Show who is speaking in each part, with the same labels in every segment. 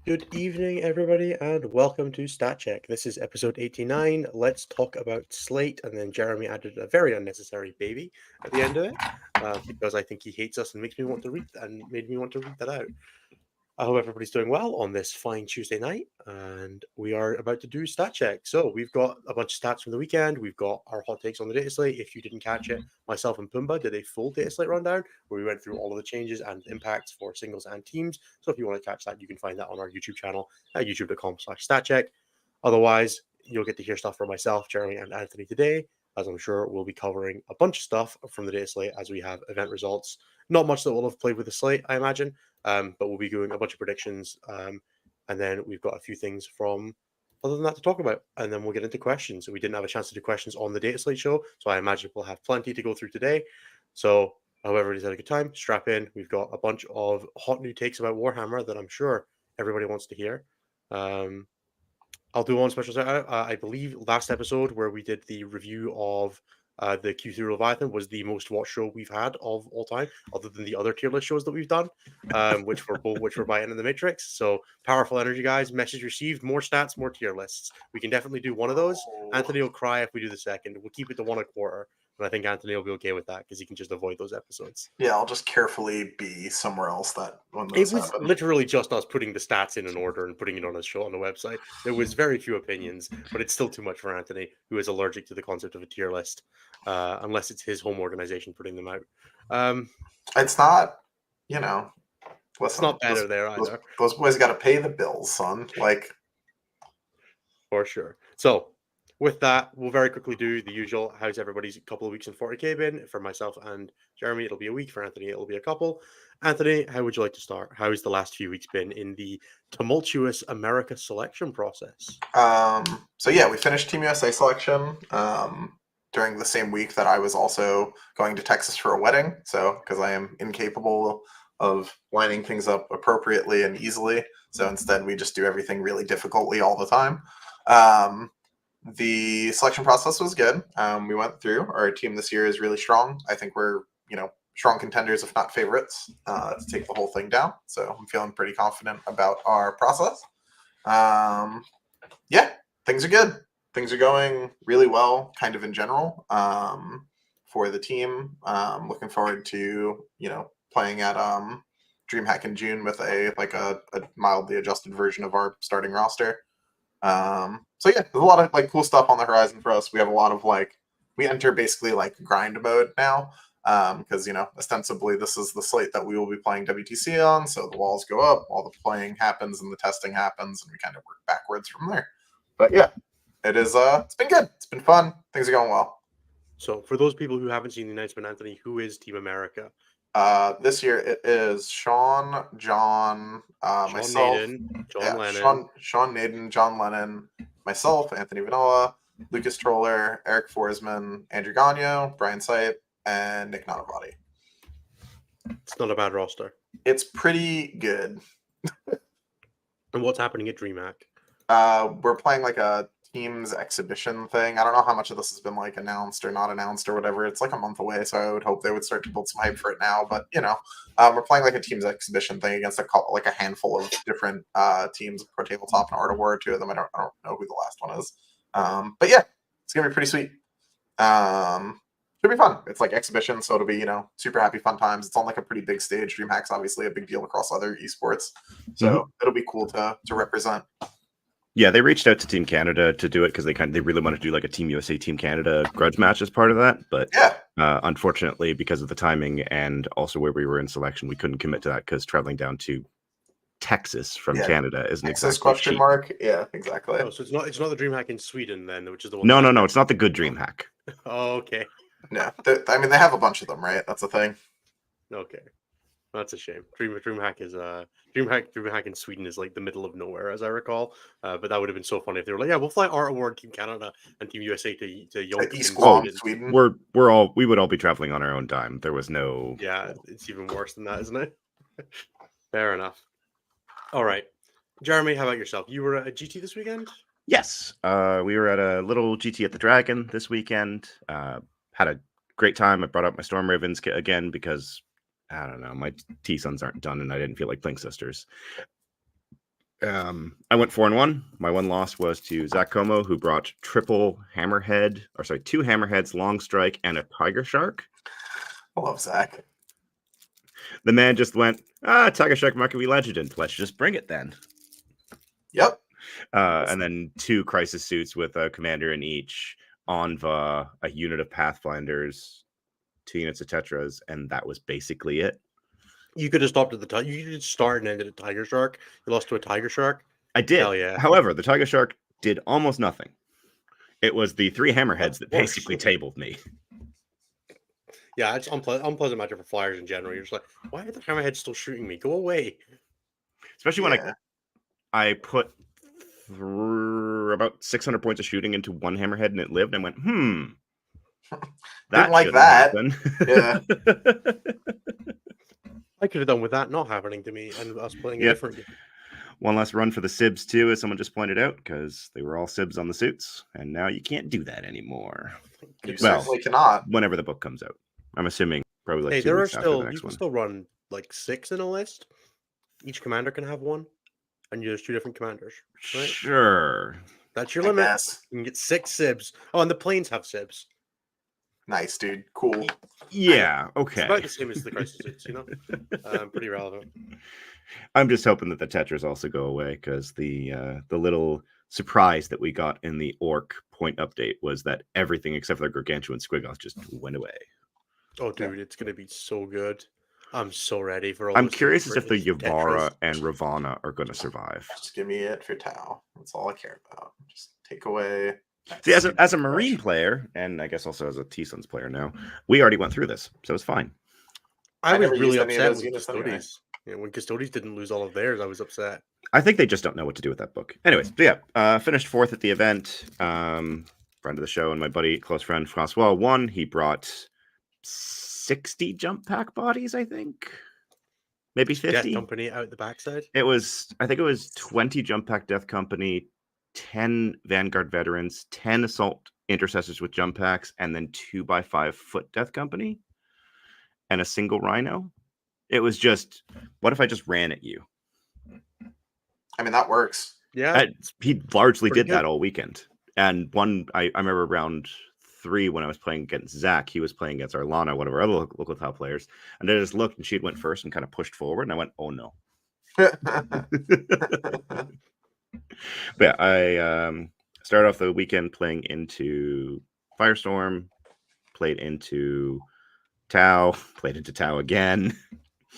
Speaker 1: Good evening, everybody, and welcome to Stat Check. This is episode 89. Let's talk about Slate, and then Jeremy added a very unnecessary baby at the end of it because I think he hates us and makes me want to read and made me want to read that out. I hope everybody's doing well on this fine Tuesday night, and we are about to do stat check. So we've got a bunch of stats from the weekend. We've got our hot takes on the data slate. If you didn't catch it, myself and Pumbaa did a full data slate rundown where we went through all of the changes and impacts for singles and teams. So if you want to catch that, you can find that on our YouTube channel at youtube.com/statcheck. Otherwise, you'll get to hear stuff from myself, Jeremy, and Anthony today, as I'm sure we'll be covering a bunch of stuff from the data slate as we have event results. Not much that we'll have played with the slate, I imagine. But we'll be doing a bunch of predictions, and then we've got a few things from other than that to talk about, and then we'll get into questions. So we didn't have a chance to do questions on the Data Slate show, so I imagine we'll have plenty to go through today. So I hope everybody's had a good time. Strap in. We've got a bunch of hot new takes about Warhammer that I'm sure everybody wants to hear. I'll do one special shout out. I believe last episode where we did the review of the Q3 Leviathan was the most watched show we've had of all time, other than the other tier list shows that we've done, which were by End of the Matrix. So powerful energy, guys. Message received. More stats, more tier lists. We can definitely do one of those. Anthony will cry if we do the second. We'll keep it to 1 1/4. And I think Anthony will be okay with that because he can just avoid those episodes.
Speaker 2: Yeah, I'll just carefully be somewhere else that when
Speaker 1: It
Speaker 2: those
Speaker 1: was
Speaker 2: happen.
Speaker 1: literally just us putting the stats in an order and putting it on his show on the website. There was very few opinions, but it's still too much for Anthony, who is allergic to the concept of a tier list, unless it's his home organization putting them out.
Speaker 2: It's not,
Speaker 1: It's
Speaker 2: listen,
Speaker 1: not better there either,
Speaker 2: those boys got to pay the bills, son. Like,
Speaker 1: for sure. So, with that, we'll very quickly do the usual. How's everybody's couple of weeks in 40k been? For myself and Jeremy, it'll be a week. For Anthony, it'll be a couple. Anthony, how would you like to start? How has the last few weeks been in the tumultuous America selection process?
Speaker 2: so yeah, we finished Team USA selection during the same week that I was also going to Texas for a wedding. So, because I am incapable of lining things up appropriately and easily. So instead, we just do everything really difficultly all the time. The selection process was good. We went through. Our team this year is really strong. I think we're, strong contenders, if not favorites, to take the whole thing down. So I'm feeling pretty confident about our process. Yeah, things are good. Things are going really well, kind of in general, for the team. Looking forward to, playing at DreamHack in June with a mildly adjusted version of our starting roster. So yeah, there's a lot of cool stuff on the horizon for us. We have a lot of we enter basically grind mode now, because ostensibly this is the slate that we will be playing WTC on. So the walls go up, all the playing happens, and the testing happens, and we kind of work backwards from there. But yeah, it is. It's been good. It's been fun. Things are going well.
Speaker 1: So, for those people who haven't seen the announcement, Anthony, who is Team America?
Speaker 2: This year it is Sean, John,
Speaker 1: Sean
Speaker 2: myself,
Speaker 1: Naden, John Lennon.
Speaker 2: Sean Naden, John Lennon, myself, Anthony Vanilla, Lucas Troller, Eric Forsman, Andrew Gagno, Brian Sipe, and Nick Nanavati.
Speaker 1: It's not a bad roster.
Speaker 2: It's pretty good.
Speaker 1: And what's happening at DreamHack?
Speaker 2: We're playing a team's exhibition thing. I don't know how much of this has been announced or not announced or whatever. It's a month away, so I would hope they would start to build some hype for it now. But we're playing a team's exhibition thing against a handful of different teams, Pro Tabletop and Art of War. Two of them. I don't know who the last one is. But yeah, it's gonna be pretty sweet. Should be fun. It's exhibition, so it'll be super happy fun times. It's on a pretty big stage. DreamHack's obviously a big deal across other esports, so it'll be cool to represent.
Speaker 3: Yeah, they reached out to Team Canada to do it because they really wanted to do a Team USA, Team Canada grudge match as part of that. But
Speaker 2: yeah,
Speaker 3: unfortunately, because of the timing and also where we were in selection, we couldn't commit to that because traveling down to Texas from Canada isn't
Speaker 2: Texas
Speaker 3: exactly
Speaker 2: question
Speaker 3: cheap.
Speaker 2: mark. Yeah, exactly.
Speaker 1: Oh, so it's not the DreamHack in Sweden then, which is the one.
Speaker 3: No, it's not the good DreamHack.
Speaker 1: Oh, okay.
Speaker 2: No, they have a bunch of them, right? That's the thing.
Speaker 1: Okay. That's a shame. DreamHack is DreamHack in Sweden is the middle of nowhere, as I recall. But that would have been so funny if they were we'll fly Art Award Team Canada and Team USA to York
Speaker 2: East
Speaker 1: Sweden.
Speaker 3: We would all be traveling on our own time. There was no.
Speaker 1: Yeah, it's even worse than that, isn't it? Fair enough. All right, Jeremy, how about yourself? You were at GT this weekend?
Speaker 3: Yes, we were at a little GT at the Dragon this weekend. Had a great time. I brought up my Storm Ravens again because I don't know, my T-Sons aren't done and I didn't feel like playing Sisters. I went 4-1. My one loss was to Zach Como, who brought two hammerheads, long strike, and a tiger shark.
Speaker 2: I love Zach.
Speaker 3: The man just went, tiger shark might be legend. Let's just bring it then.
Speaker 2: Yep.
Speaker 3: And then 2 crisis suits with a commander in each, Onva, a unit of Pathfinders, 2 units of Tetras, and that was basically it.
Speaker 1: You could have stopped at the you could start and ended at Tiger Shark. You lost to a Tiger Shark.
Speaker 3: I did.
Speaker 1: Hell yeah.
Speaker 3: However, the tiger shark did almost nothing. It was the 3 hammerheads that
Speaker 1: course.
Speaker 3: basically tabled me.
Speaker 1: Yeah, it's unpleasant matchup for flyers in general. You're just like, why are the hammerheads still shooting me? Go away.
Speaker 3: Especially when I put about 600 points of shooting into one hammerhead and it lived. And I went, that
Speaker 2: Didn't like
Speaker 3: shouldn't
Speaker 2: that.
Speaker 3: happen.
Speaker 2: Yeah.
Speaker 1: I could have done with that not happening to me and us playing a different game.
Speaker 3: One last run for the Sibs too, as someone just pointed out, because they were all Sibs on the suits, and now you can't do that anymore.
Speaker 2: You certainly cannot.
Speaker 3: Whenever the book comes out, I'm assuming probably like 2
Speaker 1: there are
Speaker 3: weeks after the
Speaker 1: still
Speaker 3: next
Speaker 1: you can
Speaker 3: one.
Speaker 1: still run like 6 in a list. Each commander can have one, and there's 2 different commanders. Right?
Speaker 3: Sure,
Speaker 1: that's your limit.
Speaker 2: Guess.
Speaker 1: You can get 6 Sibs. Oh, and the planes have Sibs.
Speaker 2: Nice, dude. Cool.
Speaker 3: Yeah, okay.
Speaker 1: It's about the same as the crisis suits, pretty relevant.
Speaker 3: I'm just hoping that the Tetras also go away, because the little surprise that we got in the Orc point update was that everything except for the Gargantuan Squiggoth just went away.
Speaker 1: Oh, dude, it's gonna be so good. I'm so ready for all.
Speaker 3: I'm curious as if the Yavara and Ravana are going to survive.
Speaker 2: Just give me it for Tau. That's all I care about. Just take away.
Speaker 3: See, as a Marine player, and I guess also as a T-Sons player now, we already went through this, so it's fine.
Speaker 1: I was really
Speaker 2: used any of
Speaker 1: upset
Speaker 2: those
Speaker 1: with
Speaker 2: units
Speaker 1: Custodes.
Speaker 2: anyway.
Speaker 1: Yeah, when Custodes didn't lose all of theirs, I was upset.
Speaker 3: I think they just don't know what to do with that book. Anyways, so yeah, finished 4th at the event. Friend of the show and my buddy, close friend Francois won. He brought 60 jump pack bodies, I think. Maybe 50.
Speaker 1: Death Company out the backside.
Speaker 3: I think it was 20 jump pack Death Company, 10 Vanguard veterans, 10 assault intercessors with jump packs, and then 2x5 foot Death Company, and a single Rhino. It was just, what if I just ran at you?
Speaker 2: I mean, that works.
Speaker 1: Yeah,
Speaker 3: he largely did
Speaker 1: good.
Speaker 3: that all weekend. And I remember round 3 when I was playing against Zach, he was playing against Arlana, one of our other local top players, and I just looked and she went first and kind of pushed forward, and I went, oh no. But yeah, I started off the weekend playing into Firestorm, played into Tau, played into Tau again.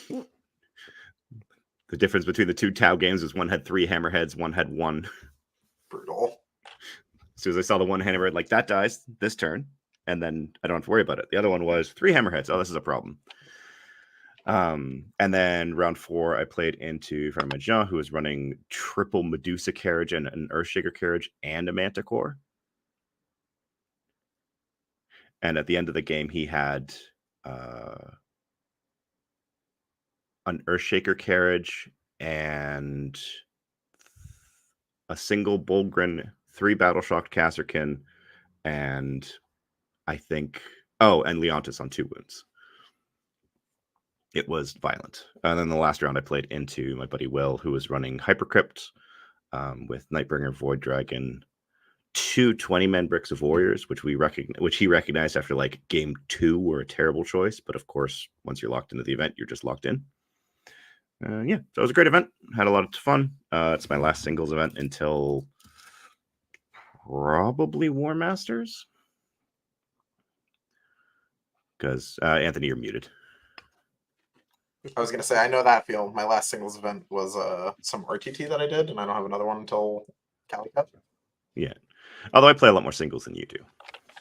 Speaker 3: The difference between the 2 Tau games was one had 3 hammerheads, one had 1.
Speaker 2: Brutal.
Speaker 3: As soon as I saw the 1 hammerhead, like, that dies this turn, and then I don't have to worry about it. The other one was 3 hammerheads. Oh, this is a problem. And then round 4, I played into Front of Jean, who was running triple Medusa carriage and an Earthshaker carriage and a Manticore. And at the end of the game, he had an Earthshaker carriage and a single Bulgrin, 3 Battle-Shocked Kasserkin, and I think... Oh, and Leontis on 2 wounds. It was violent. And then the last round I played into my buddy Will, who was running Hypercrypt with Nightbringer, Void Dragon, 2 20-man Bricks of Warriors, which he recognized after like game 2 were a terrible choice. But of course, once you're locked into the event, you're just locked in. Yeah, so it was a great event. Had a lot of fun. It's my last singles event until probably War Masters. Because Anthony, you're muted.
Speaker 2: I was gonna say, I know that feel. My last singles event was some RTT that I did, and I don't have another one until Cali Cup.
Speaker 3: Yeah, although I play a lot more singles than you do.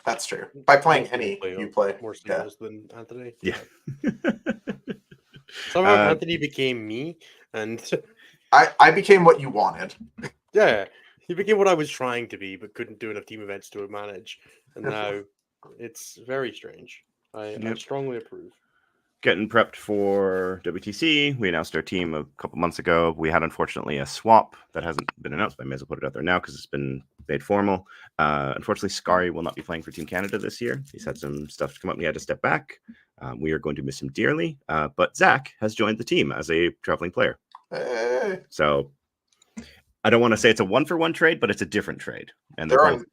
Speaker 2: That's true. By playing any, you play
Speaker 1: more singles than Anthony.
Speaker 3: Yeah.
Speaker 1: Somehow Anthony became me, and
Speaker 2: I became what you wanted.
Speaker 1: Yeah, he became what I was trying to be, but couldn't do enough team events to manage. And now it's very strange. I strongly approve.
Speaker 3: Getting prepped for WTC. We announced our team a couple months ago. We had, unfortunately, a swap that hasn't been announced, but I may as well put it out there now because it's been made formal. Unfortunately, Scary will not be playing for Team Canada this year. He's had some stuff to come up and he had to step back. We are going to miss him dearly. But Zach has joined the team as a traveling player.
Speaker 2: Hey.
Speaker 3: So I don't want to say it's a 1-for-1 trade, but it's a different trade. And
Speaker 2: there are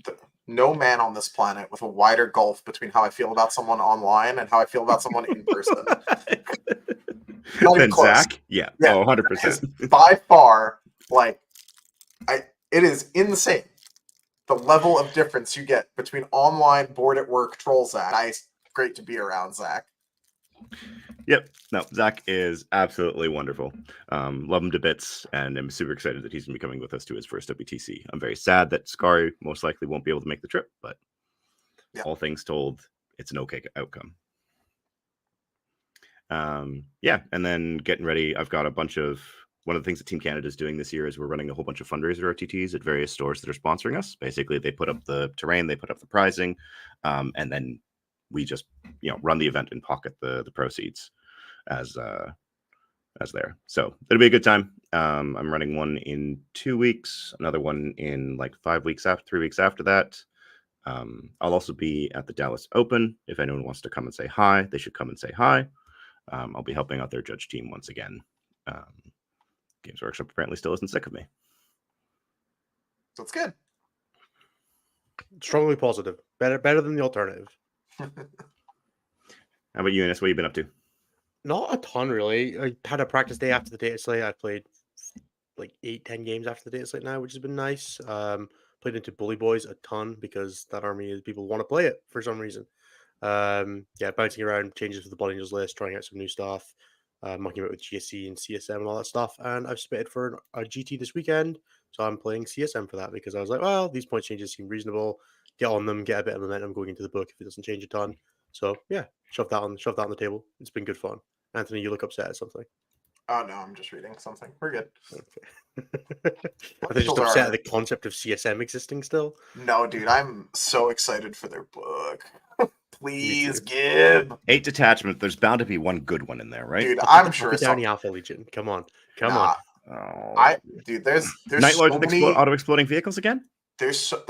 Speaker 2: no man on this planet with a wider gulf between how I feel about someone online and how I feel about someone in person. Not even
Speaker 3: then
Speaker 2: close.
Speaker 3: Zach, yeah, oh, 100%.
Speaker 2: By far, like, it is insane the level of difference you get between online, bored at work, troll Zach. Nice, great to be around, Zach.
Speaker 3: Yep. No, Zach is absolutely wonderful. Love him to bits, and I'm super excited that he's going to be coming with us to his first WTC. I'm very sad that Scary most likely won't be able to make the trip, but all things told, it's an okay outcome. Yeah, and then getting ready, I've got a bunch of... One of the things that Team Canada is doing this year is we're running a whole bunch of fundraiser RTTs at various stores that are sponsoring us. Basically, they put up the terrain, they put up the pricing, and then we just run the event and pocket the proceeds as there. So it'll be a good time. I'm running one in 2 weeks, another one in like 3 weeks after that. I'll also be at the Dallas Open. If anyone wants to come and say hi, they should come and say hi. I'll be helping out their judge team once again. Games Workshop apparently still isn't sick of me.
Speaker 2: So it's good.
Speaker 1: Strongly positive. Better than the alternative.
Speaker 3: How about you, Ines? What have you been up to?
Speaker 1: Not a ton, really. I had a practice day after the data slate. I played like 8-10 games after the data slate now, which has been nice. Played into Bully Boys a ton because that army is people want to play it for some reason. Bouncing around, changes with the Body Angels list, trying out some new stuff, mucking about with GSC and CSM and all that stuff. And I've spitted for a GT this weekend, so I'm playing CSM for that because I was like, well, these point changes seem reasonable. Get on them, get a bit of momentum going into the book if it doesn't change a ton. So yeah, shove that on the table. It's been good fun. Anthony, you look upset at something.
Speaker 2: Oh no, I'm just reading something. We're good.
Speaker 1: Okay. Are they just upset at the concept of CSM existing still?
Speaker 2: No, dude, I'm so excited for their book. Please, Gib.
Speaker 3: 8 detachment. There's bound to be one good one in there, right?
Speaker 2: Dude, I'm sure.
Speaker 1: Downey Alpha Legion. Come on.
Speaker 3: Oh.
Speaker 2: There's
Speaker 3: Night Lords
Speaker 2: so
Speaker 3: with
Speaker 2: many...
Speaker 3: auto exploding vehicles again.
Speaker 2: That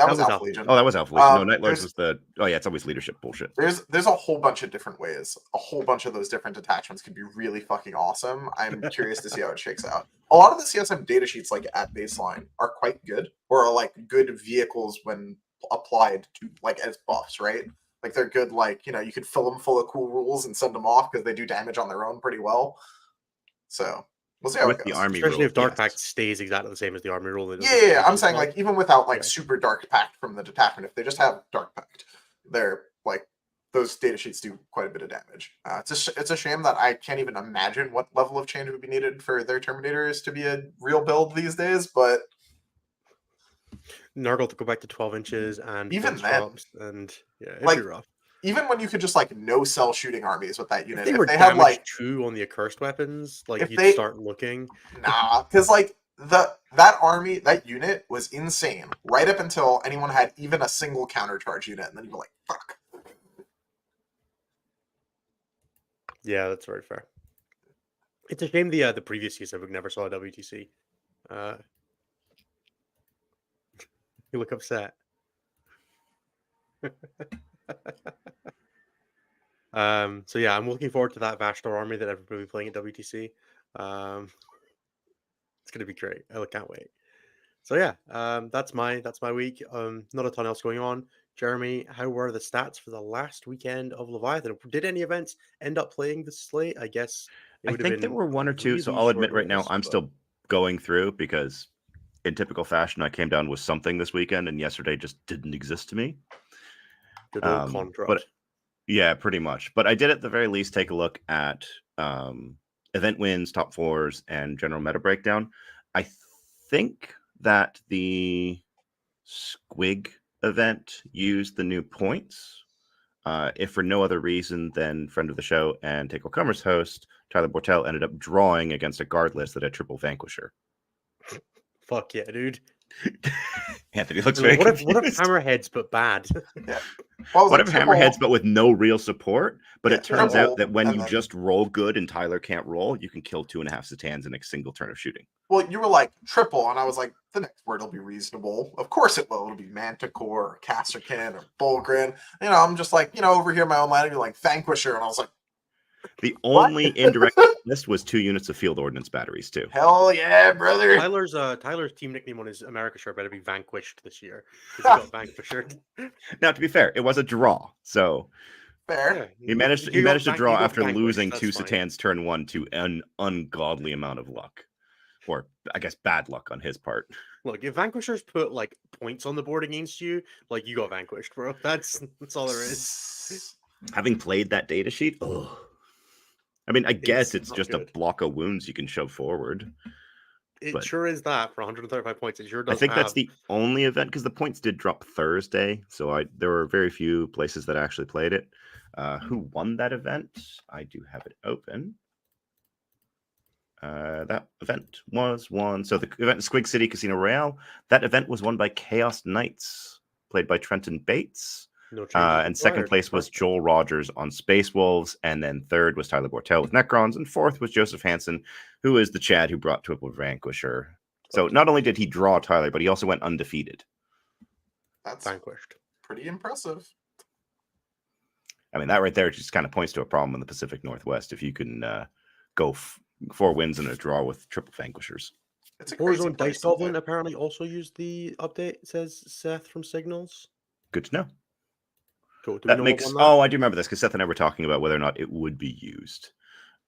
Speaker 2: was Alpha Legion.
Speaker 3: Oh, that was Alpha Legion. No, Night Lords was the... Oh, yeah, it's always leadership bullshit.
Speaker 2: There's a whole bunch of different ways. A whole bunch of those different detachments could be really fucking awesome. I'm curious to see how it shakes out. A lot of the CSM data sheets, like at baseline, are quite good, or are like good vehicles when applied to like as buffs, right? Like they're good, like, you could fill them full of cool rules and send them off because they do damage on their own pretty well. So we'll see how it goes.
Speaker 3: The army
Speaker 1: especially
Speaker 3: rule,
Speaker 1: if Dark Pact stays exactly the same as the army rule.
Speaker 2: Yeah, I'm saying like even without like super Dark Pact from the detachment, if they just have Dark Pact, they're like those data sheets do quite a bit of damage. It's a shame that I can't even imagine what level of change would be needed for their Terminators to be a real build these days, but
Speaker 1: Nurgle to go back to 12 inches and
Speaker 2: even then,
Speaker 1: and it'd be rough.
Speaker 2: Even when you could just like no cell shooting armies with that unit,
Speaker 1: if they had like 2 on the accursed weapons, like you'd start looking.
Speaker 2: Nah, because like that unit was insane right up until anyone had even a single countercharge unit, and then you were like, fuck.
Speaker 1: Yeah, that's very fair. It's a shame the previous CSM never saw a WTC. You look upset. So yeah, I'm looking forward to that Vashtor army that everybody will be playing at WTC. It's gonna be great. I can't wait. So yeah, that's my week. Not a ton else going on. Jeremy, how were the stats for the last weekend of Leviathan? Did any events end up playing the slate? I guess
Speaker 3: I think there were 1 or 2. So I'll admit right now I'm still going through because in typical fashion I came down with something this weekend and yesterday just didn't exist to me.
Speaker 1: Good old contract.
Speaker 3: But yeah, pretty much. But I did at the very least take a look at event wins, top 4s, and general meta breakdown. I think that the Squig event used the new points. If for no other reason than friend of the show and Take All Comers host, Tyler Bortel ended up drawing against a guard list that had triple Vanquisher.
Speaker 1: Fuck yeah, dude.
Speaker 3: Anthony looks very confused.
Speaker 1: What if Hammerheads but bad?
Speaker 2: Yeah.
Speaker 3: What if Hammerheads but with no real support? But it turns
Speaker 2: triple,
Speaker 3: out that when you just roll good and Tyler can't roll, you can kill 2.5 Satans in a single turn of shooting.
Speaker 2: Well, you were like triple, and I was like, the next word will be reasonable. Of course it will. It'll be Manticore or Casterkin or Bulgrin. I'm just like, over here in my own land, and you're like Vanquisher, and I was like,
Speaker 3: The only indirect list was 2 units of field ordnance batteries too.
Speaker 2: Hell yeah, brother.
Speaker 1: Tyler's team nickname on his America shirt better be Vanquished this year because he got Vanquished.
Speaker 3: Now, to be fair, it was a draw, so
Speaker 2: Fair.
Speaker 3: he managed
Speaker 1: You got
Speaker 3: to
Speaker 1: Van-
Speaker 3: draw
Speaker 1: you got
Speaker 3: after
Speaker 1: Vanquished,
Speaker 3: losing
Speaker 1: that's
Speaker 3: 2
Speaker 1: fine.
Speaker 3: Satans turn 1 to an ungodly amount of luck, or I guess bad luck on his part.
Speaker 1: Look, if Vanquishers put like points on the board against you, like you got vanquished, bro. That's all there is.
Speaker 3: Having played that data sheet, I mean, I guess it's
Speaker 1: not
Speaker 3: just
Speaker 1: good.
Speaker 3: a block of wounds you can shove forward.
Speaker 1: It
Speaker 3: but
Speaker 1: sure is that for 135 points. It sure does.
Speaker 3: I think that's
Speaker 1: have.
Speaker 3: the only event because the points did drop Thursday, so there were very few places that actually played it. Who won that event? I do have it open. That event was won. So the event in Squig City Casino Royale, that event was won by Chaos Knights, played by Trenton Bates.
Speaker 1: No changes
Speaker 3: And second
Speaker 1: required.
Speaker 3: place was Joel Rogers on Space Wolves. And then third was Tyler Bortel with Necrons. And fourth was Joseph Hansen, who is the Chad who brought Triple Vanquisher. So not only did he draw Tyler, but he also went undefeated.
Speaker 2: That's
Speaker 1: Vanquished.
Speaker 2: pretty impressive.
Speaker 3: I mean, that right there just kind of points to a problem in the Pacific Northwest. If you can go 4 wins and a draw with triple vanquishers.
Speaker 2: It's a
Speaker 1: Warzone
Speaker 2: crazy
Speaker 1: Dice
Speaker 2: place,
Speaker 1: Goblin
Speaker 2: isn't it?
Speaker 1: apparently also used the update, says Seth from Signals.
Speaker 3: Good to know.
Speaker 1: Cool. Do we
Speaker 3: That
Speaker 1: know
Speaker 3: makes.
Speaker 1: what won that?
Speaker 3: Oh, I do remember this because Seth and I were talking about whether or not it would be used,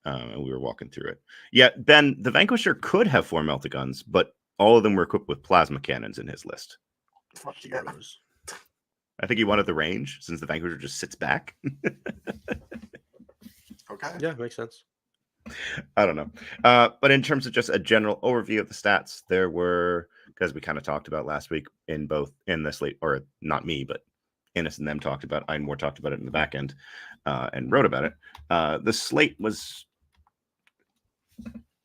Speaker 3: and we were walking through it. Yeah, Ben, the Vanquisher could have 4 melta-guns, but all of them were equipped with plasma cannons in his list.
Speaker 2: Fuck yeah.
Speaker 3: I think he wanted the range since the Vanquisher just sits back.
Speaker 2: Okay.
Speaker 1: Yeah, makes sense.
Speaker 3: I don't know. But in terms of just a general overview of the stats, there were, because we kind of talked about last week in the Slate, or not me, but Innes and them talked about, I more talked about it in the back end and wrote about it. The Slate was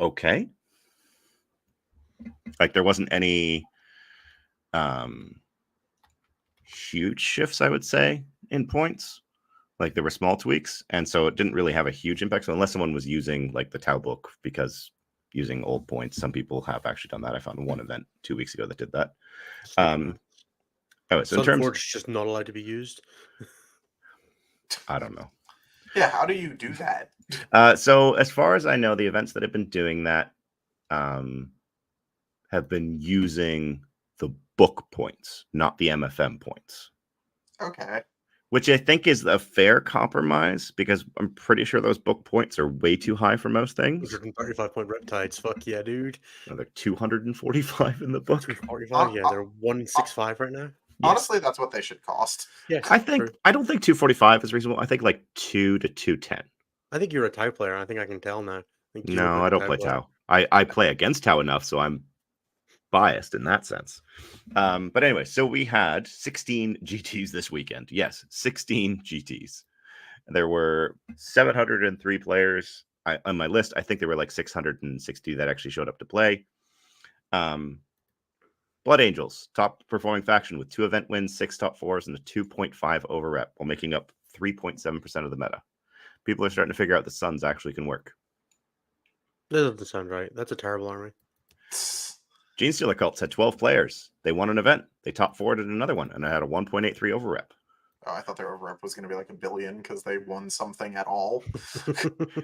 Speaker 3: okay. Like there wasn't any huge shifts, I would say, in points. Like there were small tweaks, and so it didn't really have a huge impact. So unless someone was using like the Tau book, because using old points, some people have actually done that. I found one event 2 weeks ago that did that. So in terms,
Speaker 1: Sunforge just not allowed to be used.
Speaker 3: I don't know.
Speaker 2: Yeah, how do you do that?
Speaker 3: So as far as I know, the events that have been doing that have been using the book points, not the MFM points.
Speaker 2: Okay.
Speaker 3: Which I think is a fair compromise because I'm pretty sure those book points are way too high for most things.
Speaker 1: 135 point Riptides. Fuck yeah, dude.
Speaker 3: They're 245 in the book.
Speaker 1: 245. Yeah, they're 165 right now.
Speaker 2: Honestly, that's what they should cost.
Speaker 1: Yes,
Speaker 3: I don't think 245 is reasonable. I think like 2 to 210.
Speaker 1: I think you're a Tau player. I think I can tell now.
Speaker 3: No, I don't play Tau. I play against Tau enough, so I'm biased in that sense. But anyway, so we had 16 GTs this weekend. Yes, 16 GTs. There were 703 players on my list. I think there were like 660 that actually showed up to play. Blood Angels, top performing faction with 2 event wins, 6 top 4s, and a 2.5 over rep, while making up 3.7% of the meta. People are starting to figure out the Suns actually can work.
Speaker 1: That doesn't sound right. That's a terrible army.
Speaker 3: Genestealer Cults had 12 players. They won an event. They top 4'd at another one, and I had a 1.83 over rep.
Speaker 2: Oh, I thought their over rep was going to be like 1 billion because they won something at all.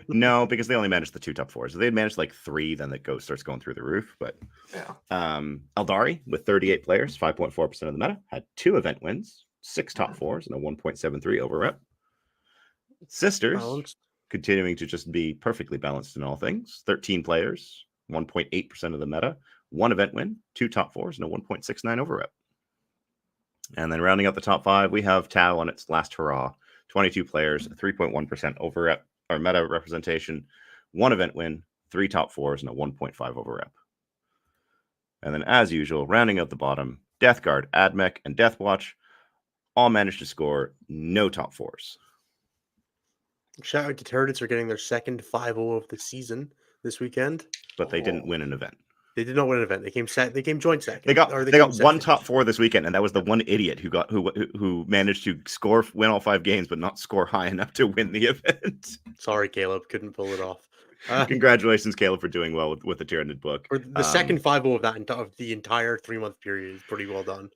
Speaker 3: No, because they only managed the 2 top 4s. If they managed like 3, then it starts going through the roof. But
Speaker 2: yeah,
Speaker 3: Eldari with 38 players, 5.4% of the meta, had 2 event wins, 6 top 4s, and a 1.73 over rep. Sisters,
Speaker 1: Balanced.
Speaker 3: continuing to just be perfectly balanced in all things. 13 players, 1.8% of the meta, 1 event win, 2 top 4s, and a 1.69 over rep. And then rounding out the top 5, we have Tau on its last hurrah. 22 players, 3.1% over rep or meta representation, 1 event win, 3 top 4s, and a 1.5 over rep. And then, as usual, rounding out the bottom, Death Guard, Admech, and Deathwatch all managed to score no top 4s.
Speaker 1: Shout out to Turrets for getting their second 5-0 of the season this weekend.
Speaker 3: But they didn't win an event.
Speaker 1: They did not win an event. They came joint second.
Speaker 3: They got 1 top 4 this weekend, and that was the one idiot who managed to win all 5 games, but not score high enough to win the event.
Speaker 1: Sorry, Caleb, couldn't pull it off.
Speaker 3: Congratulations, Caleb, for doing well with the Tyranid book.
Speaker 1: For the second 5-0 of the entire 3-month period is pretty well done.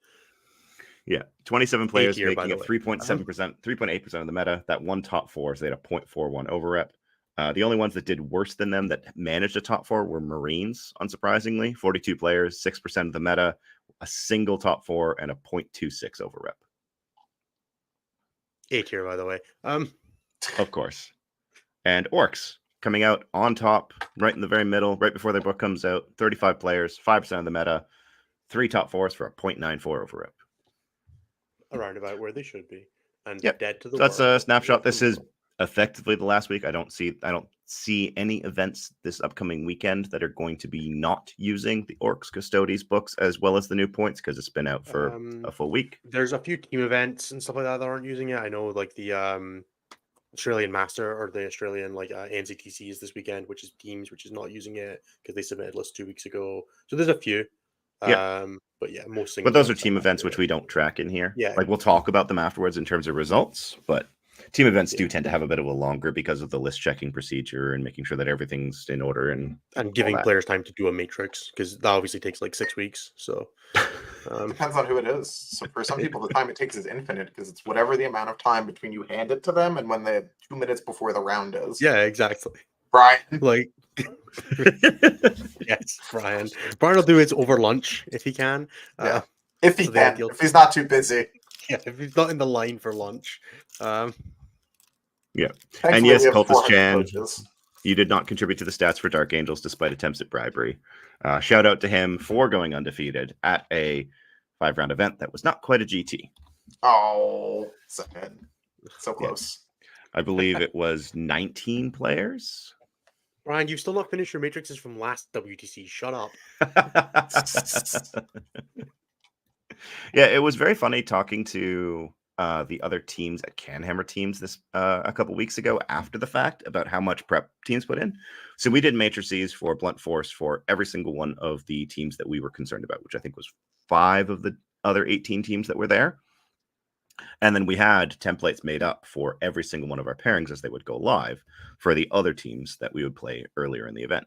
Speaker 3: Yeah, 27 players
Speaker 1: year,
Speaker 3: making up 3.7%, 3.8% of the meta. That 1 top 4, so they had a 0.41 over rep. The only ones that did worse than them that managed a top 4 were Marines, unsurprisingly. 42 players, 6% of the meta, a single top 4, and a 0.26 over rep.
Speaker 1: A tier, by the way.
Speaker 3: Of course. And Orcs coming out on top, right in the very middle, right before their book comes out. 35 players, 5% of the meta, 3 top 4s for a 0.94 over rep.
Speaker 1: Around about where they should be. And
Speaker 3: Yep.
Speaker 1: dead to the
Speaker 3: So that's
Speaker 1: world.
Speaker 3: a snapshot. This is effectively the last week. I don't see any events this upcoming weekend that are going to be not using the Orcs Custodes books as well as the new points, because it's been out for a full week.
Speaker 1: There's a few team events and stuff like that aren't using it. I know, like the Australian Master or the Australian NCTC is this weekend, which is teams which is not using it because they submitted lists 2 weeks ago. So there's a few.
Speaker 3: Yeah.
Speaker 1: But yeah, most
Speaker 3: But those are team events which we don't track in here.
Speaker 1: Yeah.
Speaker 3: Like we'll talk about them afterwards in terms of results, but team events do tend to have a bit of a longer because of the list checking procedure and making sure that everything's in order and
Speaker 1: giving players time to do a matrix, because that obviously takes like 6 weeks. So
Speaker 2: depends on who it is. So for some people, the time it takes is infinite because it's whatever the amount of time between you hand it to them and when they 2 minutes before the round is.
Speaker 1: Yeah, exactly.
Speaker 2: Brian.
Speaker 1: Like, yes, Brian. Brian will do it over lunch if he can.
Speaker 2: Yeah. If he
Speaker 1: so
Speaker 2: can. If he's not too busy.
Speaker 1: Yeah, if he's not in the line for lunch.
Speaker 3: Yeah.
Speaker 2: Thankfully,
Speaker 3: and yes,
Speaker 2: we have
Speaker 3: Cultist
Speaker 2: 400
Speaker 3: Chan,
Speaker 2: coaches.
Speaker 3: you did not contribute to the stats for Dark Angels despite attempts at bribery. Shout out to him for going undefeated at a 5-round event that was not quite a GT.
Speaker 2: Oh, so close.
Speaker 3: I believe it was 19 players.
Speaker 1: Brian, you've still not finished your matrices from last WTC. Shut up.
Speaker 3: Yeah, it was very funny talking to the other teams at Canhammer teams this a couple weeks ago after the fact about how much prep teams put in. So we did matrices for Blunt Force for every single one of the teams that we were concerned about, which I think was 5 of the other 18 teams that were there. And then we had templates made up for every single one of our pairings as they would go live for the other teams that we would play earlier in the event.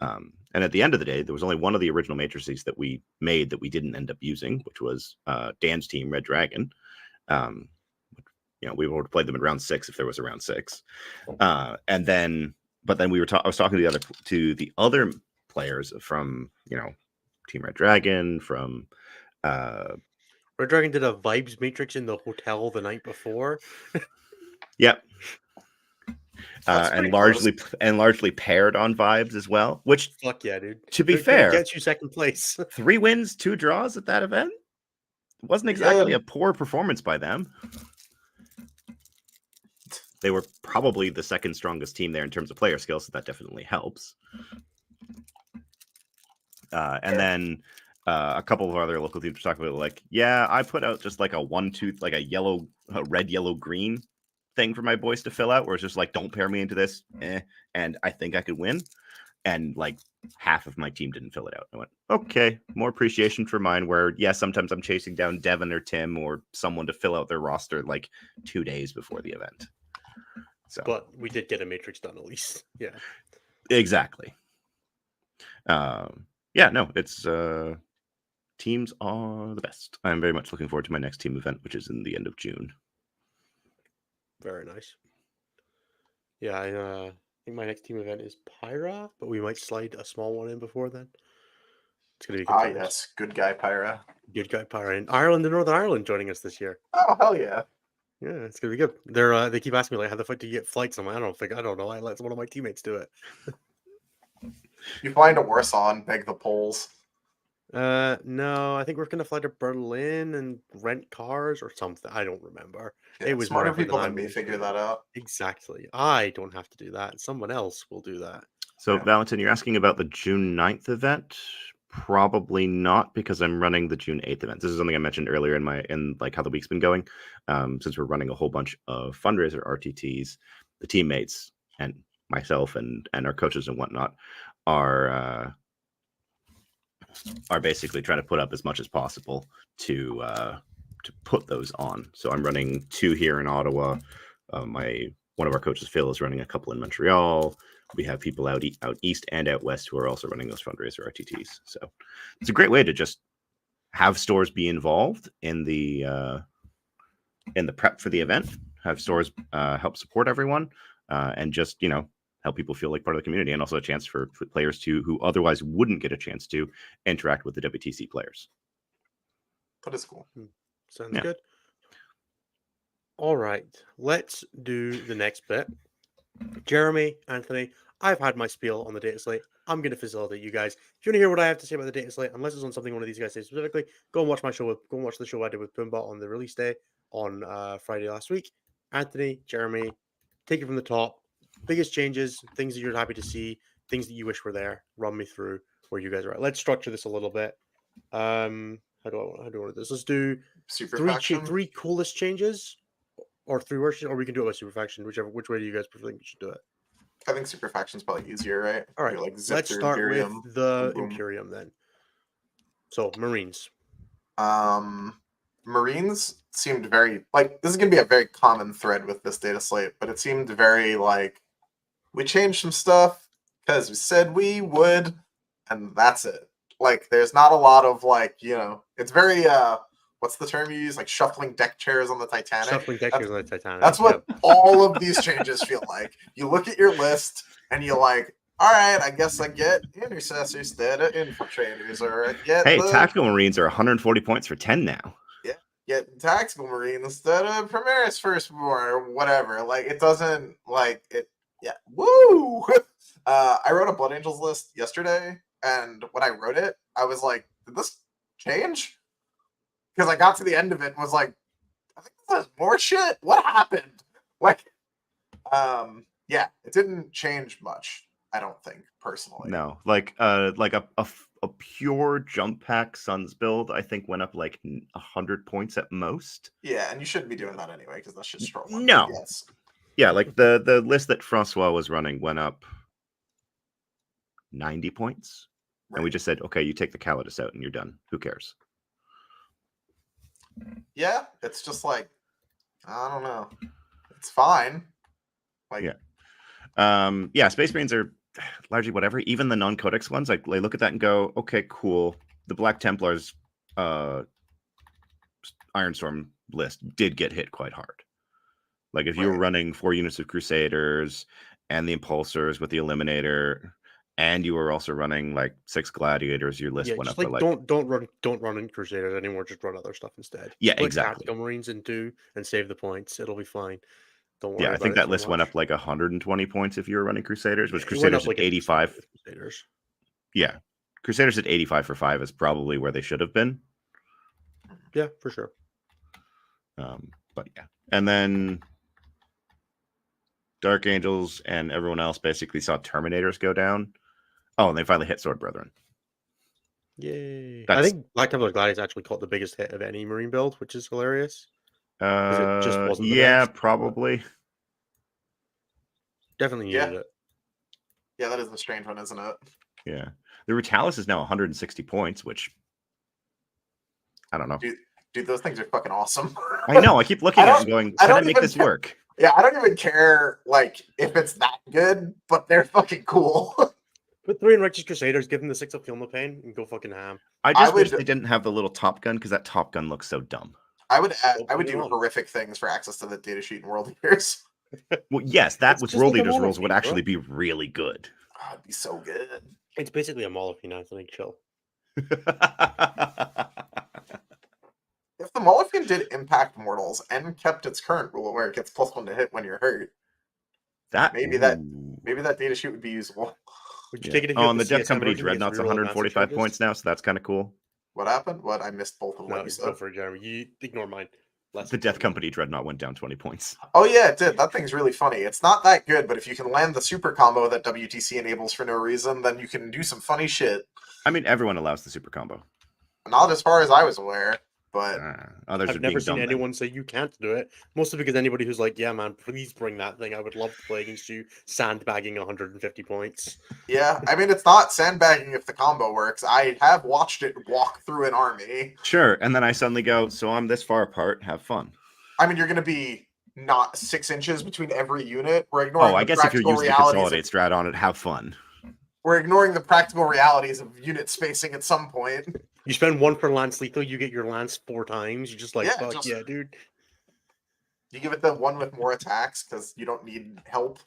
Speaker 3: And at the end of the day, there was only one of the original matrices that we made that we didn't end up using, which was Dan's team, Red Dragon. We would have played them in round 6 if there was a round 6. But then I was talking to the other players from Team Red Dragon, from
Speaker 1: Red Dragon did a vibes matrix in the hotel the night before.
Speaker 3: Yep. And largely paired on vibes as well. Which,
Speaker 1: fuck yeah, dude.
Speaker 3: To be fair,
Speaker 1: gets you second place.
Speaker 3: 3 wins, 2 draws at that event. It wasn't exactly a poor performance by them. They were probably the second strongest team there in terms of player skill, so that definitely helps. And then a couple of other local teams were talking about I put out just like a 1-2, like a red, yellow, green thing for my boys to fill out, where it's just like, don't pair me into this, and I think I could win. And like half of my team didn't fill it out. I went, okay, more appreciation for mine, where sometimes I'm chasing down Devin or Tim or someone to fill out their roster like 2 days before the event. So,
Speaker 1: but we did get a matrix done at least. Yeah,
Speaker 3: exactly. It's teams are the best. I'm very much looking forward to my next team event, which is in the end of June.
Speaker 1: Very nice. Yeah, I think my next team event is Pyra, but we might slide a small one in before then. It's going to be good.
Speaker 2: Yes, good guy Pyra.
Speaker 1: Good guy Pyra in Ireland and Northern Ireland joining us this year.
Speaker 2: Oh, hell yeah.
Speaker 1: Yeah, it's gonna be good. They keep asking me how the fuck do you get flights? I'm like, I don't know. I let one of my teammates do it.
Speaker 2: You fly into Warsaw and beg the Poles.
Speaker 1: No, I think we're gonna fly to Berlin and rent cars or something. I don't remember.
Speaker 2: Yeah,
Speaker 1: it was
Speaker 2: smarter
Speaker 1: more effort
Speaker 2: people
Speaker 1: than
Speaker 2: than me figure that out.
Speaker 1: Exactly. I don't have to do that. Someone else will do that.
Speaker 3: So, Valentin, you're asking about the June 9th event? Probably not, because I'm running the June 8th event. This is something I mentioned earlier in how the week's been going. Since we're running a whole bunch of fundraiser RTTs, the teammates and myself and our coaches and whatnot are basically trying to put up as much as possible to put those on. So I'm running 2 here in Ottawa. One of our coaches, Phil, is running a couple in Montreal. We have people out east and out west who are also running those fundraiser RTTs. So it's a great way to just have stores be involved in the prep for the event, have stores help support everyone, and just, help help people feel like part of the community, and also a chance for players who otherwise wouldn't get a chance to interact with the WTC players.
Speaker 2: That is cool.
Speaker 1: Sounds good. All right, let's do the next bit. Jeremy, Anthony, I've had my spiel on the data slate. I'm going to facilitate you guys. If you want to hear what I have to say about the data slate, unless it's on something one of these guys say specifically, go and watch my show. Go and watch the show I did with Poombot on the release day on Friday last week. Anthony, Jeremy, take it from the top. Biggest changes, things that you're happy to see, things that you wish were there. Run me through where you guys are at. Let's structure this a little bit. How do I want to do this? Let's do three coolest changes, or three worst, or we can do it by super faction, which way do you guys think we should do it?
Speaker 2: I think super faction's probably easier, right?
Speaker 1: All right, let's start
Speaker 2: Imperium,
Speaker 1: with the Imperium then. So Marines.
Speaker 2: Marines seemed very like this is gonna be a very common thread with this data slate, but it seemed very like we changed some stuff because we said we would, and that's it. Like there's not a lot of like, it's very what's the term you use? Like shuffling deck chairs on the Titanic. That's what all of these changes feel like. You look at your list and you're like, all right, I guess I get intercessors instead of infiltrators, or I get
Speaker 3: tactical Marines are 140 points for 10 now.
Speaker 2: Yeah, get tactical Marine instead of Primaris Firstborn or whatever. Like it doesn't like it. Yeah, woo! I wrote a Blood Angels list yesterday, and when I wrote it, I was like, did this change? Because I got to the end of it and was like, I think this has more shit. What happened? Like, yeah, it didn't change much. I don't think personally.
Speaker 3: No, like a pure jump pack Suns build, I think went up like 100 points at most.
Speaker 2: Yeah, and you shouldn't be doing that anyway because that's just strong.
Speaker 3: No.
Speaker 2: Yes.
Speaker 3: Yeah, like the list that Francois was running went up 90 points, and we just said, okay, you take the Calidus out and you're done. Who cares?
Speaker 2: Yeah, it's just like I don't know. It's fine. Like
Speaker 3: yeah, Space Marines are largely whatever. Even the non-codex ones, like they look at that and go, okay, cool. The Black Templars Ironstorm list did get hit quite hard. Like if you were running 4 units of Crusaders and the Impulsors with the Eliminator, and you were also running like 6 Gladiators, your list went up.
Speaker 1: Like, don't run in Crusaders anymore. Just run other stuff instead.
Speaker 3: Yeah,
Speaker 1: Split
Speaker 3: exactly.
Speaker 1: Tactical Marines and save the points. It'll be fine. Don't worry.
Speaker 3: Yeah, I think that list went up like 120 points if you were running Crusaders, which Crusaders at 85.
Speaker 1: Crusaders.
Speaker 3: Yeah, Crusaders at 85 for 5 is probably where they should have been.
Speaker 1: Yeah, for sure.
Speaker 3: But yeah, and then Dark Angels and everyone else basically saw Terminators go down. Oh, and they finally hit Sword Brethren.
Speaker 1: Yay! I think Black Templar Gladiators actually caught the biggest hit of any Marine build, which is hilarious. It just wasn't the best,
Speaker 3: probably.
Speaker 1: Definitely needed it.
Speaker 2: Yeah, that is the strange one, isn't it?
Speaker 3: Yeah. The Rutalis is now 160 points, which I don't know.
Speaker 2: Dude, those things are fucking awesome.
Speaker 3: I know. I keep looking at it and going, can I make this work?
Speaker 2: Yeah, I don't even care like if it's that good, but they're fucking cool.
Speaker 1: Put 3 in Righteous Crusaders, give them the 6 of Feel No Pain, and go fucking ham.
Speaker 3: I just wish they didn't have the little Top Gun, because that Top Gun looks so dumb.
Speaker 2: I would do horrific things for access to the datasheet in World Eaters.
Speaker 3: Well, yes, that with World Eaters rules would actually be really good.
Speaker 2: Oh, it'd be so good.
Speaker 1: It's basically a Molotov, Anthony. Chill.
Speaker 2: If the Molotov did impact mortals and kept its current rule where it gets +1 to hit when you're hurt, maybe that datasheet would be usable.
Speaker 1: Would you take it if
Speaker 3: and the Death Company Dreadnought's 145 points now, so that's kind of cool.
Speaker 2: What happened? What? I missed both of them.
Speaker 1: No, go for it, Jeremy. You ignore mine.
Speaker 3: The Death Company Dreadnought went down 20 points.
Speaker 2: Oh yeah, it did. That thing's really funny. It's not that good, but if you can land the super combo that WTC enables for no reason, then you can do some funny shit.
Speaker 3: I mean, everyone allows the super combo.
Speaker 2: Not as far as I was aware, but
Speaker 1: I've never seen anyone say you can't do it. Mostly because anybody who's like, yeah, man, please bring that thing. I would love to play against you, sandbagging 150 points.
Speaker 2: Yeah, I mean, it's not sandbagging if the combo works. I have watched it walk through an army.
Speaker 3: Sure, and then I suddenly go, so I'm this far apart, have fun.
Speaker 2: I mean, you're going to be not 6 inches between every unit. We're ignoring
Speaker 3: I guess if you're using the Consolidate strat on it, have fun.
Speaker 2: We're ignoring the practical realities of unit spacing at some point.
Speaker 1: You spend 1 per Lance Lethal, you get your Lance 4 times. You're just like, fuck yeah, dude.
Speaker 2: You give it the 1 with more attacks because you don't need help.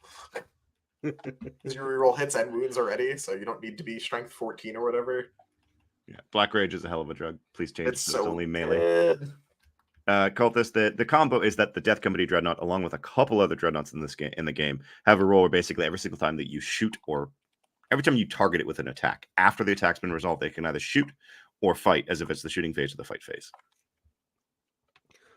Speaker 2: Because you reroll hits and wounds already, so you don't need to be strength 14 or whatever.
Speaker 3: Yeah, Black Rage is a hell of a drug. Please change it
Speaker 2: It's
Speaker 3: so it's
Speaker 2: so
Speaker 3: only melee.
Speaker 2: good.
Speaker 3: Cultist, the combo is that the Death Company Dreadnought, along with a couple other Dreadnoughts in the game, have a roll where basically every single time that you shoot or every time you target it with an attack, after the attack's been resolved, they can either shoot or fight as if it's the shooting phase or the fight phase.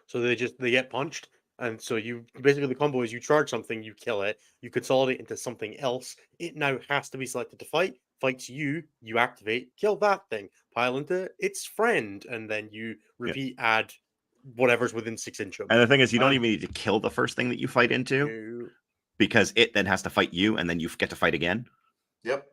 Speaker 1: So they get punched, and so you basically the combo is you charge something, you kill it, you consolidate into something else. It now has to be selected to fight. Fights you, you activate, kill that thing, pile into its friend, and then you repeat, add whatever's within 6 inches.
Speaker 3: And the thing is, you don't even need to kill the first thing that you fight into, because it then has to fight you, and then you get to fight again.
Speaker 2: Yep.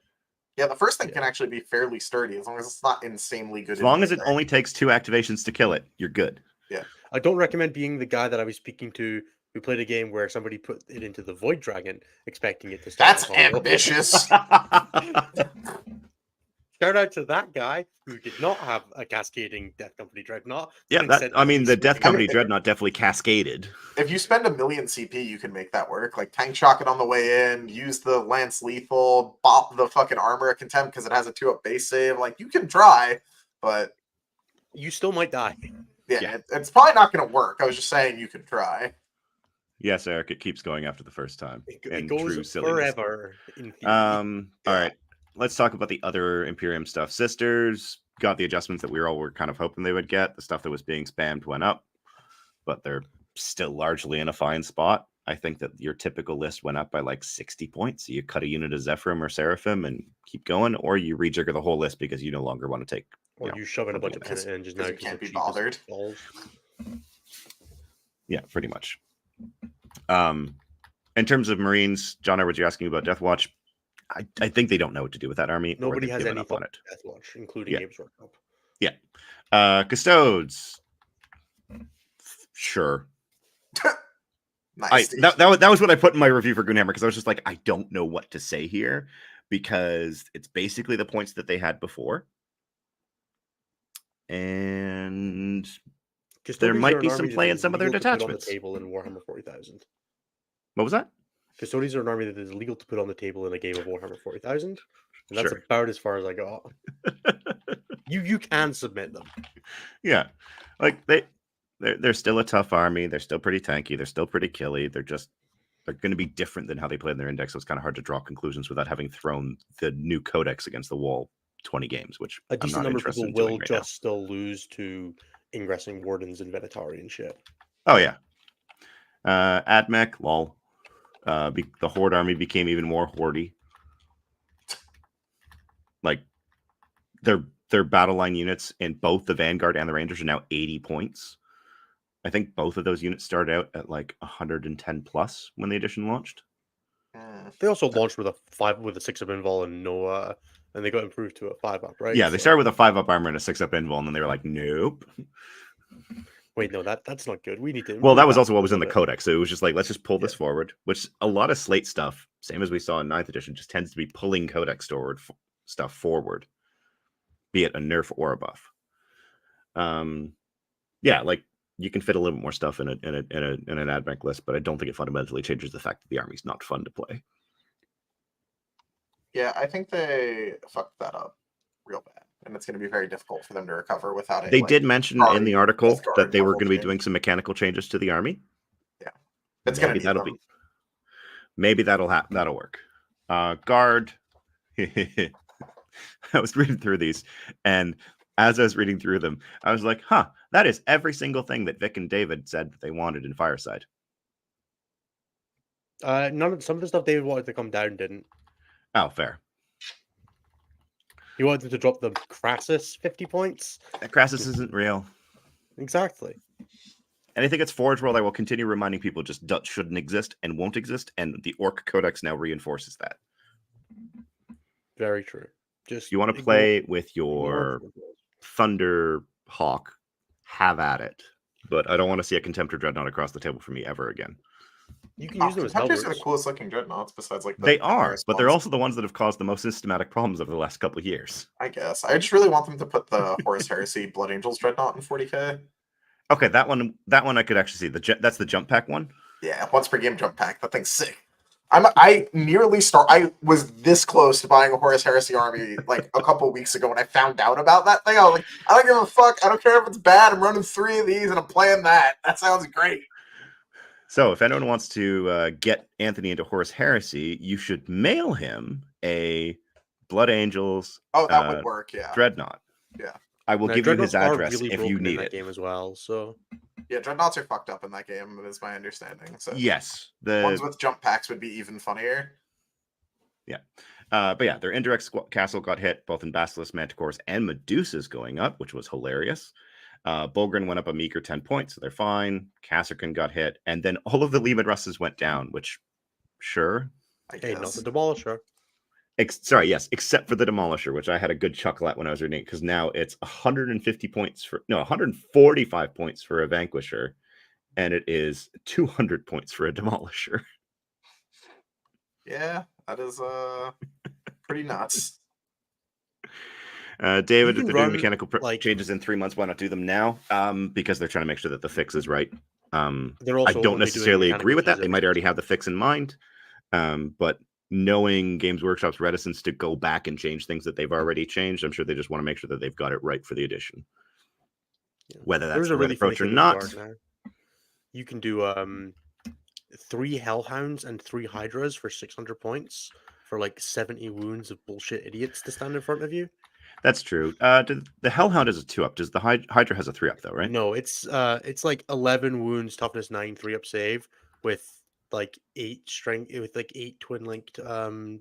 Speaker 2: Yeah, the first thing can actually be fairly sturdy as long as it's not insanely good.
Speaker 3: As long as it only takes 2 activations to kill it, you're good.
Speaker 2: Yeah.
Speaker 1: I don't recommend being the guy that I was speaking to who played a game where somebody put it into the Void Dragon, expecting it to start.
Speaker 2: That's ambitious.
Speaker 1: Shout out to that guy who did not have a cascading Death Company Dreadnought.
Speaker 3: Yeah, the Death Company Dreadnought definitely cascaded.
Speaker 2: If you spend 1 million CP, you can make that work. Like tank shock it on the way in, use the Lance Lethal, bop the fucking Armor of Contempt because it has a 2-up base save. Like you can try, but
Speaker 1: you still might die.
Speaker 2: Yeah. It's probably not going to work. I was just saying you could try.
Speaker 3: Yes, Eric, it keeps going after the first time.
Speaker 1: It goes forever.
Speaker 3: All right. Let's talk about the other Imperium stuff. Sisters got the adjustments that we all were kind of hoping they would get. The stuff that was being spammed went up, but they're still largely in a fine spot. I think that your typical list went up by like 60 points. So you cut a unit of Zephyrim or Seraphim and keep going, or you rejigger the whole list because you no longer want to take.
Speaker 1: Or you shove in a bunch of pennant engines now.
Speaker 2: You can't be bothered.
Speaker 3: Yeah, pretty much. In terms of Marines, John Edwards, you're asking about Death Watch. I think they don't know what to do with that army.
Speaker 1: Nobody has any thought on it. Death Watch, including Games Workshop.
Speaker 3: Yeah. Custodes. Sure.
Speaker 2: Nice.
Speaker 3: That was what I put in my review for Goonhammer, because I was just like, I don't know what to say here, because it's basically the points that they had before. And there might be some play in some of their detachments.
Speaker 1: On the table in Warhammer 40,000.
Speaker 3: What was that?
Speaker 1: Custodians are an army that is legal to put on the table in a game of Warhammer 40,000. And that's about as far as I got. You can submit them.
Speaker 3: Yeah. Like they're still a tough army. They're still pretty tanky. They're still pretty killy. They're going to be different than how they played in their index. So it's kind of hard to draw conclusions without having thrown the new codex against the wall 20 games, which
Speaker 1: a decent number of people will just still lose to ingressing wardens and Venatari and shit.
Speaker 3: Oh yeah. Admech, lol. The Horde army became even more hordy. Like their battle line units in both the Vanguard and the Rangers are now 80 points. I think both of those units started out at like 110 plus when the edition launched.
Speaker 1: They also launched with a 6-up invul and no and they got improved to a 5-up, right?
Speaker 3: Yeah, they started with a 5-up armor and a 6-up invul, and then they were like, nope.
Speaker 1: Wait, no, that's not good. We need to.
Speaker 3: Well, that was also what was in the codex. So it was just like, let's just pull this forward, which a lot of Slate stuff, same as we saw in 9th edition, just tends to be pulling codex stuff forward, be it a nerf or a buff. Yeah, like you can fit a little bit more stuff in an admech list, but I don't think it fundamentally changes the fact that the army's not fun to play.
Speaker 2: Yeah, I think they fucked that up real bad, and it's going to be very difficult for them to recover without it.
Speaker 3: They did mention in the article that they were going to be doing some mechanical changes to the army.
Speaker 2: Yeah, it's going to be
Speaker 3: maybe that'll work. Guard. I was reading through these, and as I was reading through them, I was like, "Huh, that is every single thing that Vic and David said that they wanted in Fireside."
Speaker 1: Some of the stuff David wanted to come down didn't.
Speaker 3: Oh, fair.
Speaker 1: You wanted them to drop the Crassus 50 points?
Speaker 3: Crassus isn't real.
Speaker 1: Exactly.
Speaker 3: And I think it's Forge World. I will continue reminding people just shouldn't exist and won't exist, and the Orc Codex now reinforces that.
Speaker 1: Very true. Just
Speaker 3: you want to play with your Thunder Hawk, have at it. But I don't want to see a Contemptor Dreadnought across the table for me ever again.
Speaker 1: You can use them as
Speaker 2: Contemptors are the coolest looking dreadnoughts besides like
Speaker 3: they are, but they're also the ones that have caused the most systematic problems over the last couple of years.
Speaker 2: I guess. I just really want them to put the Horus Heresy Blood Angels dreadnought in 40k.
Speaker 3: Okay, that one I could actually see. That's the jump pack one.
Speaker 2: Yeah, once per game jump pack. That thing's sick. I was this close to buying a Horus Heresy army like a couple weeks ago when I found out about that thing. I was like, I don't give a fuck. I don't care if it's bad. I'm running 3 of these and I'm playing that. That sounds great.
Speaker 3: So if anyone wants to get Anthony into Horus Heresy, you should mail him a Blood Angels
Speaker 2: that would work, yeah.
Speaker 3: Dreadnought.
Speaker 2: Yeah.
Speaker 3: I will give you his
Speaker 1: Dreadnoughts are
Speaker 3: address
Speaker 1: really
Speaker 3: if you
Speaker 1: broken in
Speaker 3: need
Speaker 1: that
Speaker 3: it.
Speaker 1: game as well. So
Speaker 2: Yeah, Dreadnoughts are fucked up in that game, is my understanding. So
Speaker 3: yes,
Speaker 2: ones with jump packs would be even funnier.
Speaker 3: Yeah. But yeah, their indirect castle got hit, both in Basilisk, Manticores, and Medusas going up, which was hilarious. Bulgrin went up a meager 10 points, so they're fine. Kasserkin got hit, and then all of the Lehman Russes went down, which, sure.
Speaker 2: I
Speaker 1: hey,
Speaker 2: guess.
Speaker 1: not the Demolisher.
Speaker 3: Sorry, yes, except for the Demolisher, which I had a good chuckle at when I was reading it, because now it's 145 points for a Vanquisher, and it is 200 points for a Demolisher.
Speaker 2: Yeah, that is pretty nuts.
Speaker 3: David,
Speaker 1: You
Speaker 3: if
Speaker 1: can
Speaker 3: they're doing
Speaker 1: run,
Speaker 3: mechanical
Speaker 1: like-
Speaker 3: changes in 3 months, why not do them now? Because they're trying to make sure that the fix is right.
Speaker 1: They're
Speaker 3: I
Speaker 1: also
Speaker 3: don't
Speaker 1: only doing
Speaker 3: necessarily
Speaker 1: mechanical
Speaker 3: agree with that. They
Speaker 1: changes
Speaker 3: might
Speaker 1: at
Speaker 3: already have the
Speaker 1: 6.
Speaker 3: fix in mind. But knowing Games Workshop's reticence to go back and change things that they've already changed, I'm sure they just want to make sure that they've got it right for the edition.
Speaker 1: Yeah.
Speaker 3: Whether that's
Speaker 1: There's
Speaker 3: the
Speaker 1: a
Speaker 3: right
Speaker 1: really funny
Speaker 3: approach or
Speaker 1: thing with
Speaker 3: not.
Speaker 1: Guard now. You can do 3 Hellhounds and 3 Hydras for 600 points for like 70 wounds of bullshit idiots to stand in front of you.
Speaker 3: That's true. The Hellhound is a 2-up. Does the Hydra has a 3-up though, right?
Speaker 1: No, it's like 11 wounds, toughness 9, 3-up save with like 8 strength, with like 8 twin linked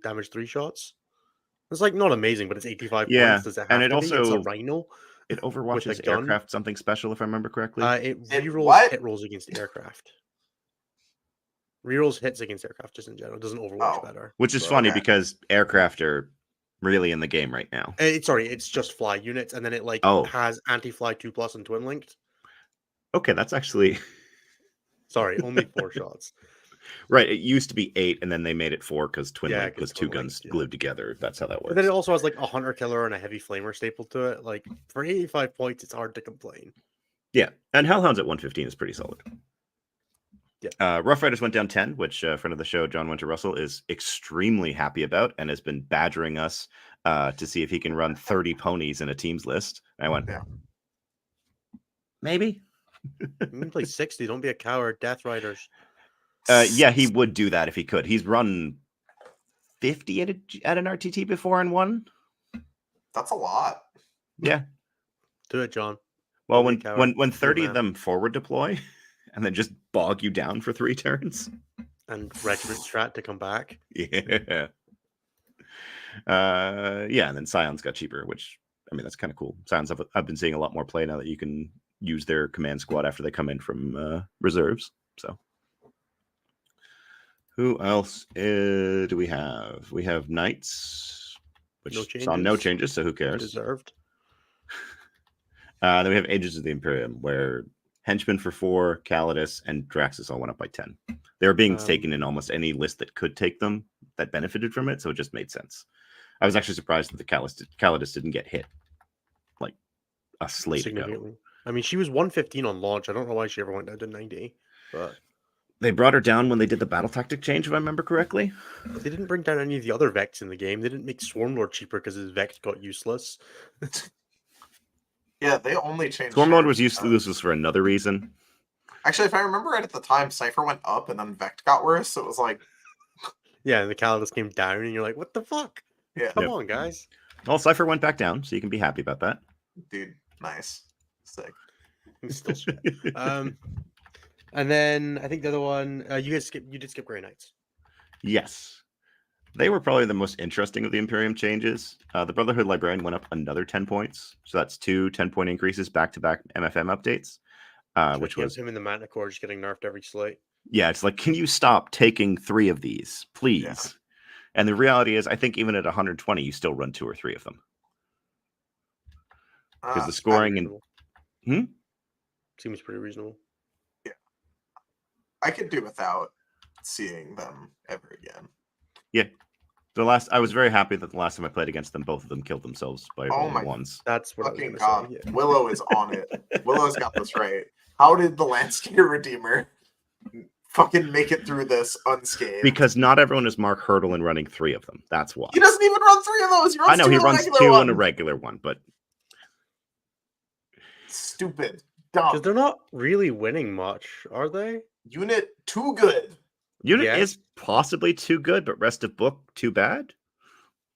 Speaker 1: damage 3 shots. It's like not amazing, but it's 85
Speaker 3: Yeah,
Speaker 1: points. Does it
Speaker 3: and
Speaker 1: have
Speaker 3: it
Speaker 1: to be? It's a
Speaker 3: also-
Speaker 1: Rhino.
Speaker 3: It overwatches
Speaker 1: a gun.
Speaker 3: aircraft something special, if I remember correctly.
Speaker 1: It
Speaker 2: It
Speaker 1: rerolls
Speaker 2: what?
Speaker 1: hit rolls against aircraft. Rerolls hits against aircraft just in general. It doesn't Overwatch
Speaker 2: Oh.
Speaker 1: better.
Speaker 3: Which is
Speaker 1: So-
Speaker 3: funny
Speaker 2: okay.
Speaker 3: because aircraft are really in the game right now.
Speaker 1: Sorry, it's just fly units, and then it like
Speaker 3: Oh.
Speaker 1: has anti-fly 2+ and twin linked.
Speaker 3: Okay, that's actually
Speaker 1: Sorry, only 4 shots.
Speaker 3: right. It used to be 8, and then they made it 4 because twin
Speaker 1: Yeah,
Speaker 3: link
Speaker 1: 'cause
Speaker 3: was 2
Speaker 1: twin
Speaker 3: guns
Speaker 1: linked, yeah.
Speaker 3: glued together. That's how that
Speaker 1: But then
Speaker 3: works.
Speaker 1: it also has like a hunter killer and a heavy flamer stapled to it. Like for 85 points, it's hard to complain.
Speaker 3: Yeah, and Hellhounds at 115 is pretty solid.
Speaker 1: Yeah.
Speaker 3: Rough Riders went down 10, which friend of the show, John Winter Russell, is extremely happy about and has been badgering us to see if he can run 30 ponies in a team's list. And I went,
Speaker 2: Yeah.
Speaker 3: maybe.
Speaker 1: You can play 60. Don't be a coward. Death Riders.
Speaker 3: Yeah, he would do that if he could. He's run 50 at an RTT before and won.
Speaker 2: That's a lot.
Speaker 3: Yeah.
Speaker 1: Do it, John.
Speaker 3: Well,
Speaker 1: Don't be a coward.
Speaker 3: when
Speaker 1: Be a
Speaker 3: 30 of
Speaker 1: man.
Speaker 3: them forward deploy and then just bog you down for 3 turns.
Speaker 1: And Regiment Strat to come back.
Speaker 3: Yeah. Yeah, and then Scions got cheaper, which, I mean, that's kind of cool. Scions, I've been seeing a lot more play now that you can use their command squad after they come in from reserves. So, who else do we have? We have Knights, which
Speaker 1: No
Speaker 3: saw no
Speaker 1: changes.
Speaker 3: changes, so who cares?
Speaker 1: Deserved.
Speaker 3: Then we have Agents of the Imperium, where Henchmen for 4, Calidus, and Draxus all went up by 10. They were being taken in almost any list that could take them that benefited from it, so it just made sense. I was actually surprised that the Calidus didn't get hit like a slate ago.
Speaker 1: Significantly. I mean, she was 115 on launch. I don't know why she ever went down to 90, but
Speaker 3: They brought her down when they did the battle tactic change, if I remember correctly.
Speaker 1: they didn't bring down any of the other Vects in the game. They didn't make Swarmlord cheaper because his Vect got useless.
Speaker 2: Yeah, they only changed.
Speaker 3: Stormlord was useless for another reason.
Speaker 2: Actually, if I remember right at the time, Cypher went up and then Vect got worse. So it was like,
Speaker 1: Yeah, and the Calidus came down, and you're like, what the fuck?
Speaker 2: yeah,
Speaker 1: Come on, guys.
Speaker 3: Well, Cypher went back down, so you can be happy about that.
Speaker 2: dude, nice, sick.
Speaker 1: He's still shit. And then I think the other one, you did skip Grey Knights.
Speaker 3: Yes. They were probably the most interesting of the Imperium changes. The Brotherhood Librarian went up another 10 points. So that's 2 10-point increases back-to-back MFM updates, which was...
Speaker 1: him in the Manticore just getting nerfed every slate.
Speaker 3: Yeah, it's like, can you stop taking 3 of these, please?
Speaker 2: Yeah.
Speaker 3: And the reality is, I think even at 120, you still run 2 or 3 of them. Because the scoring and...
Speaker 1: Seems pretty reasonable.
Speaker 2: I could do without seeing them ever again.
Speaker 3: Yeah. I was very happy that the last time I played against them, both of them killed themselves by rolling ones.
Speaker 1: That's what
Speaker 2: Fucking
Speaker 1: I was
Speaker 2: God.
Speaker 1: gonna say. Yeah.
Speaker 2: Willow is on it. Willow's got this right. How did the Landscape Redeemer fucking make it through this unscathed.
Speaker 3: Because not everyone is Mark Hurdle and running 3 of them. That's why.
Speaker 2: He doesn't even run 3 of those. He runs
Speaker 3: I know
Speaker 2: 2
Speaker 3: he
Speaker 2: in a
Speaker 3: runs
Speaker 2: regular
Speaker 3: 2
Speaker 2: one.
Speaker 3: in a regular one, but
Speaker 2: Stupid.
Speaker 1: Because
Speaker 2: Dumb.
Speaker 1: they're not really winning much, are they?
Speaker 2: Unit too good.
Speaker 3: Unit
Speaker 1: Yes.
Speaker 3: is possibly too good, but rest of book too bad.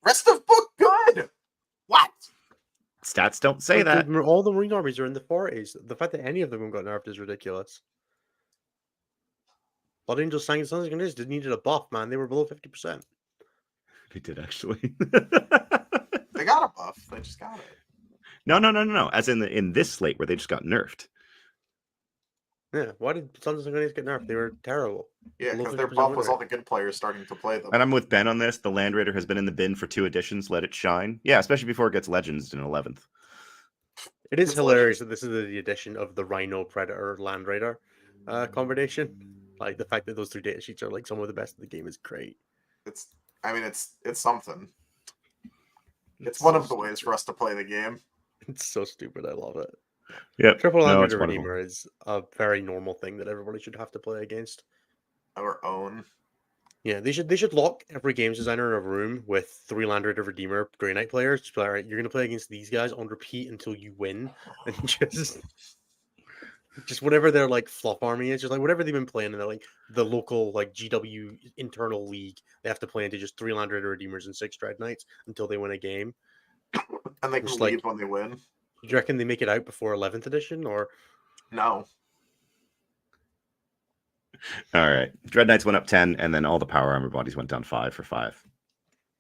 Speaker 2: Rest of book good. What?
Speaker 3: Stats don't say
Speaker 1: Like,
Speaker 3: that.
Speaker 1: all the Marine armies are in the 40s. The fact that any of them got nerfed is ridiculous. Blood Angels, Sons and Grenadiers needed a buff, man. They were below 50%.
Speaker 3: They did actually.
Speaker 2: They got a buff. They just got it.
Speaker 3: No. As in this slate where they just got nerfed.
Speaker 1: Yeah, why did Sons and Grenadiers get nerfed? They were terrible.
Speaker 2: Yeah,
Speaker 1: Below
Speaker 2: because their
Speaker 1: 50%
Speaker 2: buff
Speaker 1: win
Speaker 2: was
Speaker 1: rate.
Speaker 2: all the good players starting to play them.
Speaker 3: And I'm with Ben on this. The Land Raider has been in the bin for 2 editions. Let it shine. Yeah, especially before it gets Legends in 11th.
Speaker 1: It is
Speaker 2: It's
Speaker 1: hilarious that this is the addition of the Rhino Predator Land Raider combination. Like the fact that those 3 data sheets are like some of the best in the game is great.
Speaker 2: It's something. It's one of the ways for us to play the game.
Speaker 1: It's so stupid. I love it.
Speaker 3: Yep.
Speaker 1: Triple Land
Speaker 3: No,
Speaker 1: Raider
Speaker 3: it's wonderful.
Speaker 1: Redeemer is a very normal thing that everybody should have to play against.
Speaker 2: Our own.
Speaker 1: Yeah, they should lock every games designer in a room with 3 Land Raider Redeemer Grey Knight players. Just be like, all right, you're gonna play against these guys on repeat until you win, and just whatever their like fluff army is, just like whatever they've been playing in the local like GW internal league, they have to play into just 3 Land Raider Redeemers and 6 Dread Knights until they win a game.
Speaker 2: And they can
Speaker 1: Just
Speaker 2: leave
Speaker 1: like-
Speaker 2: when they win.
Speaker 1: Do you reckon they make it out before 11th edition or?
Speaker 2: No.
Speaker 3: All right. Dread Knights went up 10, and then all the power armor bodies went down 5 for 5.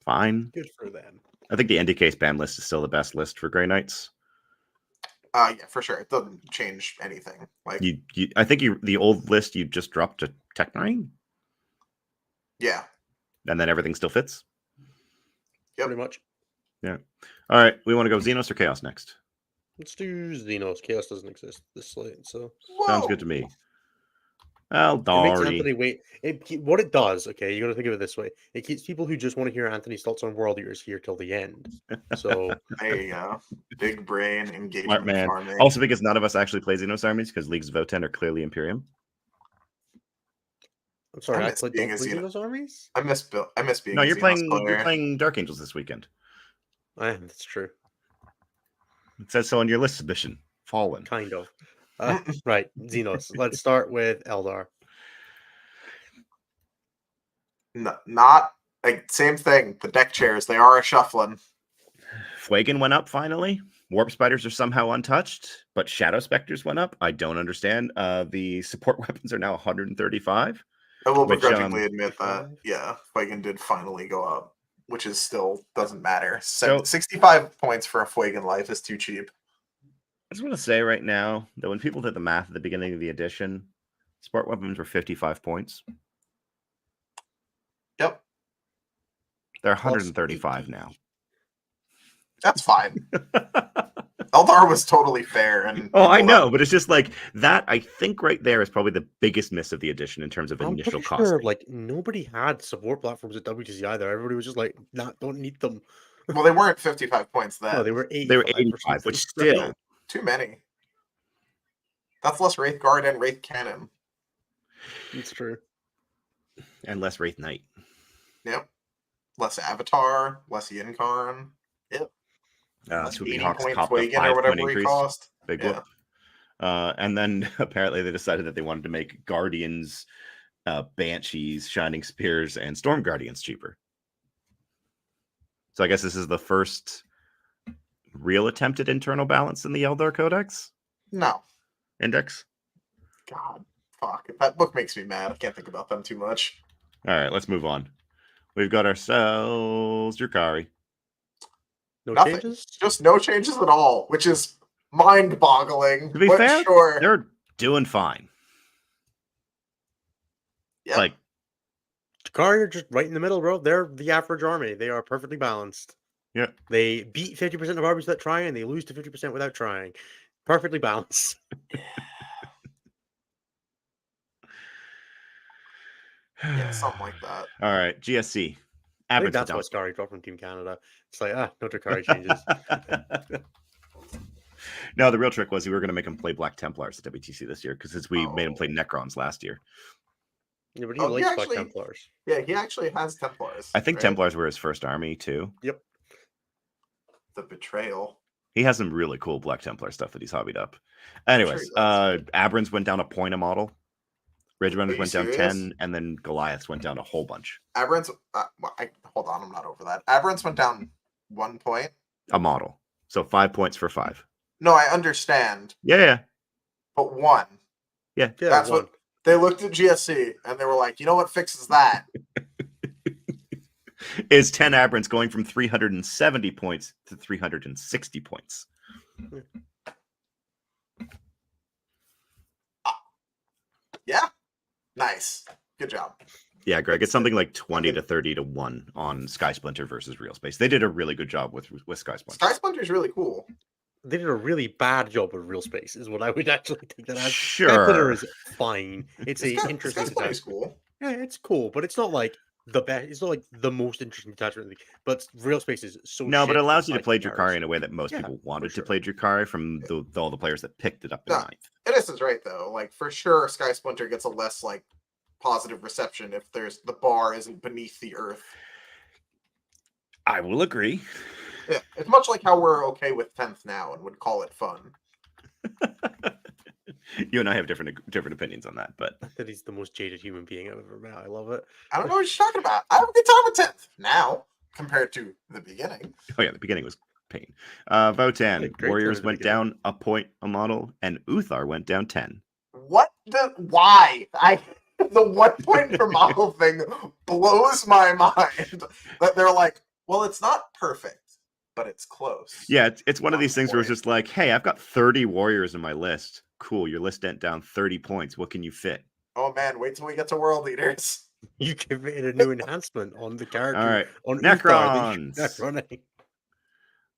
Speaker 3: Fine.
Speaker 1: Good for them.
Speaker 3: I think the Indicate spam list is still the best list for Grey Knights.
Speaker 2: Yeah, for sure. It doesn't change anything. Like,
Speaker 3: I think the old list you just dropped to Techmarine,
Speaker 2: yeah.
Speaker 3: and then everything still fits.
Speaker 2: Yep.
Speaker 1: Pretty much.
Speaker 3: All right. We want to go Xenos or Chaos next?
Speaker 1: Let's do Xenos. Chaos doesn't exist this slate, so
Speaker 3: Sounds
Speaker 2: Whoa.
Speaker 3: good to me.
Speaker 1: it makes
Speaker 3: Eldari.
Speaker 1: Anthony wait. What it does, okay, you got to think of it this way: it keeps people who just want to hear Anthony's thoughts on World Eaters here till the end. So
Speaker 2: There you go. Big brain engagement
Speaker 3: Smart man.
Speaker 2: farming.
Speaker 3: Also, because none of us actually play Xenos armies, because Leagues of Voten are clearly Imperium.
Speaker 1: I'm sorry,
Speaker 2: I
Speaker 1: I
Speaker 2: miss
Speaker 1: played
Speaker 2: being
Speaker 1: don't
Speaker 2: a
Speaker 1: play
Speaker 2: Xenos-
Speaker 1: Xenos armies.
Speaker 2: I miss being
Speaker 3: No,
Speaker 2: a
Speaker 3: you're
Speaker 2: Xenos
Speaker 3: playing
Speaker 2: player.
Speaker 3: Dark Angels this weekend.
Speaker 1: I am. That's true.
Speaker 3: It says so on your list submission. Fallen.
Speaker 1: Kind of. Right, Xenos. Let's start with Eldar.
Speaker 2: Not like same thing. The deck chairs, they are a shuffling.
Speaker 3: Fuegan went up finally. Warp Spiders are somehow untouched, but Shadow Specters went up. I don't understand. The support weapons are now 135.
Speaker 2: I will
Speaker 3: Which,
Speaker 2: begrudgingly admit that,
Speaker 1: 65?
Speaker 2: yeah, Fuegan did finally go up, which is still doesn't matter.
Speaker 3: So-
Speaker 2: 65 points for a Fuegan life is too cheap.
Speaker 3: I just want to say right now that when people did the math at the beginning of the edition, support weapons were 55 points.
Speaker 2: Yep,
Speaker 3: They're
Speaker 1: Plus
Speaker 3: 135
Speaker 1: 80.
Speaker 3: now.
Speaker 2: that's fine. Eldar was totally fair, and
Speaker 3: Oh, I
Speaker 2: people
Speaker 3: know, but it's just like that. I think right there is probably the biggest miss of the edition in terms of
Speaker 1: I'm
Speaker 3: initial
Speaker 1: pretty
Speaker 3: cost.
Speaker 1: sure like nobody had support platforms at WTC either. Everybody was just like, "Nah, don't need them."
Speaker 2: well, they weren't 55 points then.
Speaker 1: No, they were 85.
Speaker 3: They were
Speaker 1: or
Speaker 3: 85,
Speaker 1: something.
Speaker 3: which still
Speaker 2: Too many. That's less Wraith Guard and Wraith Cannon.
Speaker 1: It's true.
Speaker 3: and less Wraith Knight.
Speaker 2: Yep. Less Avatar, less Yinkarn. Yep. Less
Speaker 3: Swooping
Speaker 2: 80
Speaker 3: Hawks
Speaker 2: point
Speaker 3: copped a
Speaker 2: Fuegan or
Speaker 3: 5-point
Speaker 2: whatever he
Speaker 3: increase.
Speaker 2: cost.
Speaker 3: Big
Speaker 2: Yeah.
Speaker 3: whoop. And then apparently they decided that they wanted to make Guardians, Banshees, Shining Spears, and Storm Guardians cheaper. So I guess this is the first real attempt at internal balance in the Eldar Codex
Speaker 2: No.
Speaker 3: Index.
Speaker 2: God. Fuck. That book makes me mad. I can't think about them too much.
Speaker 3: All right, let's move on. We've got ourselves Drukari.
Speaker 1: No
Speaker 2: Nothing.
Speaker 1: changes.
Speaker 2: Just no changes at all, which is mind-boggling.
Speaker 3: To be
Speaker 2: but
Speaker 3: fair,
Speaker 2: sure.
Speaker 3: they're doing fine.
Speaker 2: Yep.
Speaker 3: Like,
Speaker 1: Jakari are just right in the middle, bro. They're the average army. They are perfectly balanced.
Speaker 3: yeah.
Speaker 1: They beat 50% of armies without trying, and they lose to 50% without trying. Perfectly balanced.
Speaker 2: Yeah, something like that.
Speaker 3: All right, GSC.
Speaker 1: I think
Speaker 3: Average
Speaker 1: that's why Skari dropped from Team Canada. It's like, no Jakari changes.
Speaker 3: No, the real trick was we were going to make them play Black Templars at WTC this year because we made them
Speaker 2: Oh.
Speaker 3: play Necrons last year.
Speaker 1: Yeah, but he
Speaker 2: Oh, he
Speaker 1: likes Black
Speaker 2: actually,
Speaker 1: Templars.
Speaker 2: yeah, he actually has Templars.
Speaker 3: I think
Speaker 2: right?
Speaker 3: Templars were his first army too.
Speaker 1: Yep.
Speaker 2: The betrayal.
Speaker 3: He has some really cool Black Templar stuff that he's hobbied up.
Speaker 2: sure
Speaker 3: Anyways,
Speaker 2: he does.
Speaker 3: Abrams went down a point a model. Ridge
Speaker 2: Are
Speaker 3: Runners
Speaker 2: you
Speaker 3: went down
Speaker 2: serious?
Speaker 3: 10, and then Goliaths went down a whole bunch.
Speaker 2: Aberrants. Hold on, I'm not over that. Aberrants went down 1 point.
Speaker 3: A model. So 5 points for 5.
Speaker 2: No, I understand,
Speaker 3: Yeah.
Speaker 2: but 1.
Speaker 1: Yeah,
Speaker 2: That's
Speaker 1: one.
Speaker 2: what they looked at GSC and they were like, you know what fixes that?
Speaker 3: Is 10 Aberrants going from 370 points to 360 points.
Speaker 2: Yeah, nice, good job.
Speaker 3: Yeah, Greg, it's something like 20 to 30 to 1 on Sky Splinter versus Real Space. They did a really good job with Sky Splinter.
Speaker 2: Sky Splinter is really cool.
Speaker 1: They did a really bad job with Real Space, is what I would actually take that as.
Speaker 3: Sure.
Speaker 1: Sky Splinter is fine. It's a interesting
Speaker 2: Sky Splinter is
Speaker 1: detachment.
Speaker 2: cool.
Speaker 1: Yeah, it's cool, but it's not like the best. It's not like the most interesting detachment. But Real Space is so.
Speaker 3: No, but it
Speaker 1: shit
Speaker 3: allows you to
Speaker 1: for
Speaker 3: play
Speaker 1: psychic
Speaker 3: Drakari
Speaker 1: arrows.
Speaker 3: in a way that most
Speaker 1: Yeah,
Speaker 3: people wanted
Speaker 1: sure.
Speaker 3: to play Drakari from all the players that picked it up in
Speaker 2: No.
Speaker 3: 9th.
Speaker 2: Innes is right though. Like for sure, Sky Splinter gets a less like positive reception if the bar isn't beneath the earth.
Speaker 3: I will agree.
Speaker 2: Yeah, it's much like how we're okay with 10th now and would call it fun.
Speaker 3: You and I have different opinions on that, but
Speaker 1: That he's the most jaded human being I've ever met. I love it.
Speaker 2: I don't know what you're talking about. I have a good time with 10th now compared to the beginning.
Speaker 3: oh yeah, the beginning was pain. Votan,
Speaker 1: Yeah, great
Speaker 3: Warriors
Speaker 1: turn at the
Speaker 3: went
Speaker 1: beginning.
Speaker 3: down a point a model, and Uthar went down 10.
Speaker 2: Why? The 1 point per model thing blows my mind. That they're like, well, it's not perfect, but it's close.
Speaker 3: Yeah, it's one of these things where it's
Speaker 2: point.
Speaker 3: just like, hey, I've got 30 warriors in my list. Cool, your list went down 30 points. What can you fit?
Speaker 2: Oh man, wait till we get to World Leaders.
Speaker 1: You give it a new enhancement on the character.
Speaker 3: All right,
Speaker 1: On Uthar,
Speaker 3: Necrons.
Speaker 1: running.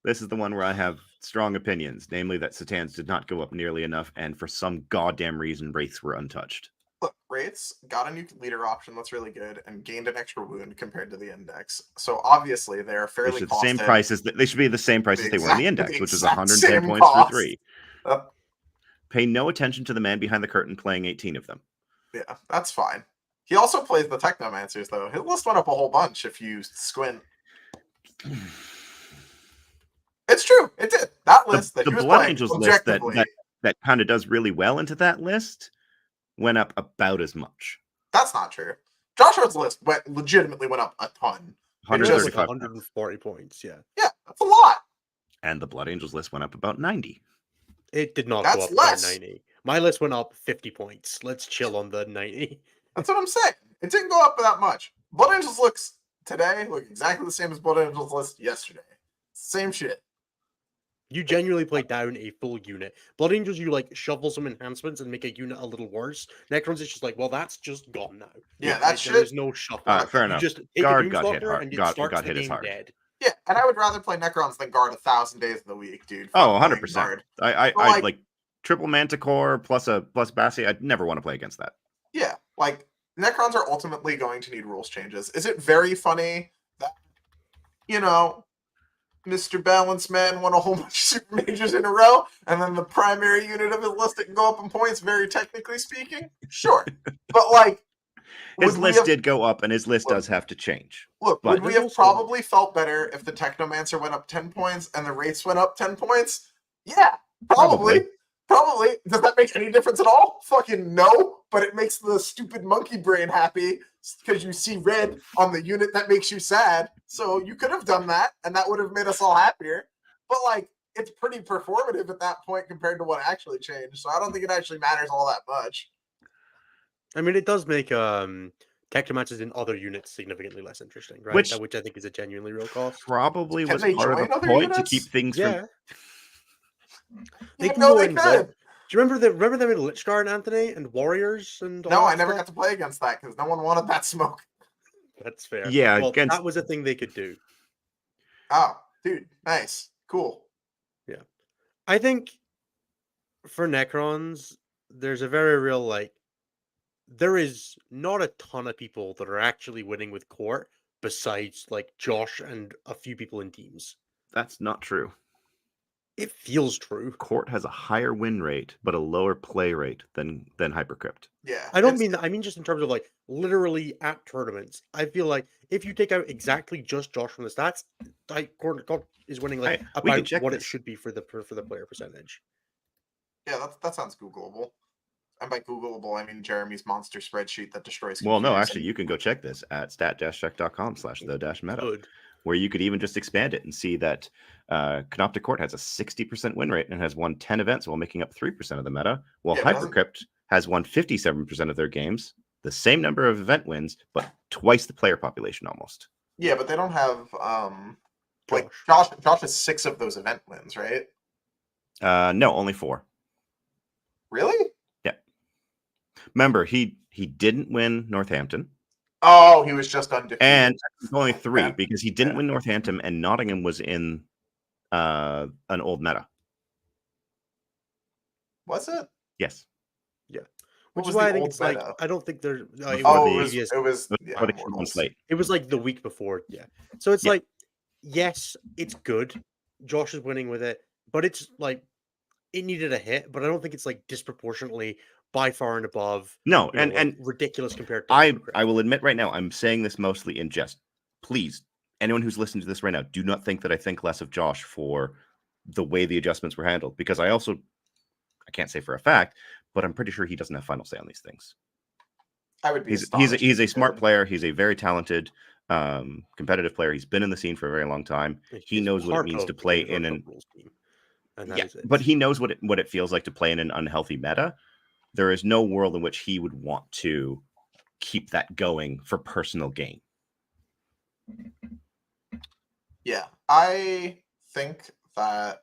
Speaker 3: This is the one where I have strong opinions, namely that Satans did not go up nearly enough, and for some goddamn reason, Wraiths were untouched.
Speaker 2: Look, Wraiths got a new leader option that's really good and gained an extra wound compared to the index. So obviously they're
Speaker 3: They
Speaker 2: fairly
Speaker 3: should, they should be the same price as they were in the index, which is
Speaker 2: exact
Speaker 3: 110
Speaker 2: same
Speaker 3: points
Speaker 2: cost.
Speaker 3: for 3. Pay no attention to the man behind the curtain playing 18 of them.
Speaker 2: Yeah, that's fine. He also plays the Technomancers, though. His list went up a whole bunch if you squint. It's true. It did. That list that
Speaker 3: the
Speaker 2: he was
Speaker 3: Blood
Speaker 2: playing,
Speaker 3: Angels list
Speaker 2: objectively,
Speaker 3: that kind of does really well into that list went up about as much.
Speaker 2: that's not true. Joshua's list legitimately went up a ton.
Speaker 1: It was like
Speaker 3: 135.
Speaker 1: 140 points. Yeah,
Speaker 2: Yeah, that's a lot.
Speaker 3: And the Blood Angels list went up about 90.
Speaker 1: it did not
Speaker 2: That's
Speaker 1: go up
Speaker 2: less.
Speaker 1: by 90. My list went up 50 points. Let's chill on the 90.
Speaker 2: That's what I'm saying. It didn't go up that much. Blood Angels looks today look exactly the same as Blood Angels list yesterday. Same shit.
Speaker 1: You genuinely play down a full unit. Blood Angels, you like shovel some enhancements and make a unit a little worse. Necrons is just like, well, that's just gone now.
Speaker 2: Yeah,
Speaker 1: There
Speaker 2: shit.
Speaker 1: is no shuffle.
Speaker 3: Fair
Speaker 1: You
Speaker 3: enough.
Speaker 1: just take
Speaker 3: Guard
Speaker 1: a
Speaker 3: got hit
Speaker 1: Doomstalker
Speaker 3: hard.
Speaker 1: and it
Speaker 3: Got
Speaker 1: starts the
Speaker 3: hit as
Speaker 1: game
Speaker 3: hard.
Speaker 1: dead.
Speaker 2: Yeah, and I would rather play Necrons than guard 1,000 days of the week, dude.
Speaker 3: Oh,
Speaker 2: Fuck playing
Speaker 3: 100%.
Speaker 2: guard.
Speaker 3: I
Speaker 2: But,
Speaker 3: like triple Manticore plus Bassi. I'd never want to play against that.
Speaker 2: Yeah, like Necrons are ultimately going to need rules changes. Is it very funny that, you know, Mr. Balance Man won a whole bunch of super majors in a row, and then the primary unit of his list that can go up in points, very technically speaking? Sure. But like
Speaker 3: His list did go up, and his list does have to change.
Speaker 2: Look,
Speaker 3: But
Speaker 2: would we
Speaker 1: there's
Speaker 2: have
Speaker 1: also-
Speaker 2: probably felt better if the Technomancer went up 10 points and the Wraiths went up 10 points? Yeah, probably. Probably. Does that make any difference at all? Fucking no. But it makes the stupid monkey brain happy because you see red on the unit that makes you sad. So you could have done that, and that would have made us all happier. But like, it's pretty performative at that point compared to what actually changed. So I don't think it actually matters all that much.
Speaker 1: I mean, it does make Technomancers in other units significantly less interesting, right?
Speaker 3: Which
Speaker 1: I think is a genuinely real cost.
Speaker 3: Probably
Speaker 2: Can
Speaker 3: was
Speaker 2: they
Speaker 3: part of
Speaker 2: join
Speaker 3: the
Speaker 2: other
Speaker 3: point to
Speaker 2: units?
Speaker 3: keep things
Speaker 1: Yeah.
Speaker 3: from.
Speaker 1: They
Speaker 2: You
Speaker 1: can
Speaker 2: know
Speaker 1: go
Speaker 2: they
Speaker 1: in.
Speaker 2: could.
Speaker 1: Do you remember them in Lichguard, Anthony, and Warriors and all
Speaker 2: No,
Speaker 1: that
Speaker 2: I never
Speaker 1: stuff?
Speaker 2: got to play against that because no one wanted that smoke.
Speaker 1: That's fair.
Speaker 3: Yeah,
Speaker 1: well,
Speaker 3: against-
Speaker 1: that was a thing they could do.
Speaker 2: Oh, dude, nice. Cool.
Speaker 1: I think for Necrons, there's a very real there is not a ton of people that are actually winning with court besides like Josh and a few people in teams.
Speaker 3: That's not true.
Speaker 1: It feels true.
Speaker 3: Court has a higher win rate, but a lower play rate than Hypercrypt.
Speaker 2: Yeah,
Speaker 1: I don't mean that. I mean just in terms of like literally at tournaments. I feel like if you take out exactly just Josh from the stats, Court is winning like
Speaker 3: we can
Speaker 1: about
Speaker 3: check
Speaker 1: what it
Speaker 3: this.
Speaker 1: should be for the player percentage.
Speaker 2: Yeah, that sounds Googleable. And by Googleable, I mean Jeremy's monster spreadsheet that destroys
Speaker 3: Well,
Speaker 2: computers.
Speaker 3: no, actually, you can go check this at stat-check.com/the-meta,
Speaker 1: Good.
Speaker 3: where you could even just expand it and see that Canoptic Court has a 60% win rate and has won 10 events while making up 3% of the meta, while
Speaker 2: Yeah, but doesn't-
Speaker 3: Hypercrypt has won 57% of their games, the same number of event wins, but twice the player population almost.
Speaker 2: Yeah, but they don't have like
Speaker 1: Josh.
Speaker 2: Josh has 6 of those event wins, right?
Speaker 3: No, only 4.
Speaker 2: Really?
Speaker 3: Remember, he didn't win Northampton.
Speaker 2: Oh, he was just undefeated.
Speaker 3: And only 3
Speaker 2: Yeah.
Speaker 3: because he didn't win Northampton and Nottingham was in an old meta.
Speaker 2: Was it?
Speaker 3: Yes.
Speaker 2: What
Speaker 1: Which is
Speaker 2: was
Speaker 1: why
Speaker 2: the
Speaker 1: I think
Speaker 2: old
Speaker 1: it's like
Speaker 2: meta?
Speaker 1: I don't think they're
Speaker 3: Before
Speaker 2: Oh,
Speaker 3: the-
Speaker 2: it was yeah,
Speaker 3: What on
Speaker 2: Mortals.
Speaker 3: Slate.
Speaker 1: it was like the week before, yeah. So it's
Speaker 3: Yeah.
Speaker 1: like, yes, it's good. Josh is winning with it, but it's like it needed a hit, but I don't think it's like disproportionately by far and above.
Speaker 3: No,
Speaker 1: you know,
Speaker 3: and
Speaker 1: like, ridiculous compared to
Speaker 3: I
Speaker 1: Hypercrypt.
Speaker 3: will admit right now, I'm saying this mostly in jest. Please, anyone who's listening to this right now, do not think that I think less of Josh for the way the adjustments were handled, because I can't say for a fact, but I'm pretty sure he doesn't have final say on these things.
Speaker 2: I would be
Speaker 3: He's
Speaker 2: astonished
Speaker 3: a
Speaker 2: if he
Speaker 3: smart
Speaker 2: did.
Speaker 3: player. He's a very talented, competitive player. He's been in the scene for a very long time. He
Speaker 1: He's
Speaker 3: knows what it
Speaker 1: part
Speaker 3: means
Speaker 1: of
Speaker 3: to
Speaker 1: the
Speaker 3: play
Speaker 1: Universal
Speaker 3: in an
Speaker 1: rules team, and that
Speaker 3: yeah,
Speaker 1: is it.
Speaker 3: but he knows what it feels like to play in an unhealthy meta. There is no world in which he would want to keep that going for personal gain.
Speaker 2: Yeah, I think that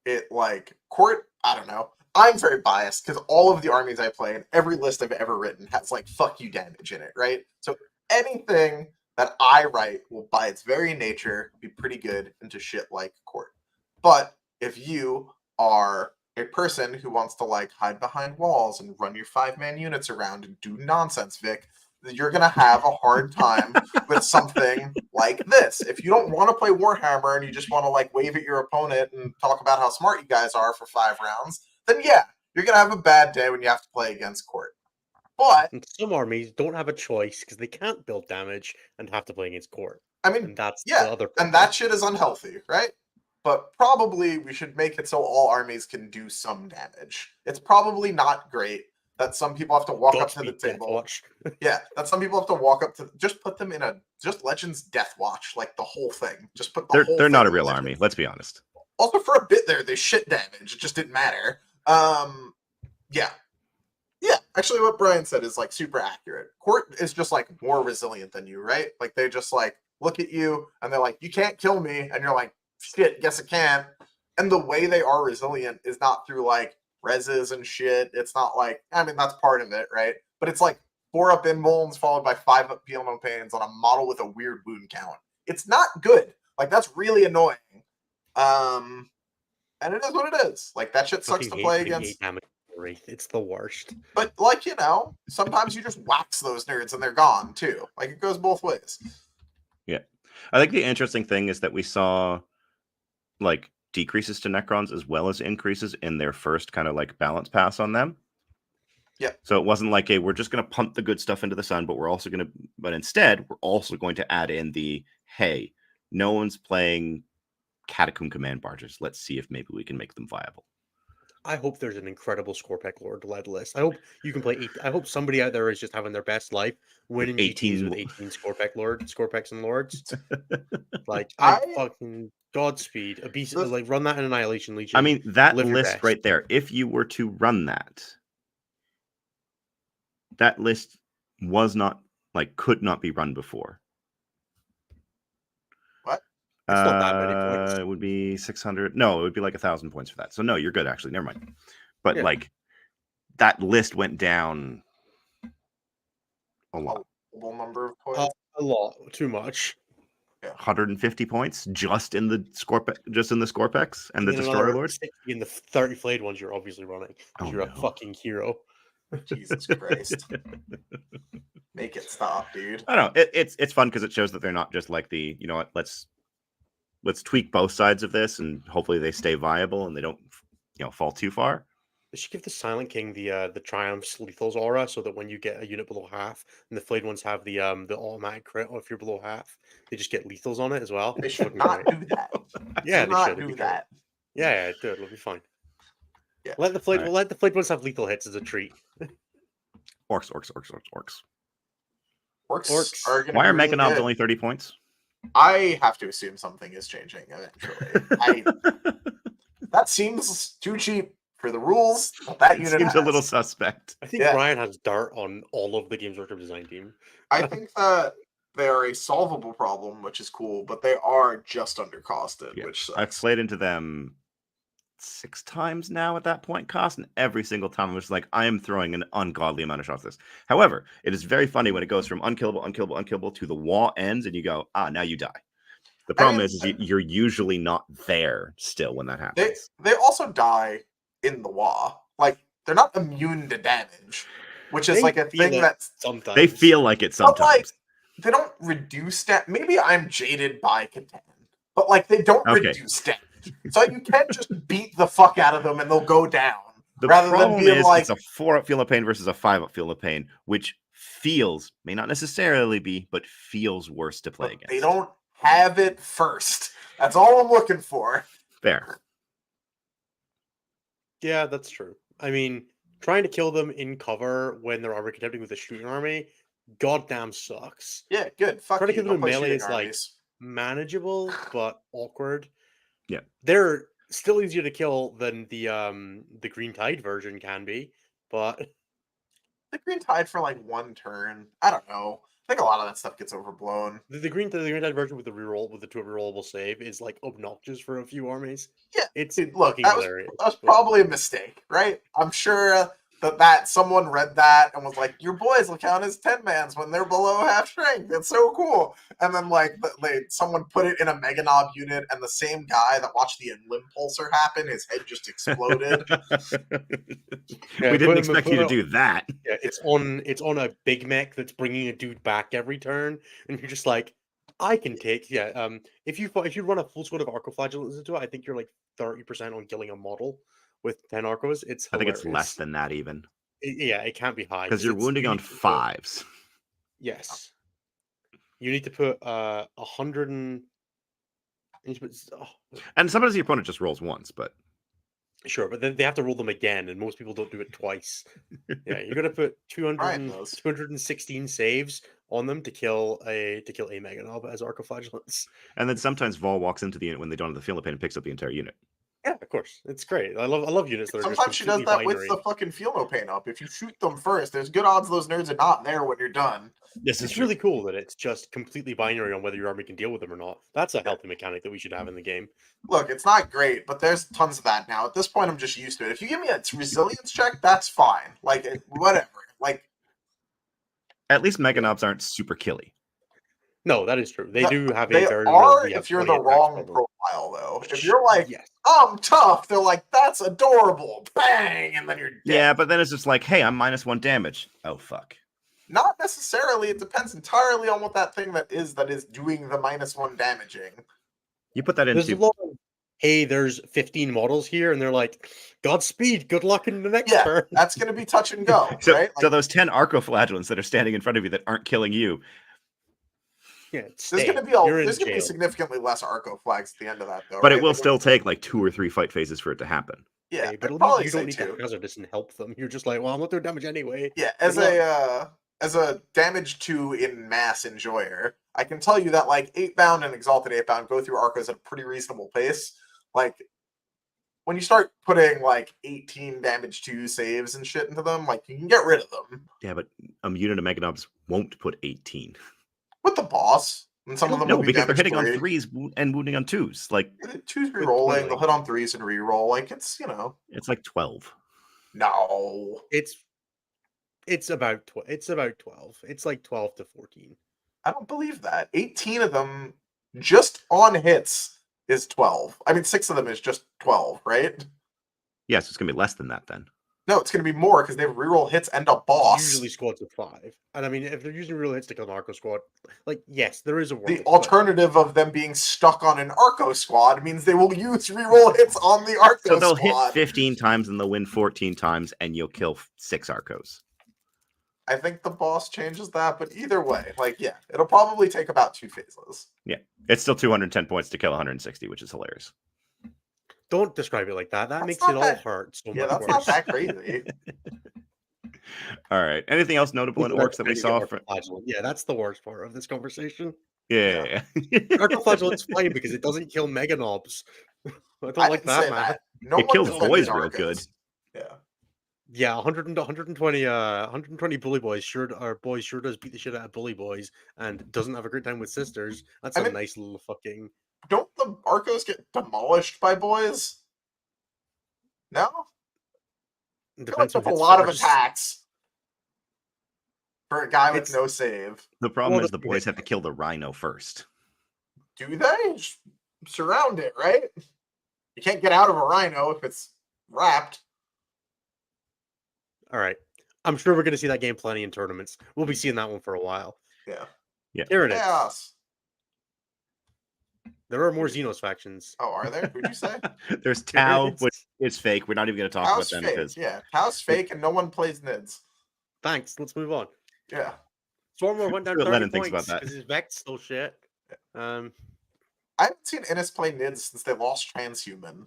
Speaker 2: it like Court. I don't know. I'm very biased because all of the armies I play and every list I've ever written has like "fuck you" damage in it, right? So anything that I write will, by its very nature, be pretty good into shit like Court. But if you are a person who wants to like hide behind walls and run your 5-man units around and do nonsense, Vic, you're gonna have a hard time with something like this. If you don't want to play Warhammer and you just want to like wave at your opponent and talk about how smart you guys are for 5 rounds, then yeah, you're gonna have a bad day when you have to play against Court. But
Speaker 1: and some armies don't have a choice because they can't build damage and have to play against Court.
Speaker 2: I mean,
Speaker 1: And that's
Speaker 2: yeah,
Speaker 1: the other problem.
Speaker 2: and that shit is unhealthy, right? But probably we should make it so all armies can do some damage. It's probably not great that some people have to walk up to the
Speaker 1: Godspeed, Death
Speaker 2: table.
Speaker 1: Watch.
Speaker 2: Yeah, that some people have to walk up to just put them in just Legends Death Watch, like the whole thing. Just put the whole
Speaker 3: They're
Speaker 2: thing
Speaker 3: not a
Speaker 2: in
Speaker 3: real
Speaker 2: Legends.
Speaker 3: army. Let's be honest.
Speaker 2: Also, for a bit there, they shit damage. It just didn't matter. Yeah. Yeah, actually what Brian said is like super accurate. Court is just like more resilient than you, right? Like they just like look at you and they're like, you can't kill me. And you're like, shit, guess I can. And the way they are resilient is not through like reses and shit. It's not like, I mean, that's part of it, right? But it's like 4 up in molds followed by 5 up peel no pains on a model with a weird wound count. It's not good. Like that's really annoying. And it is what it is. Like that shit sucks to play against.
Speaker 1: Damage. It's the worst.
Speaker 2: But like, you know, sometimes you just wax those nerds and they're gone too. Like it goes both ways.
Speaker 3: Yeah. I think the interesting thing is that we saw like decreases to Necrons as well as increases in their first kind of like balance pass on them.
Speaker 2: Yeah.
Speaker 3: So it wasn't like, we're just going to pump the good stuff into the sun, but instead we're also going to add in hey, no one's playing Catacomb Command Barges. Let's see if maybe we can make them viable.
Speaker 1: I hope there's an incredible Scorpec Lord led list. I hope you can play 8. I hope somebody out there is just having their best life, winning 18s with 18 Scorpecs and Lords. Like I fucking Godspeed, a beast. Like run that in Annihilation Legion.
Speaker 3: I mean, that
Speaker 1: live your
Speaker 3: list
Speaker 1: best.
Speaker 3: right there. If you were to run that list was not could not be run before.
Speaker 2: What?
Speaker 1: It's not that many points.
Speaker 3: It would be 600. No, it would be like 1,000 points for that. So no, you're good actually. Never mind. But like that list went down a lot.
Speaker 2: A number of points.
Speaker 1: A lot, too much.
Speaker 3: 150 points just in the Scorpex and the Destroyer Lord.
Speaker 1: 60 in the 30 flayed ones you're obviously running because you're a fucking hero.
Speaker 2: Jesus Christ. Make it stop, dude.
Speaker 3: I don't know. It's fun because it shows that they're not just like the, you know what, let's let's tweak both sides of this, and hopefully they stay viable and they don't, fall too far.
Speaker 1: They should give the Silent King the Triumph's Lethals aura, so that when you get a unit below half, and the flayed ones have the automatic crit if you're below half, they just get lethals on it as well.
Speaker 2: They
Speaker 1: It's
Speaker 2: should
Speaker 1: fucking
Speaker 2: not
Speaker 1: great.
Speaker 2: do that.
Speaker 1: Yeah,
Speaker 2: Do
Speaker 1: they
Speaker 2: not
Speaker 1: should. It'd
Speaker 2: do
Speaker 1: be great.
Speaker 2: that.
Speaker 1: Yeah, do it. It'll be fine.
Speaker 2: Yeah.
Speaker 1: Let the flayed
Speaker 3: Alright.
Speaker 1: ones have lethal hits as a treat.
Speaker 3: Orcs.
Speaker 2: Orcs are gonna
Speaker 3: Why
Speaker 2: be
Speaker 3: are
Speaker 2: really
Speaker 3: Mechanobs
Speaker 2: good.
Speaker 3: only 30 points?
Speaker 2: I have to assume something is changing eventually. That seems too cheap for the rules that
Speaker 3: It
Speaker 2: unit
Speaker 3: seems
Speaker 2: has.
Speaker 3: a little suspect.
Speaker 1: I think
Speaker 2: Yeah.
Speaker 1: Brian has dart on all of the Games Workshop design team.
Speaker 2: I think that they are a solvable problem, which is cool, but they are just undercosted,
Speaker 3: Yeah.
Speaker 2: which sucks.
Speaker 3: I've played into them 6 times now at that point cost, and every single time I was like, I am throwing an ungodly amount of shots at this. However, it is very funny when it goes from unkillable to the wall ends, and you go, now you die. The problem is you're usually not there still when that happens.
Speaker 2: They also die in the WA. Like, they're not immune to damage, which is
Speaker 1: They
Speaker 2: like a
Speaker 1: feel
Speaker 2: thing
Speaker 1: it
Speaker 2: that's...
Speaker 1: sometimes.
Speaker 3: They feel like it
Speaker 2: But, like,
Speaker 3: sometimes.
Speaker 2: they don't reduce damage. Maybe I'm jaded by Catan, but, like, they don't reduce damage. So you can't just beat the fuck out of them and they'll go down.
Speaker 3: The
Speaker 2: rather
Speaker 3: problem
Speaker 2: than being
Speaker 3: is
Speaker 2: like,
Speaker 3: it's a 4-up Feel of Pain versus a 5-up Feel of Pain, which feels, may not necessarily be, but feels worse to play against.
Speaker 2: They don't have it first. That's all I'm looking for.
Speaker 3: Fair.
Speaker 1: Yeah, that's true. I mean, trying to kill them in cover when they're armor contending with a shooting army, goddamn sucks.
Speaker 2: Yeah, good. Fuck
Speaker 1: Trying to
Speaker 2: you.
Speaker 1: kill them
Speaker 2: Don't
Speaker 1: in
Speaker 2: play
Speaker 1: melee
Speaker 2: shooting
Speaker 1: is like
Speaker 2: armies.
Speaker 1: manageable but awkward.
Speaker 3: Yeah.
Speaker 1: They're still easier to kill than the Green Tide version can be, but
Speaker 2: The Green Tide for like one turn. I don't know. I think a lot of that stuff gets overblown.
Speaker 1: the Green Tide version with the reroll with the 2 rerollable save is like obnoxious for a few armies.
Speaker 2: Yeah,
Speaker 1: It's
Speaker 2: dude, look,
Speaker 1: fucking
Speaker 2: that was
Speaker 1: hilarious.
Speaker 2: probably a mistake, right? I'm sure that someone read that and was like, "Your boys will count as 10-mans when they're below half strength. It's so cool." And then someone put it in a Mega Knob unit, and the same guy that watched the limb pulsar happen, his head just exploded.
Speaker 3: We didn't expect you to do that.
Speaker 1: Yeah, it's on a big mech that's bringing a dude back every turn, and you're just like, I can take if you run a full squad of Arcoflagellants into it, I think you're like 30% on killing a model with 10 Arcos. It's
Speaker 3: I think
Speaker 1: hilarious.
Speaker 3: it's less than that even.
Speaker 1: It can't be high
Speaker 3: because you're wounding on 5s.
Speaker 1: Yes, you need to put 100 and.
Speaker 3: And sometimes the opponent just rolls once, but
Speaker 1: Sure, but then they have to roll them again, and most people don't do it twice. Yeah, you're gonna put 216 saves on them to kill a Mega Knob as Arcoflagellants.
Speaker 3: And then sometimes Vol walks into the unit when they don't have the Feel of Pain and picks up the entire unit.
Speaker 1: Yeah, of course. It's great. I love units that are
Speaker 2: Sometimes
Speaker 1: just
Speaker 2: she does that with the fucking Feel No Pain up. If you shoot them first, there's good odds those nerds are not there when you're done.
Speaker 1: This is really cool that it's just completely binary on whether your army can deal with them or not. That's a healthy mechanic that we should have in the game.
Speaker 2: Look, it's not great, but there's tons of that now. At this point, I'm just used to it. If you give me a resilience check, that's fine. Like, whatever. Like,
Speaker 3: at least Mega Knobs aren't super killy.
Speaker 1: No, that is true. They do have
Speaker 2: they
Speaker 1: a very
Speaker 2: are if you're the wrong profile, though. If you're like, I'm tough, they're like, that's adorable. Bang! And then you're dead.
Speaker 3: Yeah, but then it's just like, hey, I'm -1 damage. Oh, fuck.
Speaker 2: Not necessarily. It depends entirely on what that thing that is doing the -1 damaging.
Speaker 3: You put that into...
Speaker 1: hey, there's 15 models here, and they're like, Godspeed, good luck in the next turn.
Speaker 2: That's going to be touch and go,
Speaker 3: so,
Speaker 2: right?
Speaker 3: So those 10 Arcoflagellants that are standing in front of you that aren't killing you...
Speaker 1: Yeah,
Speaker 2: there's going to be significantly less Arco flags at the end of that, though.
Speaker 3: But it will still take like 2 or 3 fight phases for it to happen.
Speaker 2: Yeah,
Speaker 1: but at least you don't need to hazardous and help them. You're just like, well, I'm not doing damage anyway.
Speaker 2: Yeah, as a damage 2 in mass enjoyer, I can tell you that like 8-bound and Exalted 8-bound go through Arcos at a pretty reasonable pace. Like, when you start putting like 18 damage 2 saves and shit into them, like you can get rid of them.
Speaker 3: Yeah, but a unit of Mega Knobs won't put 18.
Speaker 2: With the boss. And some of them
Speaker 3: because they're hitting 3. On 3s and wounding on 2s. Like
Speaker 2: 2s rerolling, they'll hit on 3s and reroll. Like it's
Speaker 3: it's like 12.
Speaker 2: No.
Speaker 1: It's about 12. It's like 12 to 14.
Speaker 2: I don't believe that. 18 of them just on hits is 12. I mean 6 of them is just 12, right?
Speaker 3: Yes, it's gonna be less than that then.
Speaker 2: No, it's going to be more because they have reroll hits and a boss.
Speaker 1: Usually squads of 5. And I mean, if they're using real hits to kill an Arco squad, like, yes, there is a world.
Speaker 2: The alternative of them being stuck on an Arco squad means they will use reroll hits on the Arco
Speaker 3: So they'll
Speaker 2: squad.
Speaker 3: hit 15 times and they'll win 14 times, and you'll kill 6 Arcos.
Speaker 2: I think the boss changes that, but either way, like, yeah, it'll probably take about 2 phases.
Speaker 3: Yeah, it's still 210 points to kill 160, which is hilarious.
Speaker 1: Don't describe it like that. That
Speaker 2: That's
Speaker 1: makes
Speaker 2: not
Speaker 1: it all
Speaker 2: that-
Speaker 1: hurt so
Speaker 2: Yeah,
Speaker 1: much
Speaker 2: that's
Speaker 1: worse.
Speaker 2: not that crazy.
Speaker 3: All right. Anything else notable in orcs that we saw?
Speaker 1: Yeah, that's the worst part of this conversation.
Speaker 3: Yeah.
Speaker 1: Arcoflagellant's fine because it doesn't kill Mega Knobs. I don't
Speaker 2: I
Speaker 1: like
Speaker 2: didn't say
Speaker 1: that, man.
Speaker 2: that. No
Speaker 3: It
Speaker 2: one
Speaker 3: kills
Speaker 2: defended
Speaker 3: boys real
Speaker 2: Arcos.
Speaker 3: good.
Speaker 2: Yeah.
Speaker 1: Yeah, 120 bully boys sure does beat the shit out of bully boys and doesn't have a great time with sisters. That's
Speaker 2: I
Speaker 1: a
Speaker 2: mean-
Speaker 1: nice little fucking.
Speaker 2: Don't the Arcos get demolished by boys? No? I feel like
Speaker 1: Depends who
Speaker 2: that's a
Speaker 1: hits
Speaker 2: lot of
Speaker 1: first.
Speaker 2: attacks for a guy with
Speaker 1: It's-
Speaker 2: no save.
Speaker 3: The problem
Speaker 1: Well,
Speaker 3: is the boys have to kill the rhino first.
Speaker 2: Do they? Just surround it, right? You can't get out of a rhino if it's wrapped.
Speaker 1: All right. I'm sure we're going to see that game plenty in tournaments. We'll be seeing that one for a while.
Speaker 2: Yeah.
Speaker 1: Tyrannids.
Speaker 2: Chaos.
Speaker 1: There are more Xenos factions.
Speaker 2: Oh, are there? Who'd you say?
Speaker 3: There's Tau,
Speaker 1: Tyrannids.
Speaker 3: which is fake. We're not even going to talk
Speaker 2: How's
Speaker 3: about them
Speaker 2: fake?
Speaker 3: because
Speaker 2: Yeah. How's fake and no one plays Nids?
Speaker 1: Thanks. Let's move on.
Speaker 2: Yeah.
Speaker 1: Stormlord went down
Speaker 3: See what
Speaker 1: 30
Speaker 3: Lennon thinks
Speaker 1: points
Speaker 3: about that.
Speaker 1: because his Vect's still shit.
Speaker 2: I haven't seen Innis play Nids since they lost Transhuman.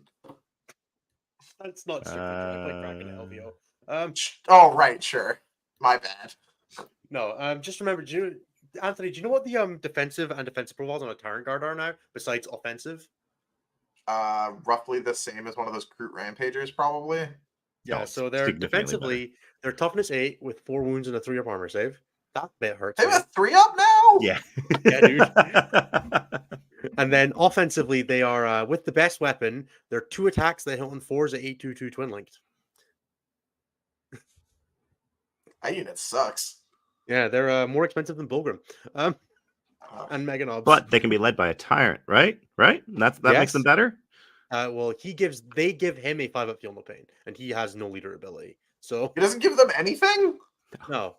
Speaker 1: That's not super. I play Kraken at LVO.
Speaker 2: Oh, right, sure. My bad.
Speaker 1: No, just remember, Anthony, do you know what the defensive and defensive profiles on a Tyrant Guard are now, besides offensive?
Speaker 2: Roughly the same as one of those Groot Rampagers, probably.
Speaker 1: Yeah,
Speaker 3: Oh,
Speaker 1: so they're
Speaker 3: significantly
Speaker 1: defensively, they're toughness 8 with 4 wounds and a 3-up armor save. That bit hurts.
Speaker 2: They
Speaker 1: me.
Speaker 2: have a 3-up now?
Speaker 3: yeah.
Speaker 1: Yeah, dude. And then offensively, they are with the best weapon. They're 2 attacks that hit on 4s at 8/22 twin linked.
Speaker 2: That unit sucks.
Speaker 1: Yeah, they're more expensive than Bulgrim.
Speaker 2: Uh,
Speaker 1: And Mega Knobs.
Speaker 3: But they can be led by a tyrant, right? Right? That makes them
Speaker 1: Yes.
Speaker 3: better.
Speaker 1: Well, they give him a 5-up feel no pain, and he has no leader ability. So
Speaker 2: He doesn't give them anything?
Speaker 1: no.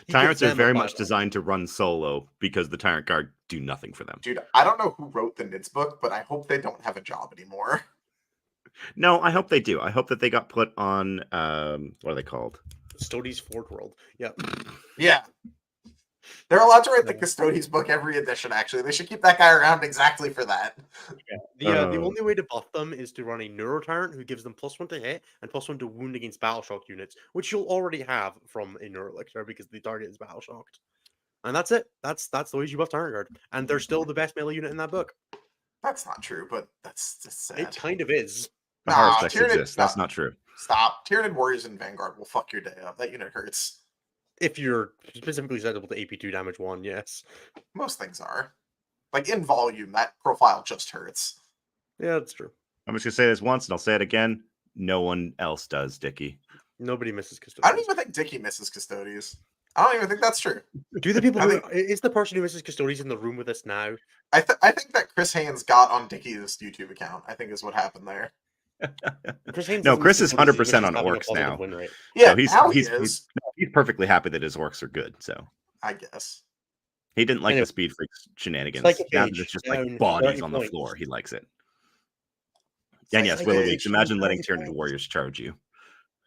Speaker 1: He
Speaker 3: Tyrants
Speaker 1: gives
Speaker 3: are
Speaker 1: them a
Speaker 3: very much
Speaker 1: 5-up.
Speaker 3: designed to run solo because the tyrant guard do nothing for them.
Speaker 2: Dude, I don't know who wrote the Nids book, but I hope they don't have a job anymore.
Speaker 3: No, I hope they do. I hope that they got put on what are they called?
Speaker 1: Stody's Fort World. Yeah.
Speaker 2: Yeah. They're allowed to write the
Speaker 1: Yeah.
Speaker 2: Custodes book every edition, actually. They should keep that guy around exactly for that.
Speaker 1: The only way to buff them is to run a Neuro Tyrant who gives them +1 to hit and +1 to wound against Battle Shock units, which you'll already have from a Neuro Elixir because the target is Battle Shocked. And that's it. That's the way you buff Tyrant Guard. And they're still the best melee unit in that book.
Speaker 2: That's not true, but that's just sad.
Speaker 1: It kind of is.
Speaker 3: The
Speaker 2: Nah,
Speaker 3: horror specs
Speaker 2: Tyranid-
Speaker 3: exist. That's
Speaker 2: nah.
Speaker 3: not true.
Speaker 2: Stop. Tyranid Warriors and Vanguard will fuck your day up. That unit hurts.
Speaker 1: If you're specifically set up to AP2 damage 1, yes.
Speaker 2: Most things are. Like, in volume, that profile just hurts.
Speaker 1: Yeah, that's true.
Speaker 3: I'm just gonna say this once and I'll say it again. No one else does, Dickie.
Speaker 1: Nobody misses
Speaker 2: I don't
Speaker 1: Custodians.
Speaker 2: even think Dickie misses Custodes. I don't even think that's true.
Speaker 1: Do the people
Speaker 2: I
Speaker 1: who
Speaker 2: think-
Speaker 1: is the person who misses Custodians in the room with us now?
Speaker 2: I think that Chris Haynes got on Dickie's YouTube account, I think is what happened there.
Speaker 1: Chris Haynes
Speaker 3: No,
Speaker 1: doesn't
Speaker 3: Chris
Speaker 1: miss
Speaker 3: is
Speaker 1: Custodians,
Speaker 3: 100%
Speaker 1: he's
Speaker 3: on
Speaker 1: having a
Speaker 3: orcs
Speaker 1: positive
Speaker 3: now.
Speaker 1: win rate.
Speaker 2: Yeah,
Speaker 3: So
Speaker 2: now
Speaker 3: he's
Speaker 2: is,
Speaker 3: perfectly happy that his orcs are good. So
Speaker 2: I guess.
Speaker 3: he didn't like
Speaker 1: Anyway.
Speaker 3: the speed freaks shenanigans.
Speaker 1: Psychic
Speaker 3: Now that
Speaker 1: Age,
Speaker 3: it's just
Speaker 1: down
Speaker 3: like bodies
Speaker 1: 30
Speaker 3: on the
Speaker 1: points.
Speaker 3: floor. He likes it. And yes,
Speaker 2: Psychic
Speaker 3: Willow
Speaker 2: Age,
Speaker 3: Weeks. Imagine letting
Speaker 1: 30
Speaker 3: Tyranid
Speaker 1: points.
Speaker 3: Warriors charge you.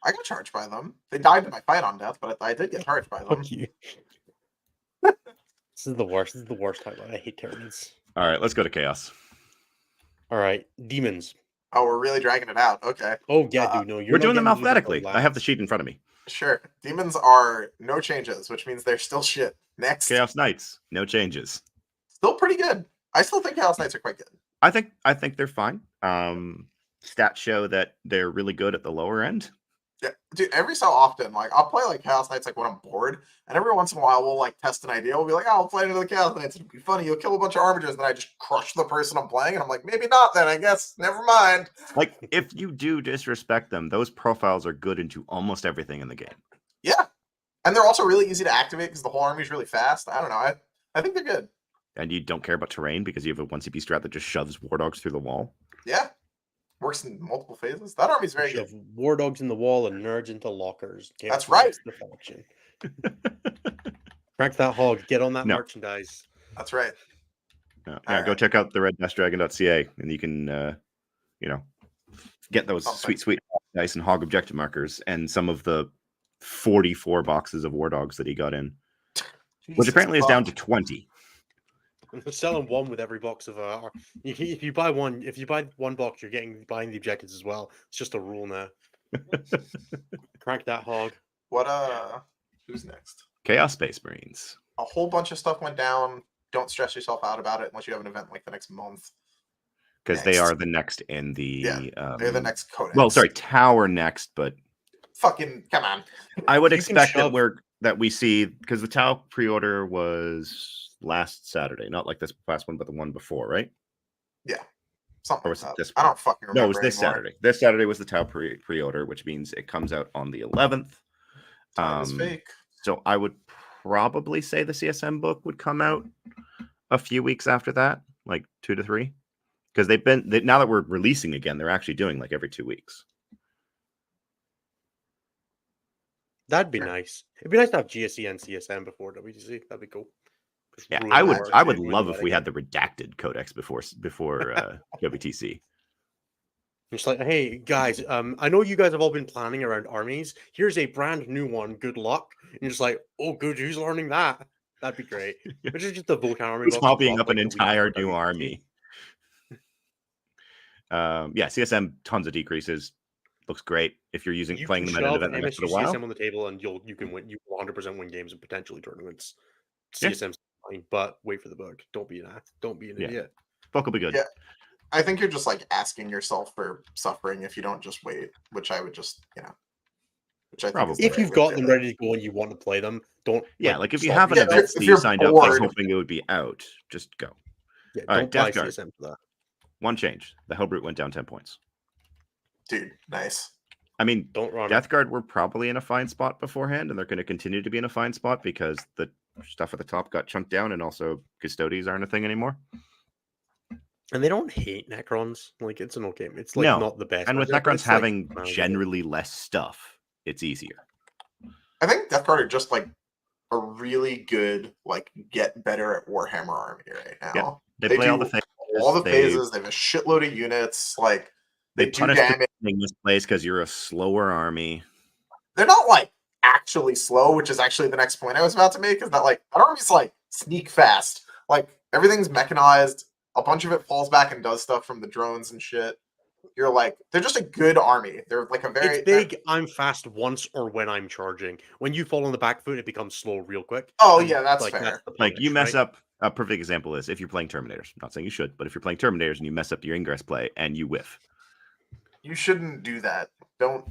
Speaker 2: I got charged by them. They died in my fight on death, but I did get charged by them.
Speaker 1: Fuck you. This is the worst. This is the worst time. I hate Tyranids.
Speaker 3: All right, let's go to chaos.
Speaker 1: All right, demons.
Speaker 2: Oh, we're really dragging it out. Okay,
Speaker 1: Oh yeah, dude. No, you're
Speaker 3: We're
Speaker 1: not
Speaker 3: doing them
Speaker 1: getting to do the
Speaker 3: alphabetically. I have the
Speaker 1: last.
Speaker 3: sheet in front of me.
Speaker 2: sure. Demons are no changes, which means they're still shit. Next,
Speaker 3: Chaos Knights, no changes.
Speaker 2: still pretty good. I still think Chaos Knights are quite good.
Speaker 3: I think they're fine. Stats show that they're really good at the lower end.
Speaker 2: Yeah, dude. Every so often, like I'll play like Chaos Knights like when I'm bored, and every once in a while we'll like test an idea. We'll be like, "Oh, I'll play into the Chaos Knights. It'll be funny. You'll kill a bunch of armigers." And then I just crush the person I'm playing, and I'm like, maybe not. Then I guess never mind.
Speaker 3: Like, if you do disrespect them, those profiles are good into almost everything in the game.
Speaker 2: Yeah, and they're also really easy to activate because the whole army is really fast. I don't know. I think they're good.
Speaker 3: And you don't care about terrain because you have a 1 CP strat that just shoves war dogs through the wall.
Speaker 2: Yeah. Works in multiple phases. That army's very good.
Speaker 1: Shove war dogs in the wall and nerds into lockers. Chaos
Speaker 2: That's right.
Speaker 1: makes the faction. Crack that hog. Get on that
Speaker 3: No.
Speaker 1: merchandise.
Speaker 2: That's right.
Speaker 3: Yeah, go check out the red-dragon.ca and you can, get those sweet dice and hog objective markers and some of the 44 boxes of war dogs that he got in, which apparently is down to 20.
Speaker 1: They're selling one with every box of if you buy one box, you're buying the objectives as well. It's just a rule now. Crack that hog.
Speaker 2: Who's next?
Speaker 3: Chaos Space Marines.
Speaker 2: A whole bunch of stuff went down. Don't stress yourself out about it unless you have an event like the next month.
Speaker 3: Because they are the next in the
Speaker 2: they're the next codex.
Speaker 3: Well, sorry, Tower next, but
Speaker 2: fucking come on.
Speaker 3: I would expect that we see, because the Tau pre-order was last Saturday, not like this past one, but the one before, right?
Speaker 2: Yeah. Something like that.
Speaker 3: This
Speaker 2: I don't fucking remember.
Speaker 3: No, it was this Saturday. This Saturday was the Tau pre-order, which means it comes out on the 11th.
Speaker 2: Time is fake.
Speaker 3: So I would probably say the CSM book would come out a few weeks after that, like 2 to 3. Because now that we're releasing again, they're actually doing like every 2 weeks.
Speaker 1: That'd be nice. It'd be nice to have GSE and CSM before WTC. That'd be cool.
Speaker 3: Yeah, I would love if we had the redacted codex before WTC.
Speaker 1: It's like, hey guys, I know you guys have all been planning around armies. Here's a brand new one. Good luck. And you're just like, oh, good. Who's learning that? That'd be great. Which is just the Vulcan army.
Speaker 3: It's copying up an entire new army. CSM tons of decreases. Looks great if you're playing them at an event the next while.
Speaker 1: CSM on the table and you can win. You will 100% win games and potentially tournaments. CSM's fine, but wait for the book. Don't be an idiot.
Speaker 3: Book will be good.
Speaker 2: Yeah. I think you're just like asking yourself for suffering if you don't just wait, which I would just, which I
Speaker 3: probably.
Speaker 1: If you've got them ready to go and you want to play them, don't.
Speaker 3: Yeah, like if you have an event that you signed up like hoping it would be out, just go.
Speaker 1: Yeah,
Speaker 3: all right,
Speaker 1: Death Guard. CSM for that.
Speaker 3: One change. The Hellbrute went down 10 points.
Speaker 2: Dude, nice.
Speaker 3: I mean,
Speaker 1: don't run.
Speaker 3: Death Guard were probably in a fine spot beforehand, and they're going to continue to be in a fine spot because the stuff at the top got chunked down, and also Custodes aren't a thing anymore.
Speaker 1: And they don't hate Necrons. Like, it's an okay. It's like not the best.
Speaker 3: And with Necrons having generally less stuff, it's easier.
Speaker 2: I think Death Guard are just like a really good, like, get better at Warhammer army right now.
Speaker 3: Yeah. They play all the phases.
Speaker 2: They have a shitload of units. Like,
Speaker 3: they punish this place because you're a slower army.
Speaker 2: They're not like actually slow, which is actually the next point I was about to make. Is that like that army's like sneak fast. Like everything's mechanized. A bunch of it falls back and does stuff from the drones and shit. You're like, they're just a good army. They're like a very.
Speaker 1: It's big. I'm fast once or when I'm charging. When you fall on the back foot, it becomes slow real quick.
Speaker 2: Oh yeah, that's fair.
Speaker 1: That's
Speaker 3: like you mess up. A perfect example is if you're playing Terminators. I'm not saying you should, but if you're playing Terminators and you mess up your ingress play and you whiff,
Speaker 2: you shouldn't do that. Don't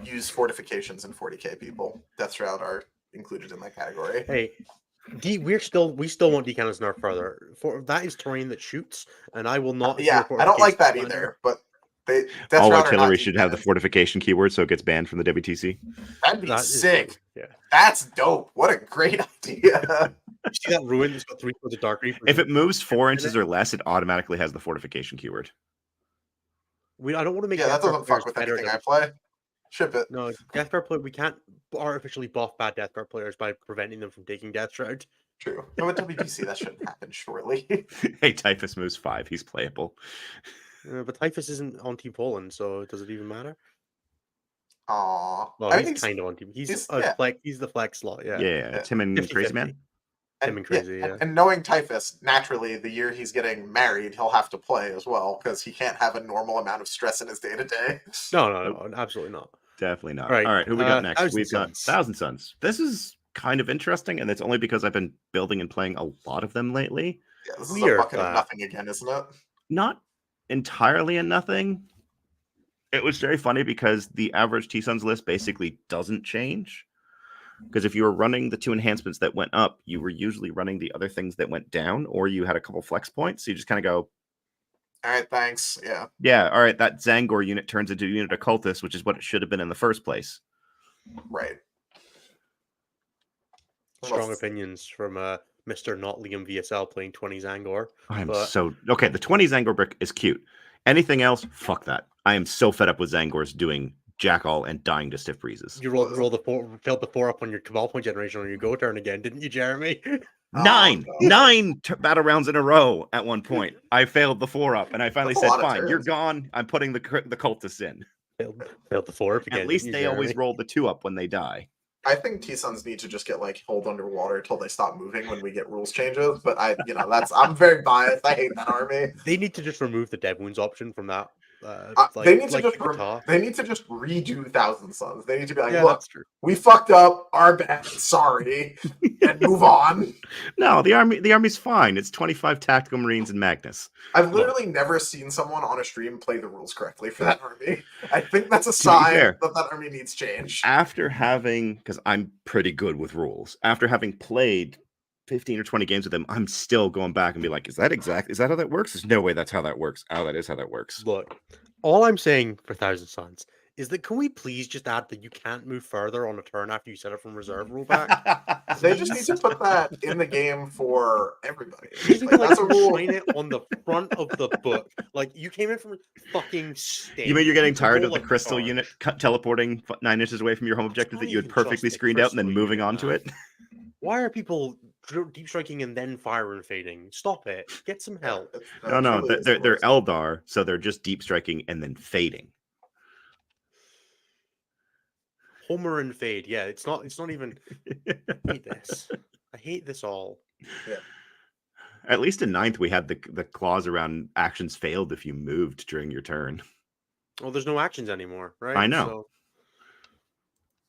Speaker 2: use fortifications in 40k. People, Death Shroud are included in that category.
Speaker 1: Hey, we still want decannons nerf further. For that is terrain that shoots, and I will not.
Speaker 2: Yeah, I don't like that either. But
Speaker 3: all artillery should have the fortification keyword, so it gets banned from the WTC.
Speaker 2: That'd be sick. Yeah, that's dope. What a great idea.
Speaker 1: You see that ruin that's got 3 points of dark reef?
Speaker 3: If it moves 4 inches or less, it automatically has the fortification keyword.
Speaker 1: I don't want to make.
Speaker 2: Yeah, that doesn't fuck with anything I play. Ship it.
Speaker 1: No, Death Guard play. We can't artificially buff bad Death Guard players by preventing them from taking Death Shroud.
Speaker 2: True. No, at WTC that shouldn't happen shortly.
Speaker 3: Hey, Typhus moves 5. He's playable.
Speaker 1: But Typhus isn't on Team Poland, so does it even matter?
Speaker 2: Aww.
Speaker 1: Well, he's kind of on Team. He's the flex slot. Yeah.
Speaker 3: Yeah. Tim and 50-50. Crazy Man.
Speaker 2: And knowing Typhus, naturally, the year he's getting married, he'll have to play as well because he can't have a normal amount of stress in his day to day.
Speaker 1: No, absolutely not.
Speaker 3: Definitely not. All right, who we got next? We've got Thousand Suns. This is kind of interesting, and it's only because I've been building and playing a lot of them lately.
Speaker 2: Yeah, this is a bucket of nothing again, isn't it?
Speaker 3: Not entirely a nothing. It was very funny because the average T-Suns list basically doesn't change. Because if you were running the 2 enhancements that went up, you were usually running the other things that went down, or you had a couple flex points. So you just kind of go,
Speaker 2: all right, thanks. Yeah.
Speaker 3: Yeah, all right, that Zangor unit turns into a unit of cultists, which is what it should have been in the first place.
Speaker 2: Right.
Speaker 1: Strong opinions from Mr. Not Liam VSL playing 20 Zangor.
Speaker 3: Okay, the 20 Zangor brick is cute. Anything else? Fuck that. I am so fed up with Zangors doing Jackal and dying to stiff breezes.
Speaker 1: You rolled the 4, filled the 4 up on your Cabal point generation on your go turn again, didn't you, Jeremy?
Speaker 3: Nine
Speaker 2: no.
Speaker 3: battle rounds in a row at one point. I failed the 4-up, and I finally
Speaker 2: That's a
Speaker 3: said,
Speaker 2: lot of
Speaker 3: fine, you're
Speaker 2: turns.
Speaker 3: gone. I'm putting the cultists in.
Speaker 1: Failed the 4 up again.
Speaker 3: At least
Speaker 1: didn't
Speaker 3: they
Speaker 1: you,
Speaker 3: always
Speaker 1: Jeremy?
Speaker 3: roll the 2-up when they die.
Speaker 2: I think T-Suns need to just get like held underwater until they stop moving when we get rules changes. But I'm very biased. I hate that army.
Speaker 1: They need to just remove the Dev Wounds option from that.
Speaker 2: They need to
Speaker 1: like
Speaker 2: just
Speaker 1: Guitar.
Speaker 2: they need to just redo Thousand Suns. They need to be like,
Speaker 1: Yeah,
Speaker 2: look,
Speaker 1: that's true.
Speaker 2: we fucked up, our bad, sorry, and move on.
Speaker 3: No, the army's fine. It's 25 tactical marines and Magnus.
Speaker 2: I've literally never seen someone on a stream play the rules correctly for that army. I think that's a sign that army needs change.
Speaker 3: After having, because I'm pretty good with rules, after having played 15 or 20 games with them, I'm still going back and be like, is that how that works? There's no way that's how that works. Oh, that is how that works.
Speaker 1: Look, all I'm saying for Thousand Suns is that can we please just add that you can't move further on a turn after you set up from reserve rule back?
Speaker 2: They just need to put that in the game for everybody.
Speaker 1: Just need to
Speaker 2: That's a rule.
Speaker 1: sign it on the front of the book. Like you came in from fucking state.
Speaker 3: You mean you're getting
Speaker 1: It's a
Speaker 3: tired of
Speaker 1: roll
Speaker 3: the crystal
Speaker 1: card.
Speaker 3: unit teleporting 9 inches away from your home objective
Speaker 1: not
Speaker 3: that you had
Speaker 1: even
Speaker 3: perfectly
Speaker 1: just the
Speaker 3: screened out and then
Speaker 1: crystal
Speaker 3: moving
Speaker 1: unit,
Speaker 3: on to
Speaker 1: man.
Speaker 3: it?
Speaker 1: Why are people deep striking and then fire and fading? Stop it. Get some help.
Speaker 3: No, they're Eldar, so they're just deep striking and then fading.
Speaker 1: Homer and fade. Yeah, it's not even. I hate this. I hate this all.
Speaker 2: Yeah.
Speaker 3: At least in 9th, we had the clause around actions failed if you moved during your turn.
Speaker 1: Well, there's no actions anymore, right?
Speaker 3: I know.
Speaker 1: So...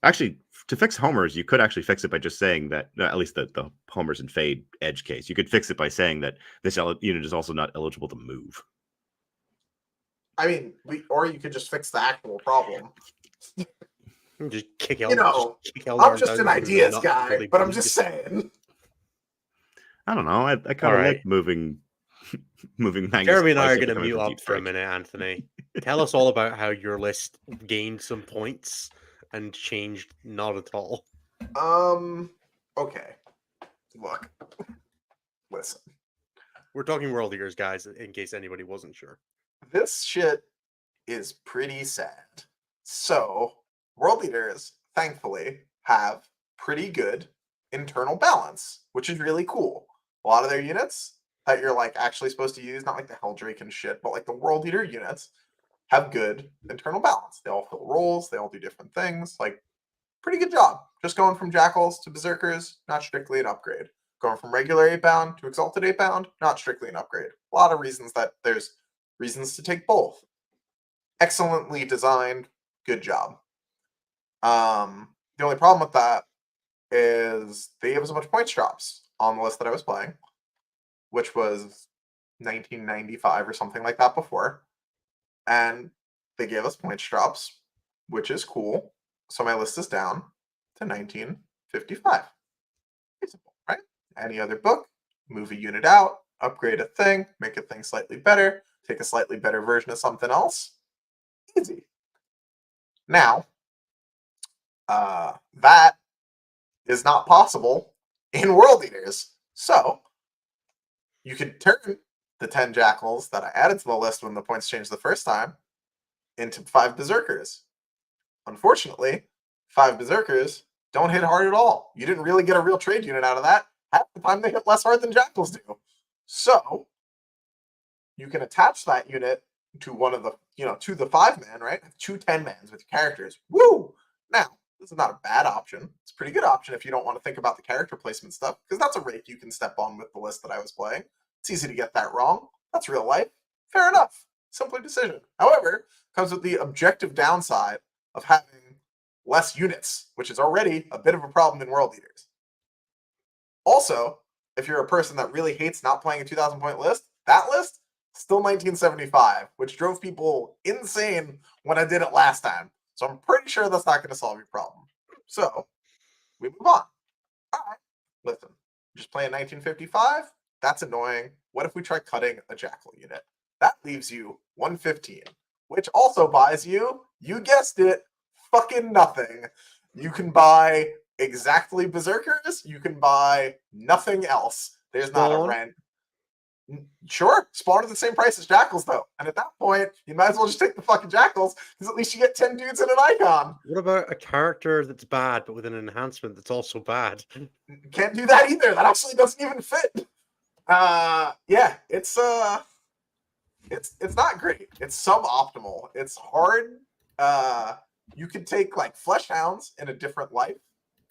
Speaker 3: Actually, to fix homers, you could actually fix it by just saying that, at least the homers and fade edge case, you could fix it by saying that this unit is also not eligible to move.
Speaker 2: I mean, or you could just fix the actual problem.
Speaker 1: Just kick out.
Speaker 2: I'm just an ideas guy, but I'm just saying.
Speaker 3: I don't know. I kind of like moving Magnus.
Speaker 1: Jeremy and I are going to mute up for a minute, Anthony. Tell us all about how your list gained some points and changed not at all.
Speaker 2: Okay. Look. Listen.
Speaker 1: We're talking World Eaters, guys, in case anybody wasn't sure.
Speaker 2: This shit is pretty sad. So, World Eaters, thankfully, have pretty good internal balance, which is really cool. A lot of their units that you're like actually supposed to use, not like the Helldrake and shit, but like the World Eater units have good internal balance. They all fill roles, they all do different things. Like, pretty good job. Just going from Jackals to Berserkers, not strictly an upgrade. Going from regular 8-bound to Exalted 8-bound, not strictly an upgrade. A lot of reasons that there's reasons to take both. Excellently designed, good job. The only problem with that is they gave us a bunch of points drops on the list that I was playing, which was 1995 or something like that before. And they gave us points drops, which is cool. So my list is down to 1955. Feasible, right? Any other book, move a unit out, upgrade a thing, make a thing slightly better, take a slightly better version of something else. Easy. Now, that is not possible in World Eaters. So, you could turn the 10 Jackals that I added to the list when the points changed the first time into 5 Berserkers. Unfortunately, 5 Berserkers don't hit hard at all. You didn't really get a real trade unit out of that. Half the time they hit less hard than Jackals do. So, you can attach that unit to one of the, to the 5-man, right? 2 10-mans with your characters. Woo! Now, this is not a bad option. It's a pretty good option if you don't want to think about the character placement stuff, because that's a rake you can step on with the list that I was playing. It's easy to get that wrong. That's real life. Fair enough. Simpler decision. However, comes with the objective downside of having less units, which is already a bit of a problem in World Eaters. Also, if you're a person that really hates not playing a 2,000-point list, that list, still 1975, which drove people insane when I did it last time. So I'm pretty sure that's not going to solve your problem. So, we move on. All right, listen, just playing 1955? That's annoying. What if we try cutting a Jackal unit? That leaves you 115, which also buys you, you guessed it, fucking nothing. You can buy exactly Berserkers. You can buy nothing else. There's not a rent. Sure, spawn at the same price as Jackals, though. And at that point, you might as well just take the fucking Jackals, because at least you get 10 dudes and an icon.
Speaker 1: What about a character that's bad, but with an enhancement that's also bad?
Speaker 2: Can't do that either. That actually doesn't even fit. Yeah, it's not great. It's suboptimal. It's hard. You could take like Flesh Hounds in a different life,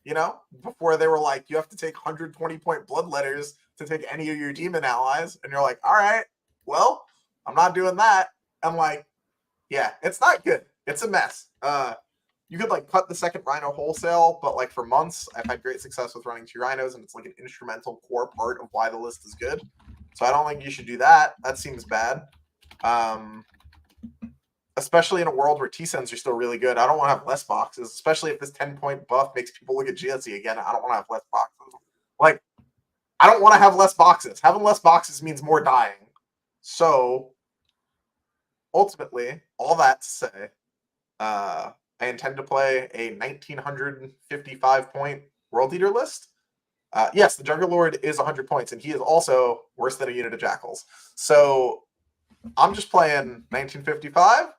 Speaker 2: you know, before they were like, you have to take 120-point bloodletters to take any of your demon allies. And you're like, all right, well, I'm not doing that. I'm like, yeah, it's not good. It's a mess. You could like cut the second Rhino wholesale, but like for months, I've had great success with running 2 Rhinos, and it's like an instrumental core part of why the list is good. So I don't think you should do that. That seems bad. Especially in a world where T-Sens are still really good. I don't want to have less boxes, especially if this 10-point buff makes people look at GSE again. I don't want to have less boxes. Like, I don't want to have less boxes. Having less boxes means more dying. So, ultimately, all that to say, I intend to play a 1955-point World Eater list. Yes, the Jungle Lord is 100 points, and he is also worse than a unit of Jackals. So, I'm just playing 1955.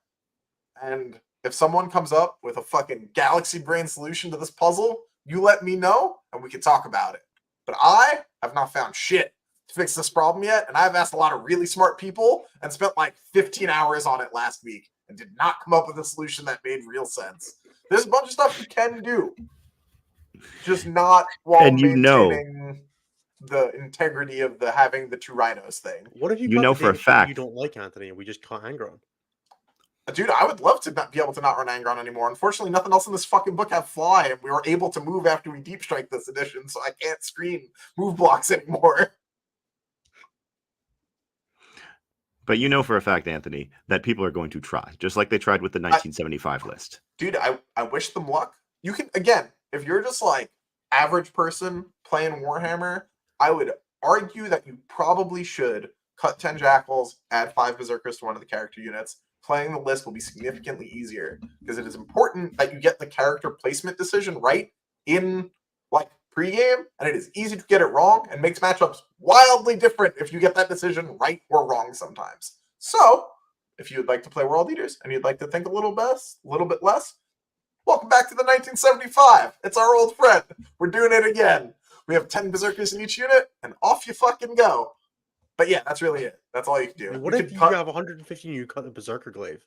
Speaker 2: And if someone comes up with a fucking galaxy brain solution to this puzzle, you let me know and we can talk about it. But I have not found shit to fix this problem yet. And I've asked a lot of really smart people and spent like 15 hours on it last week and did not come up with a solution that made real sense. There's a bunch of stuff you can do, just not while
Speaker 3: And you know,
Speaker 2: maintaining the integrity of the having the 2 Rhinos thing.
Speaker 1: What if you
Speaker 3: know for a fact
Speaker 1: you don't like Anthony and we just can't Angron?
Speaker 2: Dude, I would love to not be able to not run Angron anymore. Unfortunately, nothing else in this fucking book have fly, and we were able to move after we deep strike this edition, so I can't screen move blocks anymore.
Speaker 3: But you know for a fact, Anthony, that people are going to try, just like they tried with the 1975 list.
Speaker 2: Dude, I wish them luck. You can, again, if you're just like average person playing Warhammer, I would argue that you probably should cut 10 Jackals, add 5 Berserkers to one of the character units. Playing the list will be significantly easier because it is important that you get the character placement decision right in like pregame, and it is easy to get it wrong and makes matchups wildly different if you get that decision right or wrong sometimes. So, if you would like to play World Eaters and you'd like to think a little bit less, welcome back to the 1975. It's our old friend. We're doing it again. We have 10 Berserkers in each unit, and off you fucking go. But yeah, that's really it. That's all you can do.
Speaker 1: What if you have 115 and you cut the Berserker Glaive?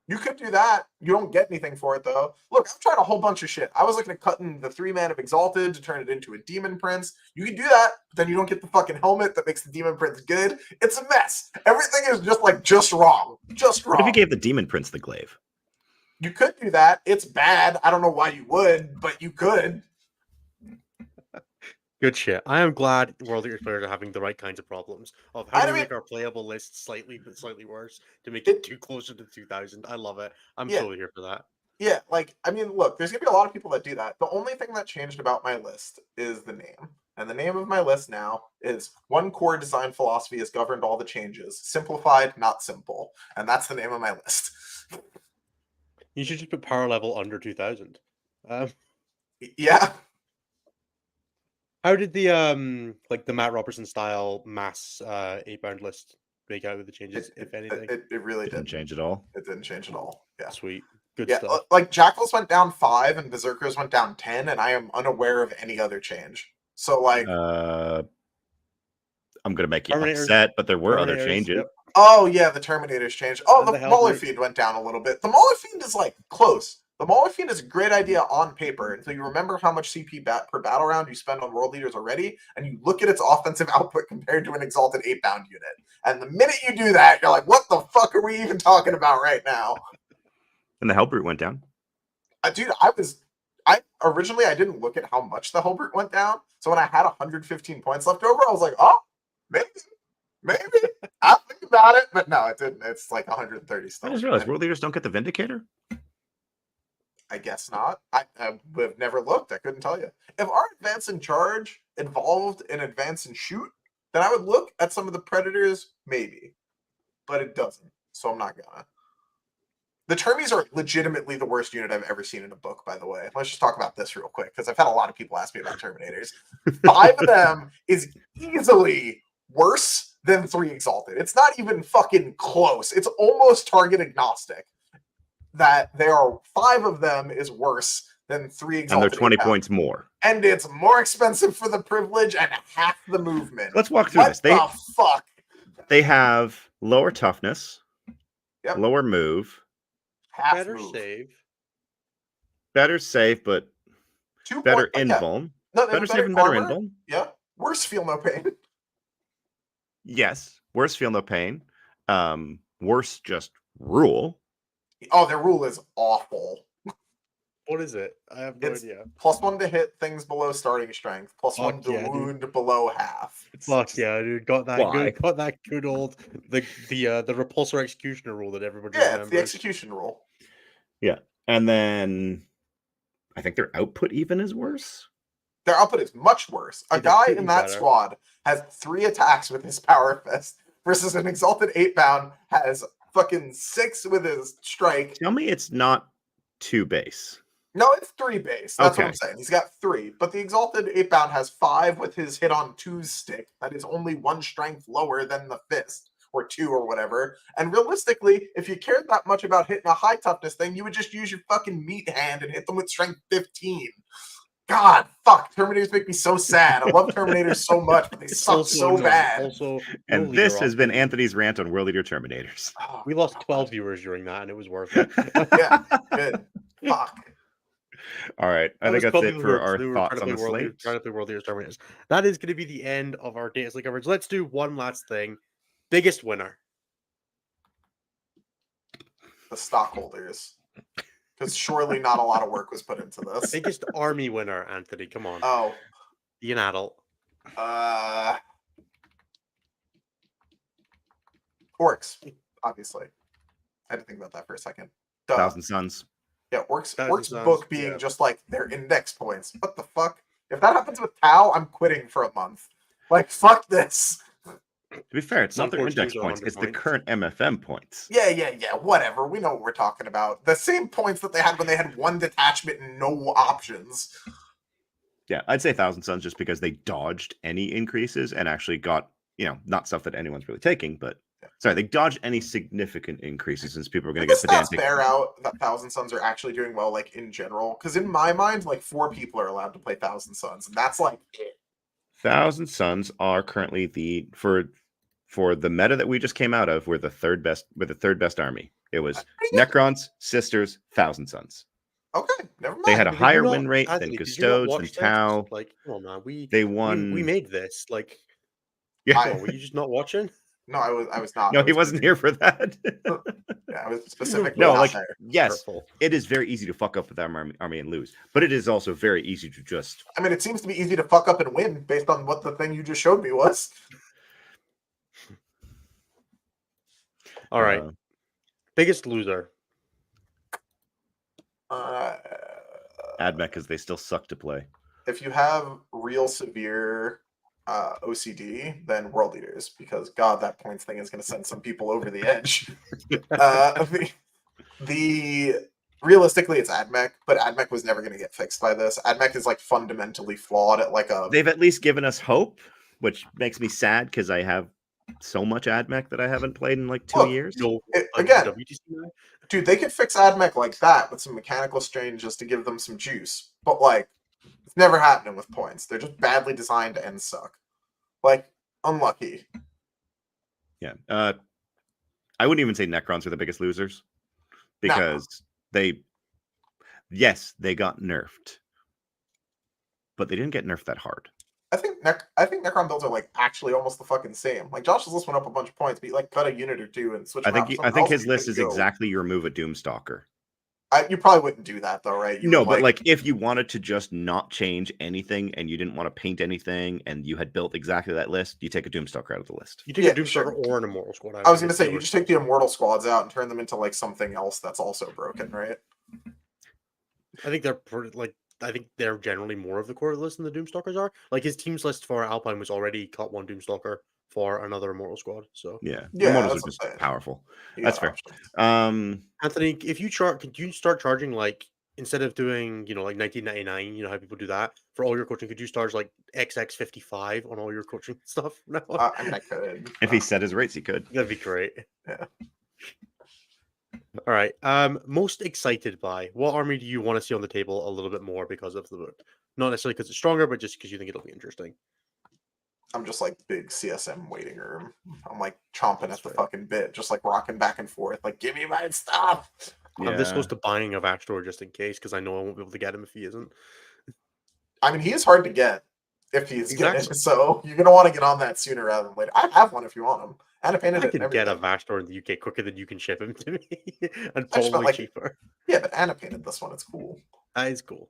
Speaker 2: You could do that. You don't get anything for it, though. Look, I've tried a whole bunch of shit. I was looking at cutting the 3-man of Exalted to turn it into a Demon Prince. You can do that, but then you don't get the fucking helmet that makes the Demon Prince good. It's a mess. Everything is just wrong. Just wrong.
Speaker 3: What if you gave the Demon Prince the glaive?
Speaker 2: You could do that. It's bad. I don't know why you would, but you could.
Speaker 1: Good shit. I am glad World Eaters players are having the right kinds of problems of how to make our playable list slightly worse to make it too closer to 2000. I love it. I'm totally here for that.
Speaker 2: Yeah, like, I mean, look, there's going to be a lot of people that do that. The only thing that changed about my list is the name. And the name of my list now is One Core Design Philosophy Has Governed All the Changes. Simplified, not simple. And that's the name of my list.
Speaker 1: You should just put power level under 2000.
Speaker 2: Yeah.
Speaker 1: How did the like the Matt Robertson style mass 8-bound list make out with the changes, if anything?
Speaker 2: It really didn't
Speaker 3: change at all.
Speaker 2: It didn't change at all. Yeah.
Speaker 1: Sweet. Good stuff.
Speaker 2: Like Jackals went down 5 and Berserkers went down 10, and I am unaware of any other change. So like
Speaker 3: I'm gonna make you upset, but there were other changes.
Speaker 2: Yep. Oh yeah, the Terminators changed. Oh, the Mauler Fiend went down a little bit. The Mauler Fiend is like close. The Mauler Fiend is a great idea on paper until you remember how much CP per battle round you spend on World Leaders already, and you look at its offensive output compared to an Exalted 8-bound unit. And the minute you do that, you're like, what the fuck are we even talking about right now?
Speaker 3: And the Hellbrute went down.
Speaker 2: Dude, originally I didn't look at how much the Hellbrute went down. So when I had 115 points left over, I was like, oh, maybe. I'll think about it. But no, it didn't. It's like 130 still.
Speaker 3: I just realized World Leaders don't get the Vindicator?
Speaker 2: I guess not. I have never looked. I couldn't tell you. If our Advance and Charge involved in Advance and Shoot, then I would look at some of the Predators, maybe. But it doesn't. So I'm not gonna. The Termies are legitimately the worst unit I've ever seen in a book, by the way. Let's just talk about this real quick, because I've had a lot of people ask me about Terminators. 5 of them is easily worse than 3 Exalted. It's not even fucking close. It's almost target agnostic. That there are 5 of them is worse than 3
Speaker 3: And
Speaker 2: Exalted.
Speaker 3: they're 20
Speaker 2: 8-pound.
Speaker 3: points more.
Speaker 2: And it's more expensive for the privilege and half the movement.
Speaker 3: Let's walk through this.
Speaker 2: What the fuck?
Speaker 3: They have lower toughness,
Speaker 2: Yep.
Speaker 3: lower move,
Speaker 2: Half
Speaker 1: Better
Speaker 2: move.
Speaker 1: save.
Speaker 3: better save, but
Speaker 2: 2
Speaker 3: better
Speaker 2: point, yeah.
Speaker 3: invuln.
Speaker 2: No,
Speaker 3: Better save and better
Speaker 2: armor.
Speaker 3: invuln.
Speaker 2: Yeah. Worse feel no pain.
Speaker 3: Yes. Worse feel no pain. Worse just rule.
Speaker 2: Oh, their rule is awful.
Speaker 1: What is it? I have no
Speaker 2: It's
Speaker 1: idea.
Speaker 2: +1 to hit things below starting strength. +1 to
Speaker 1: yeah, dude.
Speaker 2: wound below half.
Speaker 1: Fuck yeah, dude! Got that
Speaker 3: Why?
Speaker 1: good. Got that good old the repulsor executioner rule that everybody
Speaker 2: Yeah, it's
Speaker 1: remembers.
Speaker 2: the execution rule.
Speaker 3: Yeah. And then I think their output even is worse.
Speaker 2: Their output is much worse. A
Speaker 1: It's
Speaker 2: guy
Speaker 1: completely
Speaker 2: in that
Speaker 1: better.
Speaker 2: squad has 3 attacks with his power fist versus an Exalted 8-pound has fucking 6 with his strike.
Speaker 3: Tell me it's not 2 base.
Speaker 2: No, it's 3 base. That's what I'm
Speaker 3: Okay.
Speaker 2: saying. He's got 3. But the Exalted 8-pound has 5 with his hit on 2's stick. That is only 1 strength lower than the fist, or 2 or whatever. And realistically, if you cared that much about hitting a high toughness thing, you would just use your fucking meat hand and hit them with strength 15. God, fuck. Terminators make me so sad. I love Terminators so much, but they suck
Speaker 1: Also
Speaker 2: so
Speaker 1: annoying.
Speaker 2: bad.
Speaker 1: Also,
Speaker 3: And
Speaker 1: World
Speaker 3: this
Speaker 1: Leader
Speaker 3: has been
Speaker 1: option.
Speaker 3: Anthony's rant on World Leader Terminators.
Speaker 2: Oh,
Speaker 1: We lost
Speaker 2: God.
Speaker 1: 12 viewers during that, and it was worth it.
Speaker 2: Yeah, good. Fuck.
Speaker 3: All right. I
Speaker 1: That
Speaker 3: think
Speaker 1: was
Speaker 3: that's
Speaker 1: 12
Speaker 3: it
Speaker 1: people
Speaker 3: for
Speaker 1: who
Speaker 3: our
Speaker 1: were
Speaker 3: thoughts on the
Speaker 1: World Leader,
Speaker 3: slate.
Speaker 1: trying to play World Leader Terminators. That is going to be the end of our Data Slate coverage. Let's do one last thing. Biggest winner.
Speaker 2: The stockholders. Because surely not a lot of work was put into this.
Speaker 1: Biggest army winner, Anthony. Come on.
Speaker 2: Oh.
Speaker 1: Be an adult.
Speaker 2: Orcs, obviously. I had to think about that for a second. Duh.
Speaker 3: Thousand Suns.
Speaker 2: Yeah, Orcs
Speaker 1: Thousand Suns,
Speaker 2: book being
Speaker 1: yeah.
Speaker 2: just like their index points. What the fuck? If that happens with Tau, I'm quitting for a month. Like, fuck this.
Speaker 3: To be fair, it's not their index
Speaker 1: 142s are
Speaker 3: points.
Speaker 1: 100
Speaker 3: It's the
Speaker 1: points.
Speaker 3: current MFM points.
Speaker 2: Yeah, whatever. We know what we're talking about. The same points that they had when they had 1 detachment and no options.
Speaker 3: Yeah, I'd say Thousand Suns just because they dodged any increases and actually got, not stuff that anyone's really taking, but sorry, they dodged any significant increases since people are going to get
Speaker 2: the stats
Speaker 3: pedantic.
Speaker 2: bear out that Thousand Suns are actually doing well, like in general. Because in my mind, like 4 people are allowed to play Thousand Suns, and that's like it.
Speaker 3: Thousand Suns are currently for the meta that we just came out of. We're the third best army. It was Necrons, Sisters, Thousand Suns.
Speaker 2: Okay, never mind.
Speaker 3: They had a
Speaker 1: Did you
Speaker 3: higher
Speaker 1: not-
Speaker 3: win rate
Speaker 1: Anthony,
Speaker 3: than
Speaker 1: did you not
Speaker 3: Custodes
Speaker 1: watch
Speaker 3: and
Speaker 1: this?
Speaker 3: Tau.
Speaker 1: Like, come on, man.
Speaker 3: They won.
Speaker 1: We made this. Like,
Speaker 3: Yeah.
Speaker 1: come on, were you just not watching?
Speaker 2: No, I was not.
Speaker 3: No, he wasn't here for that.
Speaker 2: Yeah, I was specifically
Speaker 3: No,
Speaker 2: not
Speaker 3: like
Speaker 2: there.
Speaker 3: yes,
Speaker 1: Careful.
Speaker 3: it is very easy to fuck up with our army and lose, but it is also very easy to just.
Speaker 2: I mean, it seems to be easy to fuck up and win based on what the thing you just showed me was.
Speaker 1: All right. Biggest loser.
Speaker 3: Admech because they still suck to play.
Speaker 2: If you have real severe OCD, then World Leaders, because God, that points thing is going to send some people over the edge. Realistically, it's Admech, but Admech was never going to get fixed by this. Admech is like fundamentally flawed at like a.
Speaker 3: They've at least given us hope, which makes me sad because I have so much Admech that I haven't played in like 2 years.
Speaker 1: No,
Speaker 2: again,
Speaker 1: WTC guy?
Speaker 2: Dude, they could fix Admech like that with some mechanical strain just to give them some juice. But, like, it's never happening with points. They're just badly designed and suck. Like, unlucky.
Speaker 3: Yeah. I wouldn't even say Necrons are the biggest losers because they got nerfed, but they didn't get nerfed that hard.
Speaker 2: I think Necron builds are like actually almost the fucking same. Like Josh's list went up a bunch of points, but he like cut a unit or two and switch.
Speaker 3: I think his list is exactly your move a Doomstalker.
Speaker 2: You probably wouldn't do that though, right?
Speaker 3: But like if you wanted to just not change anything and you didn't want to paint anything and you had built exactly that list, you take a Doomstalker out of the list.
Speaker 1: You take a Doomstalker or an Immortal Squad.
Speaker 2: I was going to say you just take the Immortal Squads out and turn them into like something else that's also broken, right?
Speaker 1: I think they're generally more of the core list than the Doomstalkers are. Like his team's list for Alpine was already cut 1 Doomstalker for another Immortal Squad. So
Speaker 3: Immortals are just powerful. That's fair.
Speaker 1: Anthony, if you could you start charging like instead of doing, like 1999, how people do that for all your coaching, could you charge like XX55 on all your coaching stuff now?
Speaker 2: I mean, I could.
Speaker 3: If he set his rates, he could.
Speaker 1: That'd be great.
Speaker 2: Yeah.
Speaker 1: All right. Most excited by what army do you want to see on the table a little bit more because of the book? Not necessarily because it's stronger, but just because you think it'll be interesting.
Speaker 2: I'm just like big CSM waiting room. I'm like chomping
Speaker 1: That's
Speaker 2: at the
Speaker 1: fair.
Speaker 2: fucking bit, just like rocking back and forth. Like, give me my stuff.
Speaker 1: This goes to buying of Astor just in case, because I know I won't be able to get him if he isn't.
Speaker 2: I mean, he is hard to get if he's
Speaker 1: Exactly.
Speaker 2: getting, so you're gonna want to get on that sooner rather than later. I have one if you want him. And I painted
Speaker 1: I
Speaker 2: it.
Speaker 1: can
Speaker 2: And
Speaker 1: get a
Speaker 2: everything.
Speaker 1: Vastor in the UK quicker than you can ship him to me, and
Speaker 2: I just
Speaker 1: probably
Speaker 2: meant, like,
Speaker 1: cheaper.
Speaker 2: Yeah, but Anna painted this one. It's cool.
Speaker 1: That is cool.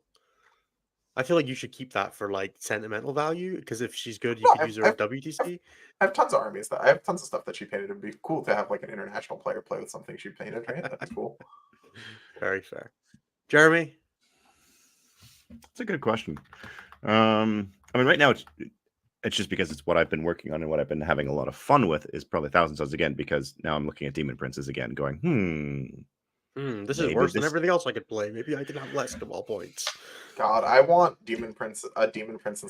Speaker 1: I feel like you should keep that for like sentimental value, because if she's good, you
Speaker 2: No,
Speaker 1: could use her at WTC.
Speaker 2: I have tons of armies I have tons of stuff that she painted. It'd be cool to have like an international player play with something she painted, right? That's cool.
Speaker 1: Very fair. Jeremy?
Speaker 3: That's a good question. I mean, right now it's just because it's what I've been working on and what I've been having a lot of fun with is probably Thousand Suns again, because now I'm looking at Demon Princes again, going,
Speaker 1: This is
Speaker 3: maybe
Speaker 1: worse than
Speaker 3: this-
Speaker 1: everything else I could play. Maybe I could have less cabal points.
Speaker 2: God, I want a Demon Prince and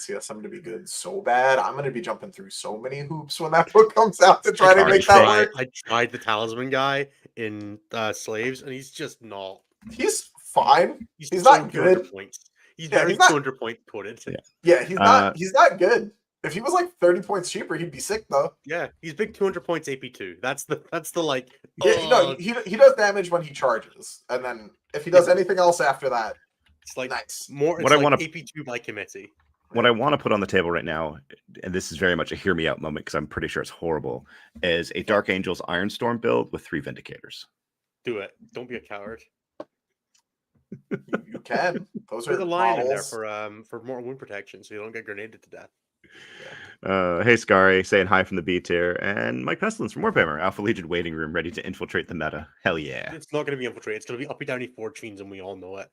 Speaker 2: CSM to be good so bad. I'm gonna be jumping through so many hoops when that book comes out to try to make that work.
Speaker 1: I tried the Talisman guy in Slaves, and he's just not.
Speaker 2: He's fine. He's
Speaker 1: so
Speaker 2: not
Speaker 1: 200
Speaker 2: good.
Speaker 1: points. He's
Speaker 2: Yeah,
Speaker 1: very
Speaker 2: he's not-
Speaker 1: 200 point coded.
Speaker 2: Yeah, he's not. He's not good. If he was like 30 points cheaper, he'd be sick though.
Speaker 1: Yeah, he's big 200 points AP2. That's the like.
Speaker 2: Yeah, no, he does damage when he charges, and then if he does anything else after that,
Speaker 1: it's like
Speaker 2: nice.
Speaker 1: more. It's
Speaker 3: What I
Speaker 1: like
Speaker 3: wanna-
Speaker 1: AP2 by committee.
Speaker 3: What I want to put on the table right now, and this is very much a hear me out moment because I'm pretty sure it's horrible, is a Dark Angels Ironstorm build with 3 Vindicators.
Speaker 1: Do it. Don't be a coward.
Speaker 2: You can. Those
Speaker 1: Put
Speaker 2: are
Speaker 1: the lion in there
Speaker 2: models.
Speaker 1: for more wound protection, so you don't get grenaded to death.
Speaker 3: Hey, Scary, saying hi from the B tier, and Mike Pestilence from Warhammer, Alpha Legion waiting room, ready to infiltrate the meta. Hell yeah.
Speaker 1: It's not going to be infiltrated. It's going to be uppy downy fortunes, and we all know it.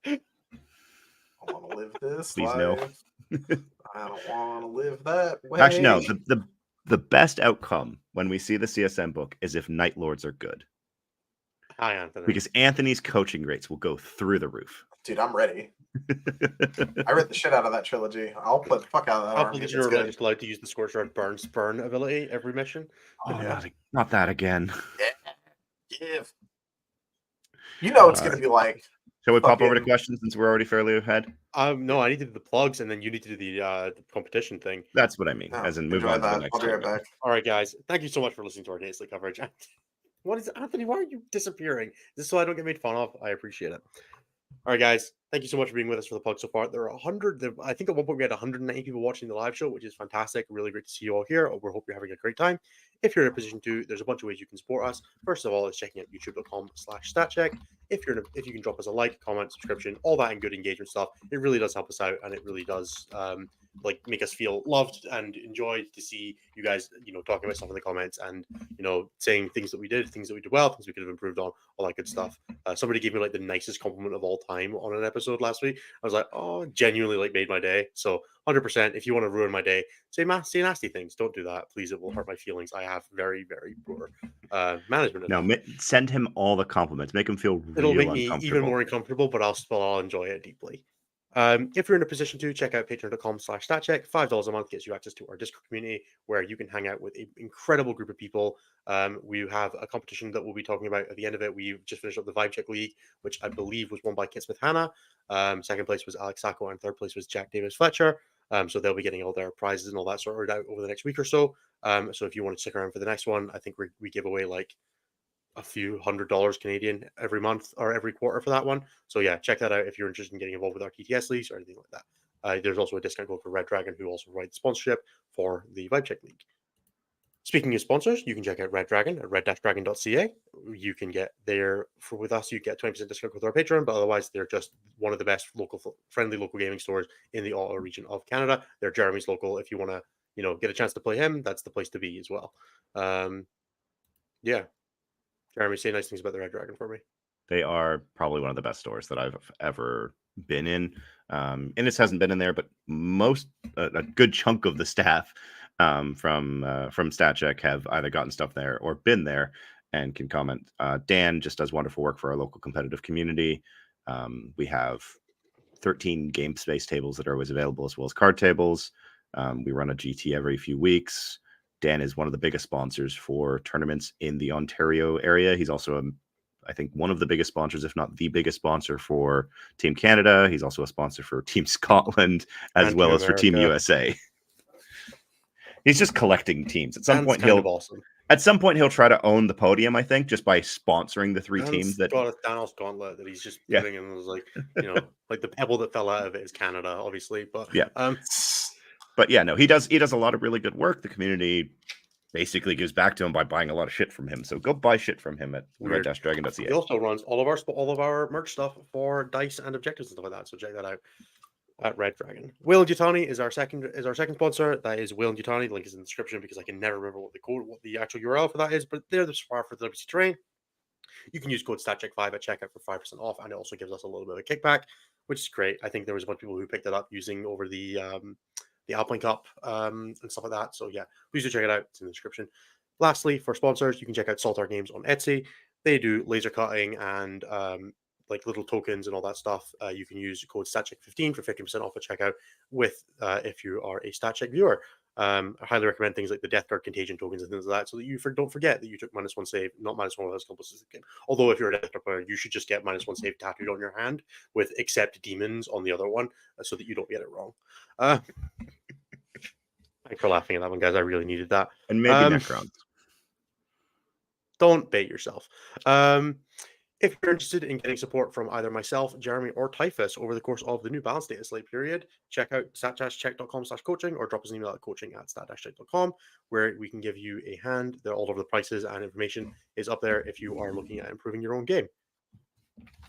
Speaker 2: I want to live this
Speaker 3: Please no.
Speaker 2: life. I don't want to live that way.
Speaker 3: Actually, no. The best outcome when we see the CSM book is if Night Lords are good,
Speaker 1: Hi, Anthony.
Speaker 3: because Anthony's coaching rates will go through the roof.
Speaker 2: Dude, I'm ready. I read the shit out of that trilogy. I'll play the fuck out of that
Speaker 1: Alpha
Speaker 2: army.
Speaker 1: Legion
Speaker 2: It's
Speaker 1: are
Speaker 2: good.
Speaker 1: just allowed to use the Scorch Rod burn spurn ability every mission.
Speaker 3: Oh,
Speaker 2: Yeah.
Speaker 3: not that again.
Speaker 2: Give. You know it's gonna be like.
Speaker 3: Shall we pop over to
Speaker 2: Fucking-
Speaker 3: questions since we're already fairly ahead?
Speaker 1: No, I need to do the plugs, and then you need to do the competition thing.
Speaker 3: That's what I mean.
Speaker 2: No,
Speaker 3: as in, move
Speaker 2: enjoy
Speaker 3: on to the
Speaker 2: that.
Speaker 3: next
Speaker 2: I'll be right
Speaker 3: topic.
Speaker 2: back.
Speaker 1: All right, guys. Thank you so much for listening to our Daily coverage. What is Anthony? Why are you disappearing? Is this so I don't get made fun of? I appreciate it. All right, guys. Thank you so much for being with us for the plug so far. There are 100. I think at one point we had 190 people watching the live show, which is fantastic. Really great to see you all here. We hope you're having a great time. If you're in a position to, there's a bunch of ways you can support us. First of all, is checking out youtube.com/statcheck. If you can drop us a like, comment, subscription, all that and good engagement stuff, it really does help us out, and it really does make us feel loved and enjoyed to see you guys, talking about stuff in the comments and saying things that we did well, things we could have improved on, all that good stuff. Somebody gave me like the nicest compliment of all time on an episode last week. I was like, oh, genuinely like made my day. So 100%, if you want to ruin my day, say nasty things. Don't do that, please. It will hurt my feelings. I have very, very poor management.
Speaker 3: No, send him all the compliments. Make him feel
Speaker 1: It'll
Speaker 3: real
Speaker 1: make me
Speaker 3: uncomfortable.
Speaker 1: even more uncomfortable, but I'll enjoy it deeply. If you're in a position to, check out patreon.com/statcheck. $5 a month gets you access to our Discord community, where you can hang out with an incredible group of people. We have a competition that we'll be talking about at the end of it. We've just finished up the Vibe Check League, which I believe was won by Kit Smith Hannah. Second place was Alex Sacco, and third place was Jack Davis Fletcher. So they'll be getting all their prizes and all that sorted out over the next week or so. So if you want to stick around for the next one, I think we give away like a few $100 Canadian every month or every quarter for that one. So yeah, check that out if you're interested in getting involved with our TTS leagues or anything like that. There's also a discount code for Red Dragon, who also provides sponsorship for the Vibe Check League. Speaking of sponsors, you can check out Red Dragon at red-dragon.ca. You can get there with us. You get 20% discount with our Patreon, but otherwise they're just one of the best friendly local gaming stores in the Ottawa region of Canada. They're Jeremy's local. If you want to, get a chance to play him, that's the place to be as well. Yeah. Jeremy, say nice things about the Red Dragon for me.
Speaker 3: They are probably one of the best stores that I've ever been in. Innis hasn't been in there, but a good chunk of the staff from StatCheck have either gotten stuff there or been there. and can comment. Dan just does wonderful work for our local competitive community. We have 13 game space tables that are always available, as well as card tables. We run a GT every few weeks. Dan is one of the biggest sponsors for tournaments in the Ontario area. He's also, I think, one of the biggest sponsors, if not the biggest sponsor for Team Canada. He's also a sponsor for Team Scotland, as
Speaker 1: And
Speaker 3: well
Speaker 1: Team
Speaker 3: as for Team
Speaker 1: America.
Speaker 3: USA. He's just collecting teams. At some
Speaker 1: Dan's
Speaker 3: point,
Speaker 1: kind of awesome.
Speaker 3: At some point, he'll try to own the podium, I think, just by sponsoring the three
Speaker 1: Dan's
Speaker 3: teams that
Speaker 1: got a Thanos gauntlet that he's just
Speaker 3: Yeah.
Speaker 1: putting in. Like, you know, like the pebble that fell out of it is Canada, obviously. But
Speaker 3: Yeah. But yeah, no, he does a lot of really good work. The community basically gives back to him by buying a lot of shit from him. So go buy shit from him at
Speaker 1: Weird.
Speaker 3: red-dragon.ca.
Speaker 1: He also runs all of our merch stuff for dice and objectives and stuff like that. So check that out at Red Dragon. Whale and Yutani is our second sponsor. That is Whale and Yutani. The link is in the description because I can never remember what the actual URL for that is. But they're the supplier for the WC terrain. You can use code StatCheck5 at checkout for 5% off, and it also gives us a little bit of a kickback, which is great. I think there was a bunch of people who picked it up using over the Alpine Cup and stuff like that. So yeah, please do check it out. It's in the description. Lastly, for sponsors, you can check out Saltar Games on Etsy. They do laser cutting and like little tokens and all that stuff. You can use code StatCheck15 for 15% off at checkout with if you are a StatCheck viewer. I highly recommend things like the Death Guard Contagion tokens and things like that, so that you don't forget that you took -1 save, not -1 with a specific game. Although if you're a Death Guard player, you should just get -1 save tattooed on your hand with "Accept Demons" on the other one, so that you don't get it wrong. Thanks for laughing at that one, guys. I really needed that.
Speaker 3: And maybe Necrons.
Speaker 1: Don't bait yourself. If you're interested in getting support from either myself, Jeremy, or Typhus over the course of the new balance data slate period, check out stat-check.com/coaching or drop us an email at coaching@stat-check.com, where we can give you a hand. All of the prices and information is up there if you are looking at improving your own game.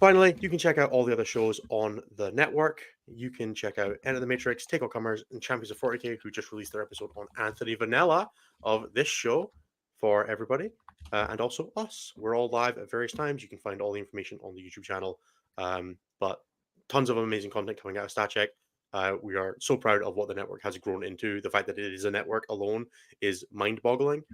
Speaker 1: Finally, you can check out all the other shows on the network. You can check out Enter the Matrix, Take All Comers, and Champions of 40K, who just released their episode on Anthony Vanella of this show for everybody. And also us. We're all live at various times. You can find all the information on the YouTube channel. But tons of amazing content coming out of StatCheck. We are so proud of what the network has grown into. The fact that it is a network alone is mind-boggling.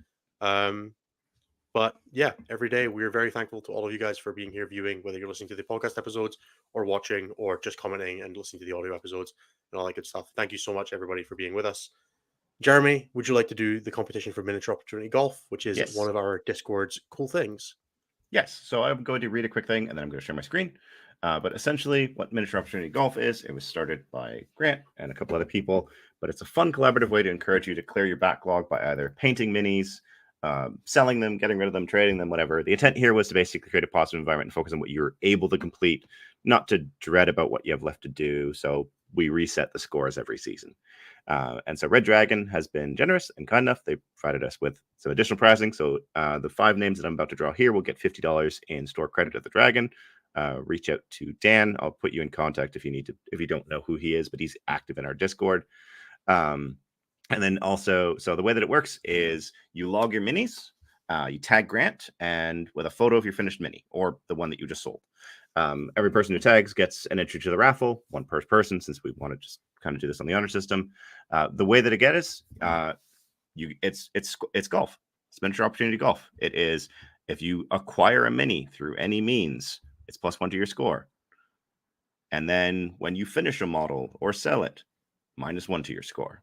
Speaker 1: But yeah, every day we're very thankful to all of you guys for being here viewing, whether you're listening to the podcast episodes or watching or just commenting and listening to the audio episodes and all that good stuff. Thank you so much, everybody, for being with us. Jeremy, would you like to do the competition for miniature opportunity golf, which is one of our Discord's cool things?
Speaker 3: Yes. So I'm going to read a quick thing and then I'm going to share my screen. But essentially, what miniature opportunity golf is, it was started by Grant and a couple other people, but it's a fun collaborative way to encourage you to clear your backlog by either painting minis, selling them, getting rid of them, trading them, whatever. The intent here was to basically create a positive environment and focus on what you're able to complete, not to dread about what you have left to do. So we reset the scores every season. And so Red Dragon has been generous and kind enough. They provided us with some additional pricing. So the 5 names that I'm about to draw here will get $50 in store credit at the Dragon. Reach out to Dan. I'll put you in contact if you don't know who he is, but he's active in our Discord. And then also, so the way that it works is you log your minis, you tag Grant, and with a photo of your finished mini or the one that you just sold. Every person who tags gets an entry to the raffle, one per person, since we want to just kind of do this on the honor system. The way that it gets is it's golf. It's miniature opportunity golf. It is, if you acquire a mini through any means, it's +1 to your score. And then when you finish a model or sell it, -1 to your score.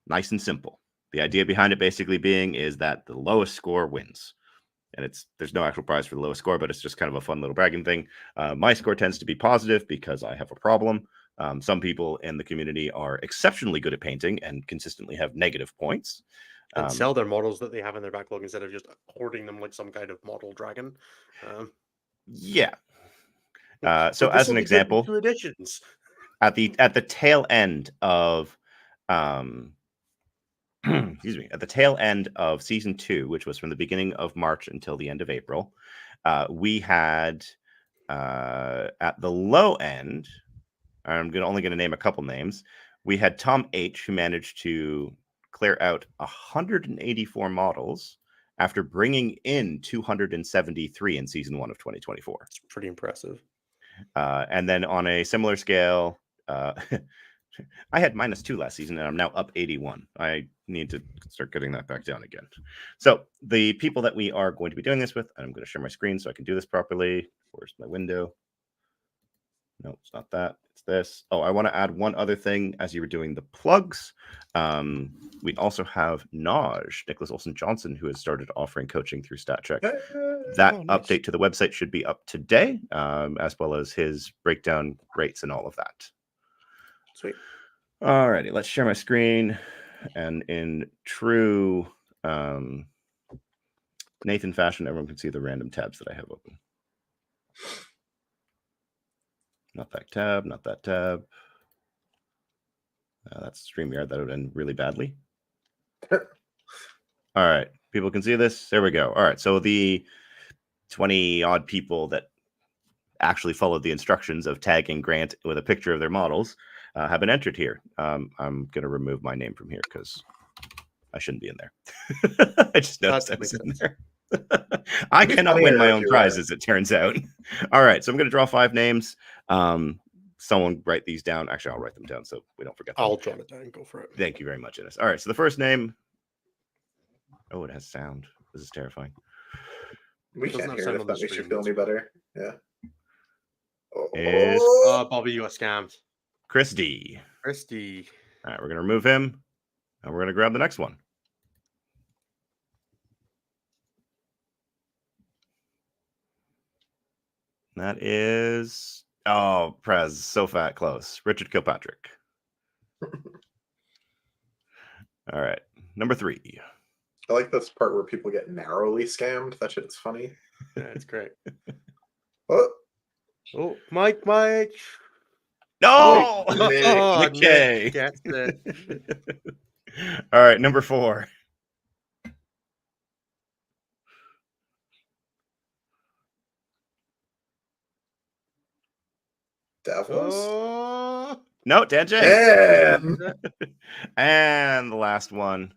Speaker 3: Nice and simple. The idea behind it basically being is that the lowest score wins. And there's no actual prize for the lowest score, but it's just kind of a fun little bragging thing. My score tends to be positive because I have a problem. Some people in the community are exceptionally good at painting and consistently have negative points.
Speaker 1: And sell their models that they have in their backlog instead of just hoarding them like some kind of model dragon.
Speaker 3: Yeah. So as an example,
Speaker 1: 2 editions.
Speaker 3: At the tail end of excuse me, at the tail end of season 2, which was from the beginning of March until the end of April, we had at the low end, I'm only going to name a couple names. We had Tom H, who managed to clear out 184 models after bringing in 273 in season 1 of 2024.
Speaker 1: It's pretty impressive.
Speaker 3: And then on a similar scale, I had -2 last season, and I'm now up 81. I need to start getting that back down again. So the people that we are going to be doing this with, I'm going to share my screen so I can do this properly. Where's my window? No, it's not that. It's this. Oh, I want to add one other thing as you were doing the plugs. We also have Naj, Nicholas Olson Johnson, who has started offering coaching through StatCheck. That
Speaker 1: nice.
Speaker 3: update to the website should be up today, as well as his breakdown rates and all of that.
Speaker 1: Sweet.
Speaker 3: Alrighty, let's share my screen. And in true Nathan fashion, everyone can see the random tabs that I have open. Not that tab, not that tab. That's StreamYard. That would end really badly. All right, people can see this. There we go. All right, so the 20-odd people that actually followed the instructions of tagging Grant with a picture of their models have been entered here. I'm going to remove my name from here because I shouldn't be in there. I just noticed I was in there. I cannot win my own prizes, it turns out. All right, so I'm going to draw 5 names. Someone write these down. Actually, I'll write them down so we don't forget them.
Speaker 1: I'll jot it down and go for it.
Speaker 3: Thank you very much, Innes. All right, so the first name. Oh, it has sound. This is terrifying.
Speaker 2: We can't hear it if that makes you feel any better. Yeah.
Speaker 3: Is
Speaker 1: Bobby, you got scammed.
Speaker 3: Chris D.
Speaker 1: Chris D.
Speaker 3: All right, we're going to remove him, and we're going to grab the next one. That is, Prez, so fat, close. Richard Kilpatrick. All right, number 3.
Speaker 2: I like this part where people get narrowly scammed. That shit is funny.
Speaker 1: Yeah, it's great.
Speaker 2: Oh,
Speaker 1: Mike.
Speaker 3: No!
Speaker 2: Nick.
Speaker 3: Nick.
Speaker 1: Gets it.
Speaker 3: All right, number 4.
Speaker 2: Davos?
Speaker 3: No, Dan J.
Speaker 2: Damn.
Speaker 3: And the last one.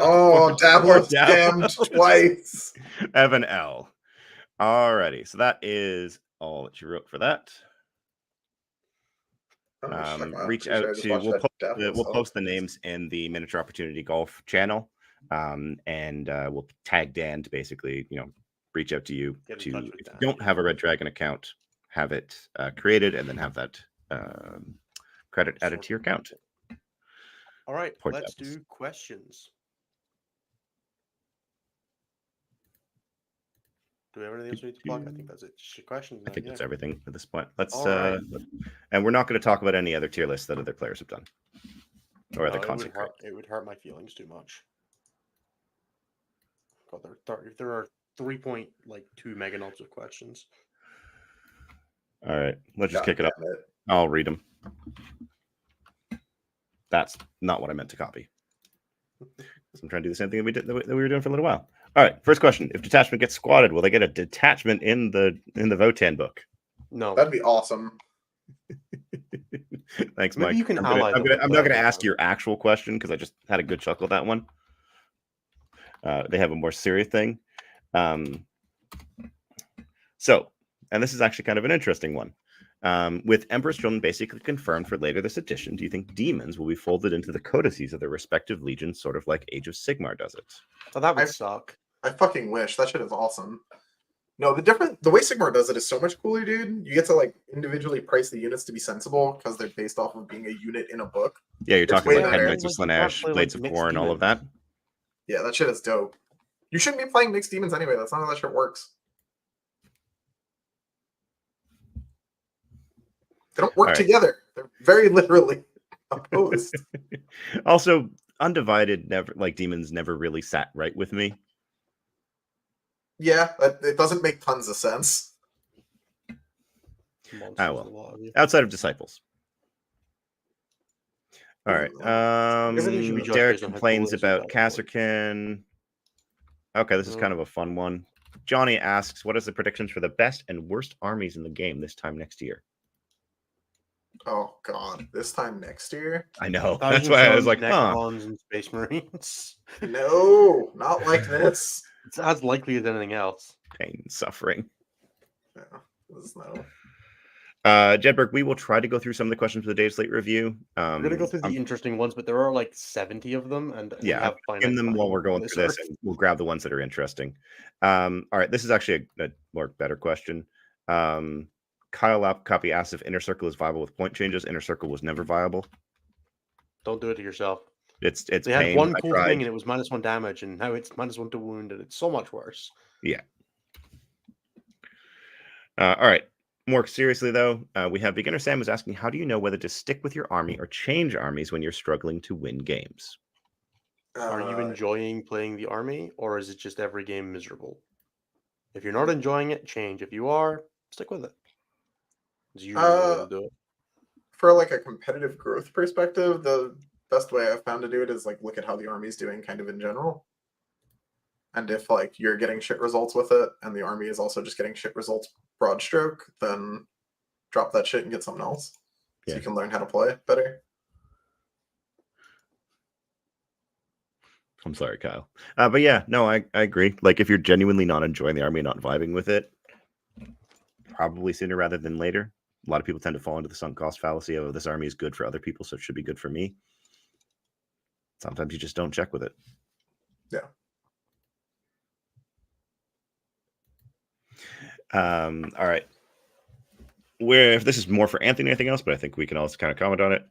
Speaker 2: Oh, Davos scammed twice.
Speaker 3: Evan L. Alrighty, so that is all that you wrote for that. Reach out to we'll post the names in the Miniature Opportunity Golf channel, and we'll tag Dan to basically reach out to you if you don't have a Red Dragon account, have it created, and then have that credit added to your account.
Speaker 1: All right, let's do questions. Do we have anything else we need to plug? I think that's it. Questions.
Speaker 3: I think that's everything at this point. Let's and we're not going to talk about any other tier lists that other players have done or other content.
Speaker 1: It would hurt my feelings too much. God, there are 3.2 meganauts of questions.
Speaker 3: All right, let's just kick it up. I'll read them. That's not what I meant to copy. I'm trying to do the same thing that we were doing for a little while. All right, first question: if detachment gets squatted, will they get a detachment in the Votan book?
Speaker 1: No,
Speaker 2: that'd be awesome.
Speaker 3: Thanks, Mike.
Speaker 1: You can
Speaker 3: I'm not going to ask your actual question because I just had a good chuckle at that one. They have a more serious thing. So, and this is actually kind of an interesting one. With Emperor's Children basically confirmed for later this edition, do you think demons will be folded into the codices of their respective legions, sort of like Age of Sigmar does it?
Speaker 1: Oh, that would suck.
Speaker 2: I fucking wish. That shit is awesome. No, the way Sigmar does it is so much cooler, dude. You get to individually price the units to be sensible because they're based off of being a unit in a book.
Speaker 3: Yeah, you're talking like Head Knights of Slaanesh, Blades of War, and all of that.
Speaker 2: Yeah, that shit is dope. You shouldn't be playing mixed demons anyway. That's not how that shit works. They don't work together. They're very literally opposed.
Speaker 3: Also, Undivided demons never really sat right with me.
Speaker 2: Yeah, it doesn't make tons of sense.
Speaker 3: Well. Outside of Disciples. All right. Derek complains about Kasserkin. Okay, this is kind of a fun one. Johnny asks, what is the predictions for the best and worst armies in the game this time next year?
Speaker 2: Oh, God. This time next year?
Speaker 3: I know. That's why I was like,
Speaker 1: Necrons and Space Marines.
Speaker 2: No, not like this.
Speaker 1: It's as likely as anything else.
Speaker 3: Pain and suffering.
Speaker 2: Yeah, this is no.
Speaker 3: Jedberg, we will try to go through some of the questions for the Data Slate review.
Speaker 1: We're gonna go through the interesting ones, but there are like 70 of them, and we
Speaker 3: Yeah,
Speaker 1: have
Speaker 3: I'm
Speaker 1: finite
Speaker 3: in them while
Speaker 1: time
Speaker 3: we're going
Speaker 1: on this
Speaker 3: through this,
Speaker 1: earth.
Speaker 3: and we'll grab the ones that are interesting. All right, this is actually a more better question. Kyle Lapcopy asks if Inner Circle is viable with point changes. Inner Circle was never viable.
Speaker 1: Don't do it to yourself.
Speaker 3: It's
Speaker 1: They had
Speaker 3: pain.
Speaker 1: one
Speaker 3: I
Speaker 1: cool
Speaker 3: tried.
Speaker 1: thing, and it was -1 damage, and now it's -1 to wound, and it's so much worse.
Speaker 3: Yeah. All right. More seriously, though, we have Beginner Sam was asking, how do you know whether to stick with your army or change armies when you're struggling to win games?
Speaker 1: Are you enjoying playing the army, or is it just every game miserable? If you're not enjoying it, change. If you are, stick with it. It's usually the way to do it.
Speaker 2: For like a competitive growth perspective, the best way I've found to do it is like look at how the army's doing kind of in general. And if like you're getting shit results with it and the army is also just getting shit results broad stroke, then drop that shit and get something else. So you can learn how to play better.
Speaker 3: I'm sorry, Kyle. But yeah, no, I agree. Like if you're genuinely not enjoying the army and not vibing with it, probably sooner rather than later. A lot of people tend to fall into the sunk cost fallacy of this army is good for other people, so it should be good for me. Sometimes you just don't check with it.
Speaker 2: Yeah.
Speaker 3: All right. If this is more for Anthony or anything else, but I think we can also kind of comment on it.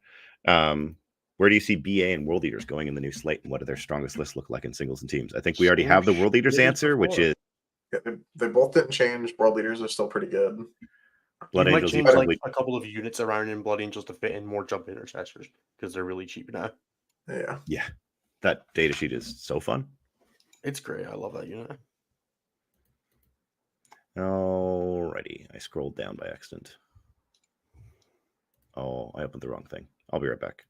Speaker 3: Where do you see BA and World Eaters going in the new slate, and what do their strongest lists look like in singles and teams? I think we already have the World Eaters answer, which is
Speaker 2: they both didn't change. World Leaders are still pretty good.
Speaker 3: Blood
Speaker 1: you
Speaker 3: Angels.
Speaker 1: might change like a couple of units around in Blood Angels to fit in more jump intercessors because they're really cheap now.
Speaker 2: Yeah.
Speaker 3: That data sheet is so fun.
Speaker 1: It's great. I love that unit.
Speaker 3: Alrighty, I scrolled down by accident. Oh, I opened the wrong thing. I'll be right back.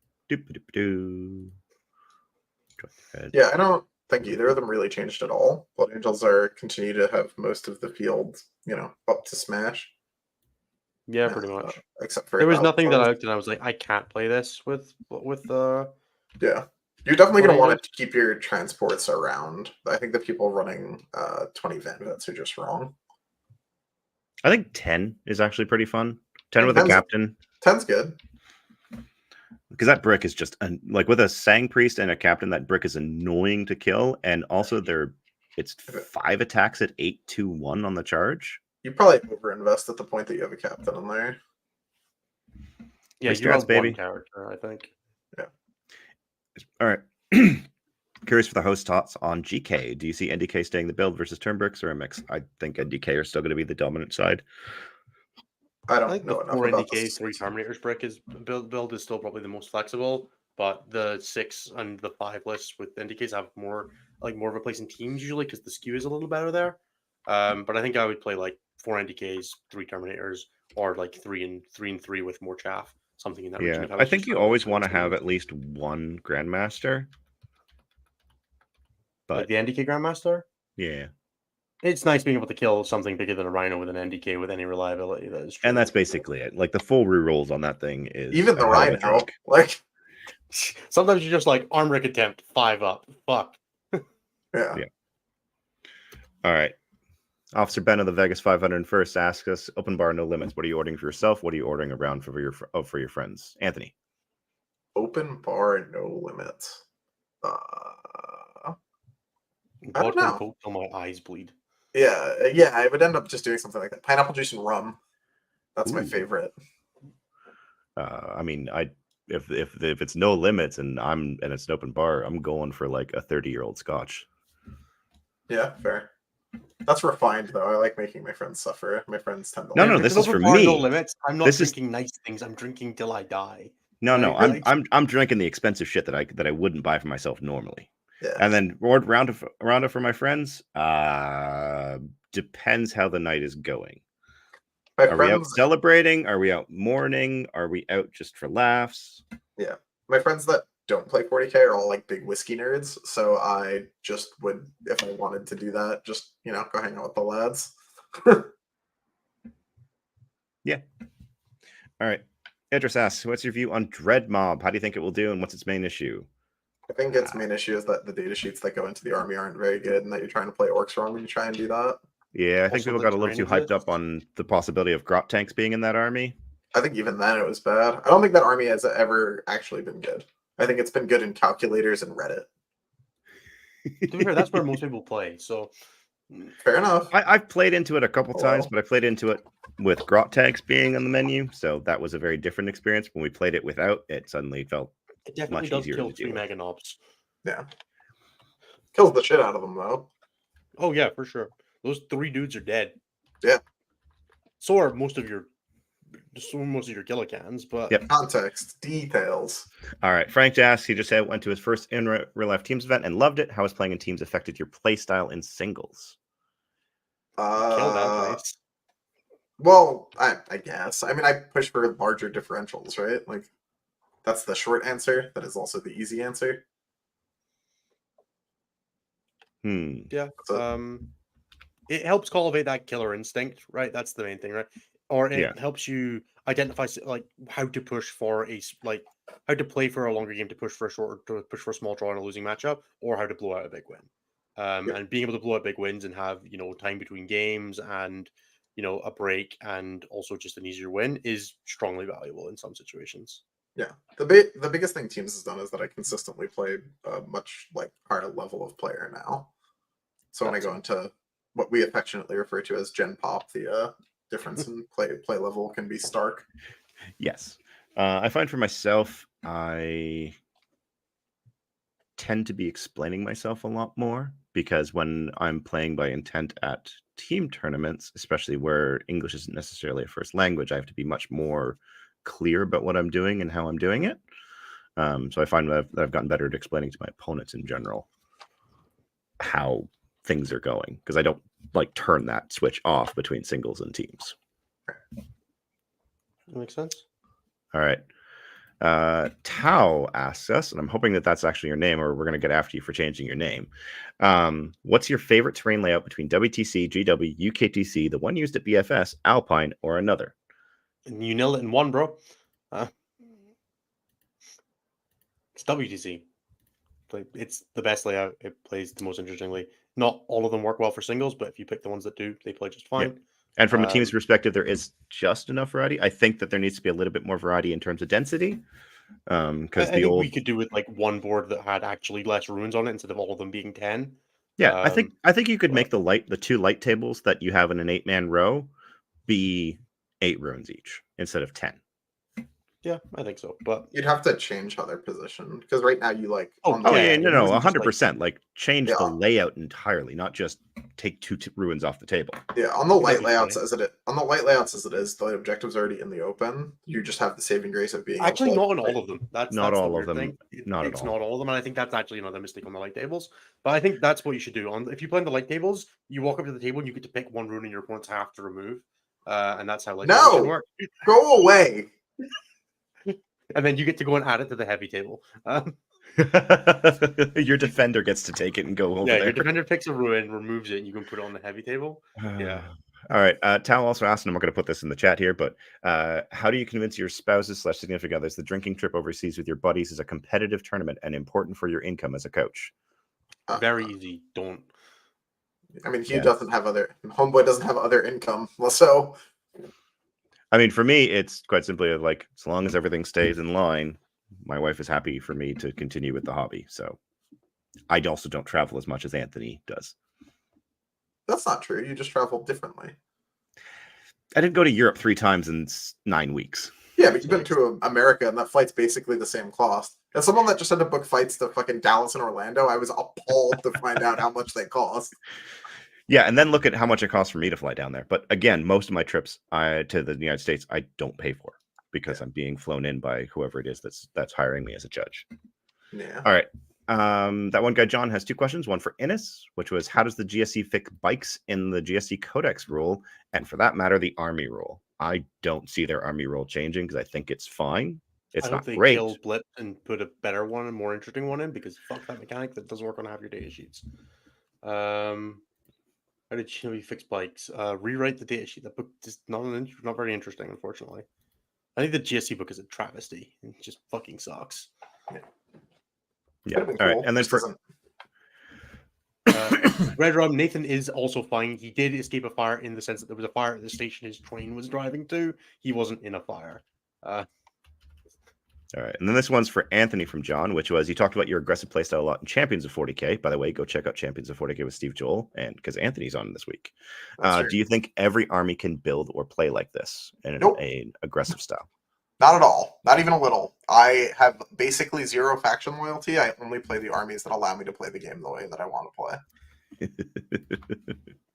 Speaker 2: Yeah, I don't think either of them really changed at all. Blood Angels continue to have most of the field, up to smash.
Speaker 1: Yeah, pretty much.
Speaker 2: Except for
Speaker 1: there was nothing that I looked and I was like, I can't play this with
Speaker 2: Yeah. You're definitely going to want it to keep your transports around. I think the people running 20 Vanvets are just wrong.
Speaker 3: I think 10 is actually pretty fun. 10 with a captain.
Speaker 2: 10's good.
Speaker 3: Because that brick is just like with a Sang Priest and a captain, that brick is annoying to kill. And also it's 5 attacks at 8-2-1 on the charge.
Speaker 2: You probably overinvest at the point that you have a captain in there.
Speaker 1: Yeah, you have one character, I think.
Speaker 2: Yeah.
Speaker 3: All right. Curious for the host thoughts on GK. Do you see NDK staying the build versus turn bricks or a mix? I think NDK are still going to be the dominant side.
Speaker 2: I think the 4
Speaker 1: NDK 3 Terminators brick build is still probably the most flexible, but the 6 and the 5 lists with NDKs have more of a place in teams usually because the skew is a little better there. But I think I would play like 4 NDKs, 3 Terminators, or like 3 and 3 with more chaff, something in that region.
Speaker 3: I think you always want to have at least one Grandmaster. But
Speaker 1: like the NDK Grandmaster?
Speaker 3: Yeah.
Speaker 1: It's nice being able to kill something bigger than a Rhino with an NDK with any reliability. That is true.
Speaker 3: And that's basically it. Like the full rerolls on that thing is
Speaker 2: even the Rhino. Like
Speaker 1: sometimes you're just like Armric attempt 5 up. Fuck.
Speaker 2: Yeah.
Speaker 3: All right. Officer Ben of the Vegas 501st asks us, open bar, no limits. What are you ordering for yourself? What are you ordering around for your friends? Anthony.
Speaker 2: Open bar, no limits. I don't know.
Speaker 1: Coke till my eyes bleed.
Speaker 2: Yeah, I would end up just doing something like that. Pineapple juice and rum. That's my favorite.
Speaker 3: I mean, if it's no limits and it's an open bar, I'm going for like a 30-year-old Scotch.
Speaker 2: Yeah, fair. That's refined though. I like making my friends suffer. My friends tend to.
Speaker 3: No, this is for me.
Speaker 1: No limits. I'm not drinking nice things. I'm drinking till I die.
Speaker 3: No, I'm drinking the expensive shit that I wouldn't buy for myself normally.
Speaker 2: Yeah.
Speaker 3: And then round up for my friends. Depends how the night is going. Are we out celebrating? Are we out mourning? Are we out just for laughs?
Speaker 2: Yeah. My friends that don't play 40K are all like big whiskey nerds. So I just would, if I wanted to do that, just, go hang out with the lads.
Speaker 3: Yeah. All right. Idris asks, what's your view on Dread Mob? How do you think it will do and what's its main issue?
Speaker 2: I think its main issue is that the data sheets that go into the army aren't very good and that you're trying to play orcs wrong when you try and do that.
Speaker 3: Yeah, I think people got a little too hyped up on the possibility of grot tanks being in that army.
Speaker 2: I think even then it was bad. I don't think that army has ever actually been good. I think it's been good in calculators and Reddit.
Speaker 1: To be fair, that's where most people play. So
Speaker 2: Fair enough.
Speaker 3: I've played into it a couple times,
Speaker 2: Hello.
Speaker 3: but I played into it with grot tags being on the menu, so that was a very different experience. When we played it without, it suddenly felt
Speaker 1: it definitely
Speaker 3: much
Speaker 1: does
Speaker 3: easier
Speaker 1: kill
Speaker 3: to
Speaker 1: 3
Speaker 3: deal with.
Speaker 1: mega knobs.
Speaker 2: Yeah. Kills the shit out of them though.
Speaker 1: Oh yeah, for sure. Those 3 dudes are dead.
Speaker 2: Yeah.
Speaker 1: So are most of your killicans, but
Speaker 3: Yep.
Speaker 2: Context, details.
Speaker 3: All right. Frank asks, he just said went to his first in real life teams event and loved it. How has playing in teams affected your play style in singles?
Speaker 1: kill that place.
Speaker 2: Well, I guess. I mean, I push for larger differentials, right? Like, that's the short answer. That is also the easy answer.
Speaker 1: Yeah.
Speaker 2: So,
Speaker 1: It helps cultivate that killer instinct, right? That's the main thing, right? Or it
Speaker 3: Yeah.
Speaker 1: helps you identify like how to push for how to play for a longer game, to push for a small draw in a losing matchup, or how to blow out a big win.
Speaker 2: Yeah.
Speaker 1: And being able to blow out big wins and have time between games and a break and also just an easier win is strongly valuable in some situations.
Speaker 2: Yeah. The biggest thing Teams has done is that I consistently play a much like higher level of player now. So when I go into what we affectionately refer to as Gen Pop, the difference in play level can be stark.
Speaker 3: Yes. I find for myself, I tend to be explaining myself a lot more because when I'm playing by intent at team tournaments, especially where English isn't necessarily a first language, I have to be much more clear about what I'm doing and how I'm doing it. So I find that I've gotten better at explaining to my opponents in general how things are going because I don't like turn that switch off between singles and teams.
Speaker 1: That makes sense.
Speaker 3: All right. Tao asks us, and I'm hoping that that's actually your name, or we're going to get after you for changing your name. What's your favorite terrain layout between WTC, GW, UKTC, the one used at BFS, Alpine, or another?
Speaker 1: And you nailed it in one, bro. It's WTC. It's the best layout. It plays the most interestingly. Not all of them work well for singles, but if you pick the ones that do, they play just fine.
Speaker 3: Yep. And from a team's perspective, there is just enough variety. I think that there needs to be a little bit more variety in terms of density. Because
Speaker 1: I think we could do with like one board that had actually less runes on it instead of all of them being 10.
Speaker 3: Yeah, I think you could make the 2 light tables that you have in an 8-man row be 8 runes each instead of 10.
Speaker 1: Yeah, I think so. But
Speaker 2: you'd have to change how they're positioned because right now you like.
Speaker 3: No, 100%. Like change the layout entirely, not just take 2 ruins off the table.
Speaker 2: Yeah, on the light layouts as it is, the objective's already in the open. You just have the saving grace of being
Speaker 1: actually not in all of them. That's
Speaker 3: not all
Speaker 1: the
Speaker 3: of them.
Speaker 1: Thing.
Speaker 3: Not
Speaker 1: all of them, and I think that's actually another mistake on the light tables. But I think that's what you should do. If you play on the light tables, you walk up to the table and you get to pick one rune, and your opponents have to remove, and that's how light tables should work.
Speaker 2: Go away.
Speaker 1: And then you get to go and add it to the heavy table.
Speaker 3: Your defender gets to take it and go over there.
Speaker 1: Your defender picks a ruin, removes it, and you can put it on the heavy table. Yeah.
Speaker 3: All right. Tal also asked, and I'm not going to put this in the chat here, but how do you convince your spouses/significant others the drinking trip overseas with your buddies is a competitive tournament and important for your income as a coach?
Speaker 1: Very easy. Don't.
Speaker 2: I mean, homeboy doesn't have other income, so.
Speaker 3: I mean, for me, it's quite simply like as long as everything stays in line, my wife is happy for me to continue with the hobby. So I also don't travel as much as Anthony does.
Speaker 2: That's not true. You just travel differently.
Speaker 3: I didn't go to Europe 3 times in 9 weeks.
Speaker 2: Yeah, but you've been to America, and that flight's basically the same cost. As someone that just had to book flights to fucking Dallas and Orlando, I was appalled to find out how much they cost.
Speaker 3: Yeah, and then look at how much it costs for me to fly down there. But again, most of my trips to the United States, I don't pay for because I'm being flown in by whoever it is that's hiring me as a judge.
Speaker 2: Yeah.
Speaker 3: All right. That one guy, John, has 2 questions. One for Innes, which was how does the GSC fix bikes in the GSC Codex rule? And for that matter, the Army rule. I don't see their Army rule changing because I think it's fine. It's not great.
Speaker 1: They kill Blip and put a better one, a more interesting one in because fuck that mechanic that doesn't work on half your data sheets. How did you fix bikes? Rewrite the data sheet. That book is not very interesting, unfortunately. I think the GSC book is a travesty. It just fucking sucks.
Speaker 3: Yeah. All right. And then for
Speaker 1: Red Rum, Nathan is also fine. He did escape a fire in the sense that there was a fire at the station his train was driving to. He wasn't in a fire.
Speaker 3: All right, and then this one's for Anthony from John, which was, you talked about your aggressive playstyle a lot in Champions of 40K. By the way, go check out Champions of 40K with Steve Joel, and because Anthony's on this week. Do you think every army can build or play like this in an aggressive style?
Speaker 2: Not at all. Not even a little. I have basically zero faction loyalty. I only play the armies that allow me to play the game the way that I want to play.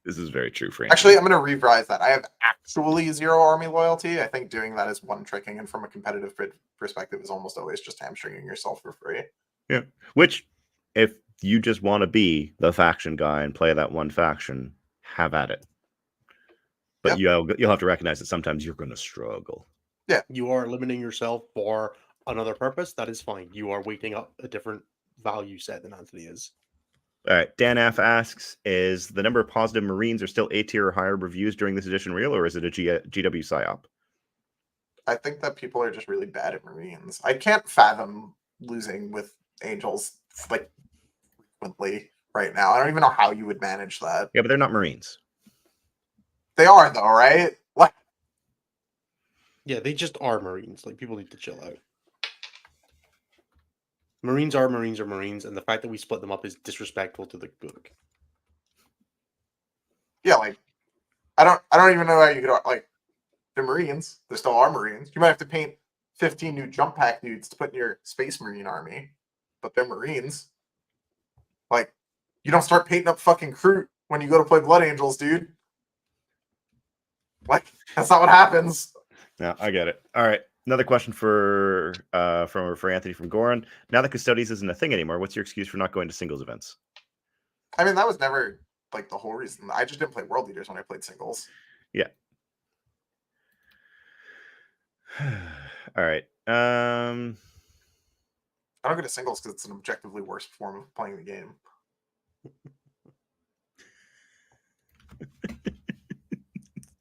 Speaker 3: This is very true for Anthony.
Speaker 2: Actually, I'm going to revise that. I have actually zero army loyalty. I think doing that is one tricking, and from a competitive perspective is almost always just hamstringing yourself for free.
Speaker 3: Yeah. Which, if you just want to be the faction guy and play that one faction, have at it. But you'll have to recognize that sometimes you're going to struggle.
Speaker 1: Yeah, you are limiting yourself for another purpose. That is fine. You are weighting up a different value set than Anthony is.
Speaker 3: All right. Dan F asks, is the number of positive Marines or still A tier or higher reviews during this edition real, or is it a GW psyop?
Speaker 2: I think that people are just really bad at Marines. I can't fathom losing with Angels like frequently right now. I don't even know how you would manage that.
Speaker 3: Yeah, but they're not Marines.
Speaker 2: They are though, right? What?
Speaker 1: Yeah, they just are Marines. Like, people need to chill out. Marines are Marines, and the fact that we split them up is disrespectful to the book.
Speaker 2: Yeah, like I don't even know how you could like the Marines. They still are Marines. You might have to paint 15 new jump pack dudes to put in your Space Marine army, but they're Marines. Like, you don't start painting up fucking Kroot when you go to play Blood Angels, dude. Like, that's not what happens.
Speaker 3: No, I get it. All right. Another question for Anthony from Goran. Now that Custodies isn't a thing anymore, what's your excuse for not going to singles events?
Speaker 2: I mean, that was never like the whole reason. I just didn't play World Leaders when I played singles.
Speaker 3: Yeah. All right.
Speaker 2: I don't go to singles because it's an objectively worse form of playing the game.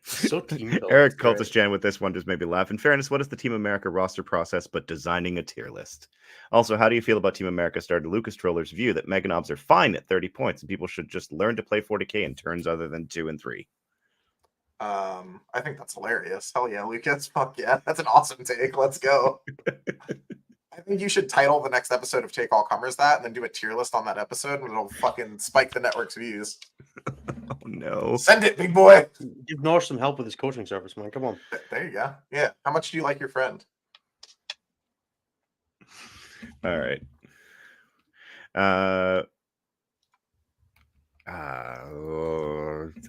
Speaker 1: So
Speaker 3: Eric Cultist Jan with this one just made me laugh. In fairness, what is the Team America roster process but designing a tier list? Also, how do you feel about Team America started Lucas Troller's view that Mega Knobs are fine at 30 points and people should just learn to play 40k in turns other than 2 and 3?
Speaker 2: I think that's hilarious. Hell yeah, Lucas. Fuck yeah. That's an awesome take. Let's go. I think you should title the next episode of Take All Comers that and then do a tier list on that episode and it'll fucking spike the network's views.
Speaker 3: Oh no.
Speaker 2: Send it, big boy.
Speaker 1: Give Norse some help with his coaching service, man. Come on.
Speaker 2: There you go. Yeah. How much do you like your friend?
Speaker 3: All right.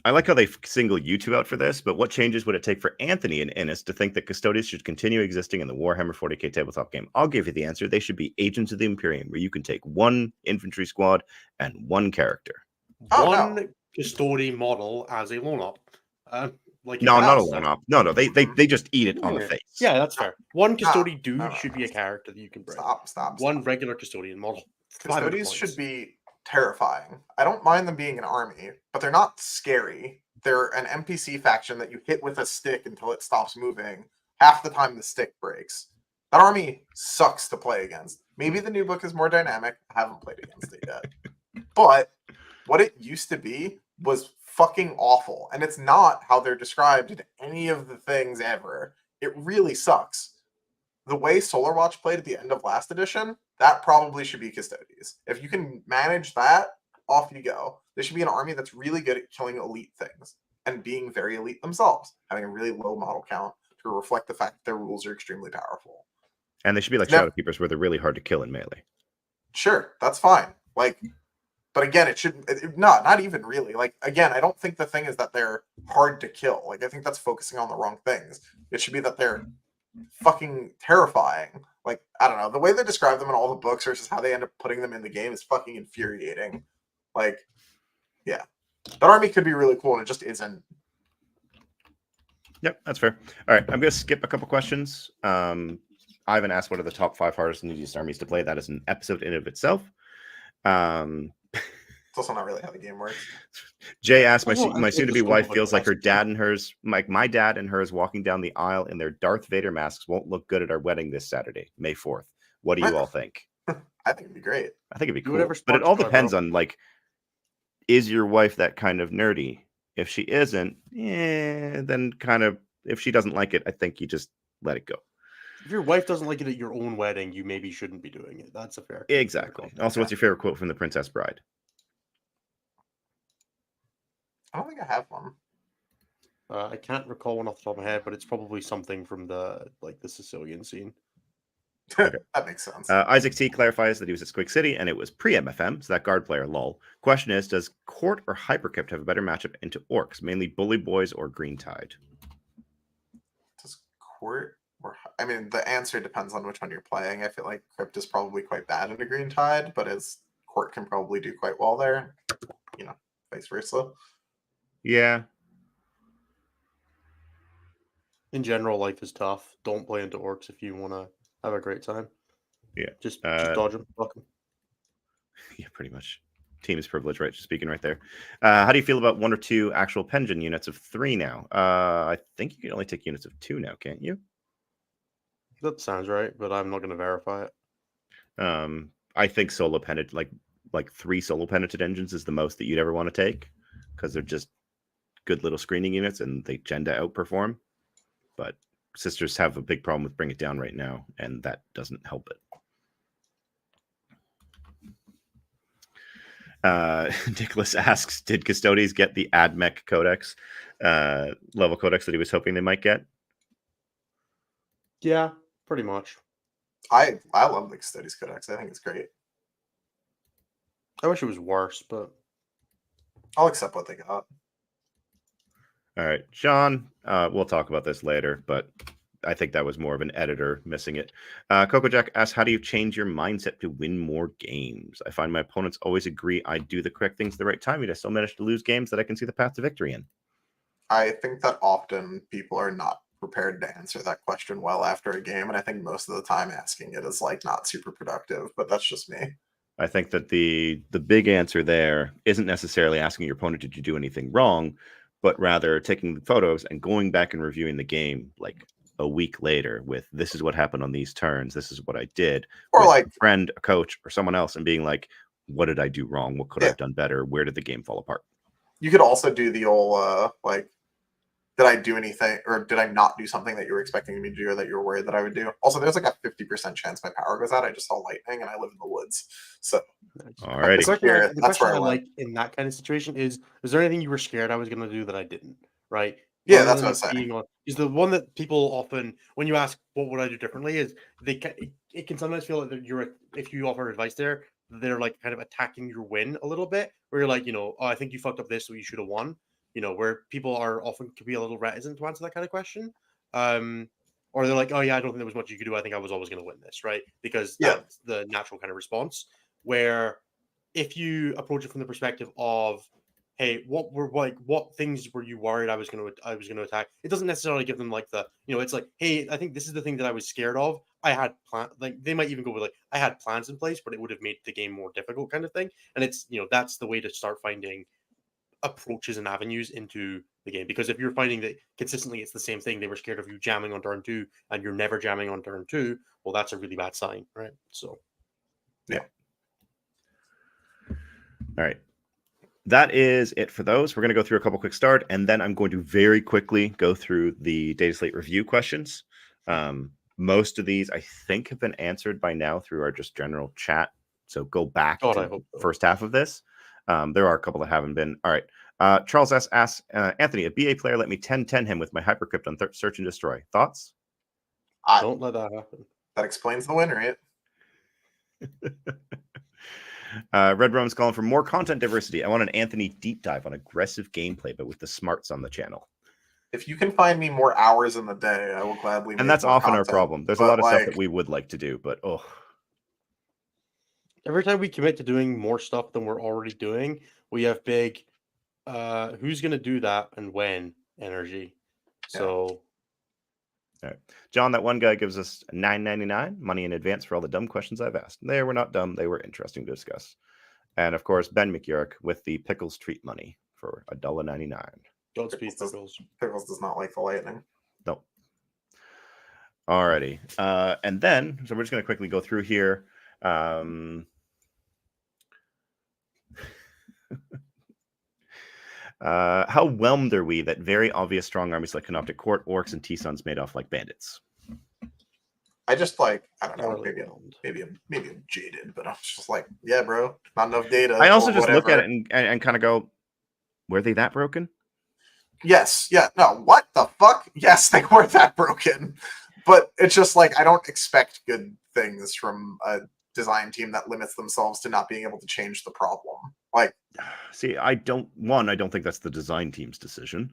Speaker 3: I like how they single you two out for this, but what changes would it take for Anthony and Ennis to think that Custodians should continue existing in the Warhammer 40k tabletop game? I'll give you the answer. They should be Agents of the Imperium, where you can take one infantry squad and one character.
Speaker 1: One custodian model as a lone op. Like
Speaker 3: no, not a lone op. No, they just eat it on the face.
Speaker 1: Yeah, that's fair. One custodian dude should be a character that you can bring.
Speaker 2: Stop.
Speaker 1: One regular custodian model.
Speaker 2: Custodians should be terrifying. I don't mind them being an army, but they're not scary. They're an NPC faction that you hit with a stick until it stops moving. Half the time the stick breaks. That army sucks to play against. Maybe the new book is more dynamic. I haven't played against it yet. But what it used to be was fucking awful. And it's not how they're described in any of the things ever. It really sucks. The way Solar Watch played at the end of last edition, that probably should be Custodians. If you can manage that, off you go. There should be an army that's really good at killing elite things and being very elite themselves, having a really low model count to reflect the fact that their rules are extremely powerful.
Speaker 3: And they should be like Shadowkeepers, where they're really hard to kill in melee.
Speaker 2: Sure, that's fine. Like, but again, it should not even really. Like, again, I don't think the thing is that they're hard to kill. Like, I think that's focusing on the wrong things. It should be that they're fucking terrifying. Like, I don't know, the way they describe them in all the books versus how they end up putting them in the game is fucking infuriating. Like, yeah, that army could be really cool and it just isn't.
Speaker 3: Yep, that's fair. All right, I'm gonna skip a couple questions. Ivan asked what are the top 5 hardest and easiest armies to play. That is an episode in and of itself.
Speaker 2: It's also not really how the game works.
Speaker 3: Jay asked, my soon-to-be wife feels like her dad and hers, like my dad and hers walking down the aisle in their Darth Vader masks won't look good at our wedding this Saturday, May 4th. What do you all think?
Speaker 2: I think it'd be great.
Speaker 3: I think it'd be cool. But it all depends on, like, is your wife that kind of nerdy? If she isn't, then kind of, if she doesn't like it, I think you just let it go.
Speaker 1: If your wife doesn't like it at your own wedding, you maybe shouldn't be doing it. That's a fair
Speaker 3: Exactly.
Speaker 1: call.
Speaker 3: Also, what's your favorite quote from The Princess Bride?
Speaker 2: I don't think I have one.
Speaker 1: I can't recall one off the top of my head, but it's probably something from the Sicilian scene.
Speaker 2: Okay. That makes sense.
Speaker 3: Isaac T clarifies that he was at Squig City and it was pre-MFM, so that guard player lol. Question is, does Court or Hypercrypt have a better matchup into Orcs, mainly Bully Boys or Green Tide?
Speaker 2: Does Court or I mean, the answer depends on which one you're playing. I feel like Crypt is probably quite bad into Green Tide, but as Court can probably do quite well there. Vice versa.
Speaker 3: Yeah.
Speaker 1: In general, life is tough. Don't play into Orcs if you want to have a great time.
Speaker 3: Yeah.
Speaker 1: Just dodge them. Fuck them.
Speaker 3: Yeah, pretty much. Team is privilege, right? Just speaking right there. How do you feel about 1 or 2 actual Pension units of 3 now? I think you can only take units of 2 now, can't you?
Speaker 1: That sounds right, but I'm not going to verify it.
Speaker 3: I think solo penitent, like 3 solo penitent engines is the most that you'd ever want to take, because they're just good little screening units and they tend to outperform. But sisters have a big problem with Bring It Down right now, and that doesn't help it. Nicholas asks, did Custodes get the AdMech codex, level codex that he was hoping they might get?
Speaker 1: Yeah, pretty much.
Speaker 2: I love the Custodes Codex. I think it's great.
Speaker 1: I wish it was worse, but
Speaker 2: I'll accept what they got.
Speaker 3: All right, John, we'll talk about this later, but I think that was more of an editor missing it. Coco Jack asks, how do you change your mindset to win more games? I find my opponents always agree I do the correct things at the right time, yet I still manage to lose games that I can see the path to victory in.
Speaker 2: I think that often people are not prepared to answer that question well after a game, and I think most of the time asking it is not super productive, but that's just me.
Speaker 3: I think that the big answer there isn't necessarily asking your opponent, did you do anything wrong, but rather taking the photos and going back and reviewing the game a week later with, this is what happened on these turns, this is what I did,
Speaker 2: Or
Speaker 3: with a friend, a coach, or someone else, and being like, what did I do wrong? What could I have done better? Where did the game fall apart?
Speaker 2: You could also do the old did I do anything, or did I not do something that you were expecting me to do or that you were worried that I would do? Also, there's a 50% chance my power goes out. I just saw lightning and I live in the woods. So,
Speaker 3: alrighty.
Speaker 1: The question I like in that kind of situation is there anything you were scared I was going to do that I didn't? Right?
Speaker 2: Yeah, that's what I was saying.
Speaker 1: Is the one that people often, when you ask what would I do differently, is it can sometimes feel like if you offer advice there, they're kind of attacking your win a little bit, where you're like, oh, I think you fucked up this, so you should have won. Where people are often could be a little reticent to answer that kind of question. Or they're like, oh yeah, I don't think there was much you could do. I think I was always going to win this, right? Because that's the natural kind of response. Where if you approach it from the perspective of, hey, what things were you worried I was going to attack? It doesn't necessarily give them it's like, hey, I think this is the thing that I was scared of. I had they might even go with I had plans in place, but it would have made the game more difficult, kind of thing. And it's that's the way to start finding approaches and avenues into the game, because if you're finding that consistently it's the same thing, they were scared of you jamming on turn 2 and you're never jamming on turn 2, well, that's a really bad sign, right? So
Speaker 2: yeah.
Speaker 3: All right, that is it for those. We're going to go through a couple quick start, and then I'm going to very quickly go through the Data Slate review questions. Most of these I think have been answered by now through our just general chat, so go back to the first half of this. There are a couple that haven't been. All right. Charles S. asks, Anthony, a BA player let me 10-10 him with my Hypercrypt on Search and Destroy. Thoughts?
Speaker 1: Don't let that happen.
Speaker 2: That explains the win rate.
Speaker 3: Red Rome's calling for more content diversity. I want an Anthony deep dive on aggressive gameplay, but with the smarts on the channel.
Speaker 2: If you can find me more hours in the day, I will gladly make
Speaker 3: And that's often
Speaker 2: content.
Speaker 3: our problem. There's a lot of stuff that we would like to do, but
Speaker 1: every time we commit to doing more stuff than we're already doing, we have big who's going to do that and when energy. So
Speaker 3: all right. John, that one guy gives us $9.99 money in advance for all the dumb questions I've asked. They were not dumb. They were interesting to discuss. And of course, Ben McYurk with the Pickles treat money for $1.99.
Speaker 1: Godspeed, Pickles.
Speaker 2: Pickles does not like the lightning.
Speaker 3: Nope. Alrighty. And then, so we're just going to quickly go through here. How whelmed are we that very obvious strong armies like Canoptic Court, Orcs, and T-Suns made off like bandits?
Speaker 2: I just like, I don't know,
Speaker 1: Thoroughly whelmed.
Speaker 2: maybe I'm jaded, but I'm just like, yeah, bro, not enough data.
Speaker 3: I also
Speaker 2: or
Speaker 3: just look at
Speaker 2: whatever.
Speaker 3: it and kind of go, were they that broken?
Speaker 2: Yes, yeah, no, what the fuck? Yes, they were that broken. But it's just like, I don't expect good things from a design team that limits themselves to not being able to change the problem. Like,
Speaker 3: See, I don't think that's the design team's decision.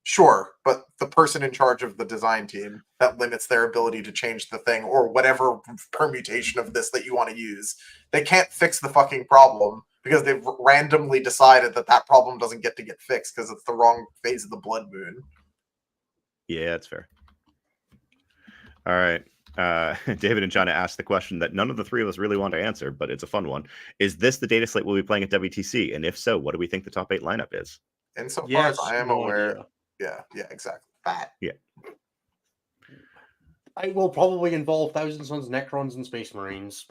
Speaker 2: sure, but the person in charge of the design team that limits their ability to change the thing or whatever permutation of this that you want to use, they can't fix the fucking problem because they've randomly decided that that problem doesn't get fixed because it's the wrong phase of the blood moon.
Speaker 3: Yeah, that's fair. All right. David and China asked the question that none of the three of us really want to answer, but it's a fun one. Is this the data slate we'll be playing at WTC? And if so, what do we think the top 8 lineup is?
Speaker 2: And so far
Speaker 1: Yes,
Speaker 2: as I am
Speaker 1: no
Speaker 2: aware,
Speaker 1: idea.
Speaker 2: yeah, exactly. That.
Speaker 3: Yeah.
Speaker 1: I will probably involve Thousand Sons, Necrons, and Space Marines.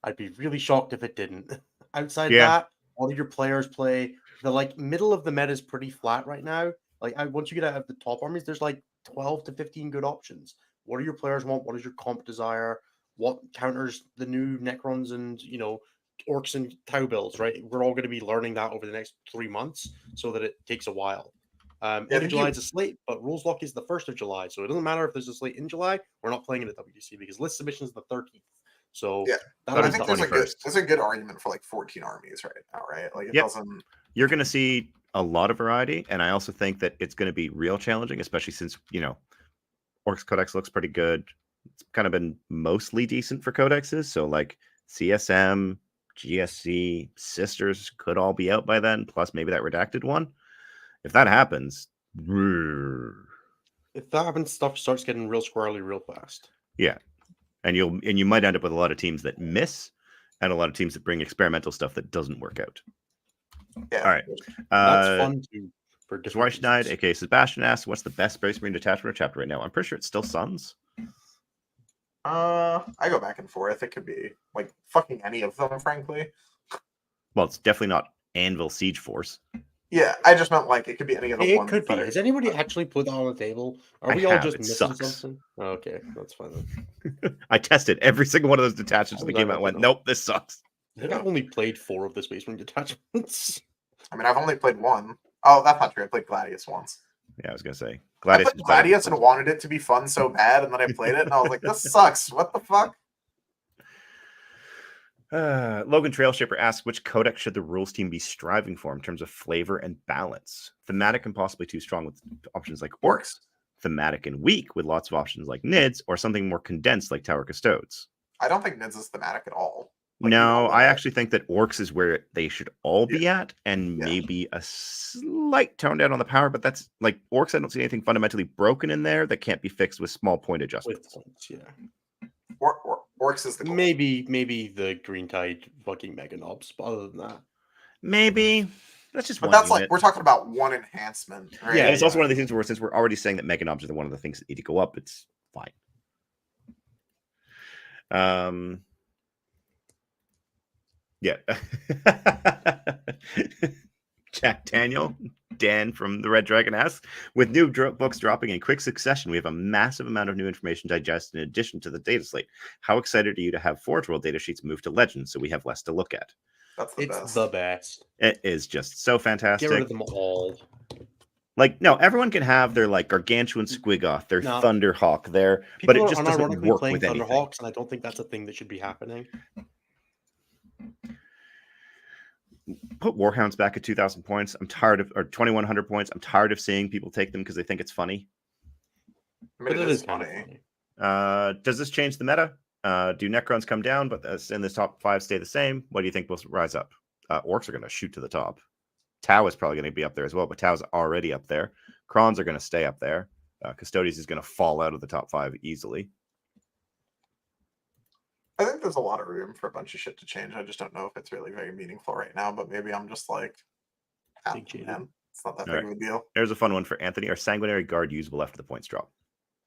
Speaker 1: I'd be really shocked if it didn't. Outside that, all of your players play the middle of the meta is pretty flat right now. Once you get out of the top armies, there's 12 to 15 good options. What do your players want? What is your comp desire? What counters the new Necrons and Orcs and Tau builds? Right, we're all going to be learning that over the next 3 months, so that it takes a while. End of July is a slate, but rules lock is the 1st of July, so it doesn't matter if there's a slate in July. We're not playing it at WTC because list submission is the 13th. So
Speaker 2: yeah,
Speaker 1: but
Speaker 2: I think there's a good argument for 14 armies right now, right? It doesn't.
Speaker 3: You're going to see a lot of variety, and I also think that it's going to be real challenging, especially since Orcs Codex looks pretty good. It's kind of been mostly decent for codexes, so CSM, GSC, Sisters could all be out by then, plus maybe that redacted one. If that happens,
Speaker 1: stuff starts getting real squirrely real fast.
Speaker 3: Yeah, and you might end up with a lot of teams that miss, and a lot of teams that bring experimental stuff that doesn't work out.
Speaker 2: Yeah,
Speaker 3: all right,
Speaker 1: that's fun too. For
Speaker 3: Schweichenheid, aka Sebastian, asks, "What's the best Space Marine detachment or chapter right now?" I'm pretty sure it's still Suns.
Speaker 2: I go back and forth. It could be fucking any of them, frankly.
Speaker 3: Well, it's definitely not Anvil Siege Force.
Speaker 2: Yeah, I just meant it could be any of the ones.
Speaker 1: It could be. Has anybody actually put that on the table? Are we all just missing something? Okay, that's fine then.
Speaker 3: I tested every single one of those detachments that came out and went, nope, this sucks.
Speaker 1: I think I've only played 4 of the Space Marine detachments.
Speaker 2: I mean, I've only played 1. Oh, that's not true. I played Gladius once.
Speaker 3: Yeah, I was going to say.
Speaker 2: I played Gladius and wanted it to be fun so bad, and then I played it, and I was like, this sucks. What the fuck?
Speaker 3: Logan Trailshipper asks, which codex should the rules team be striving for in terms of flavor and balance? Thematic and possibly too strong with options like Orcs. Thematic and weak with lots of options like Nids, or something more condensed like Tower Custodes.
Speaker 2: I don't think Nids is thematic at all.
Speaker 3: No, I actually think that Orcs is where they should all be at, and maybe a slight tone down on the power, but that's Orcs, I don't see anything fundamentally broken in there that can't be fixed with small point adjustments.
Speaker 2: Orcs is the goal.
Speaker 1: Maybe the Green Tide fucking Mega Knobs, but other than that.
Speaker 3: Maybe. That's just
Speaker 2: but
Speaker 3: one
Speaker 2: that's
Speaker 3: unit.
Speaker 2: we're talking about one enhancement, right?
Speaker 3: Yeah, it's also one of the things where since we're already saying that Mega Knobs are one of the things that need to go up, it's fine. Yeah. Jack Daniel, Dan from the Red Dragon asks, with new books dropping in quick succession, we have a massive amount of new information digested in addition to the data slate. How excited are you to have Forge World data sheets move to Legends so we have less to look at?
Speaker 2: It's
Speaker 1: the best.
Speaker 3: It is just so fantastic.
Speaker 1: Get rid of them all.
Speaker 3: No, everyone can have their Gargantuan Squigoth, their Thunderhawk, but it just doesn't work with anything.
Speaker 1: Thunderhawks, and I don't think that's a thing that should be happening.
Speaker 3: Put Warhounds back at 2,000 points. I'm tired of, or 2,100 points. I'm tired of seeing people take them because they think it's funny.
Speaker 2: I mean, it is funny.
Speaker 3: Does this change the meta? Do Necrons come down, but in this top 5 stay the same? What do you think will rise up? Orcs are going to shoot to the top. Tau is probably going to be up there as well, but Tau's already up there. Krons are going to stay up there. Custodes is going to fall out of the top 5 easily.
Speaker 2: I think there's a lot of room for a bunch of shit to change. I just don't know if it's really very meaningful right now, but maybe I'm just man, it's not that big of a deal.
Speaker 3: There's a fun one for Anthony. Are Sanguinary Guard usable after the points drop?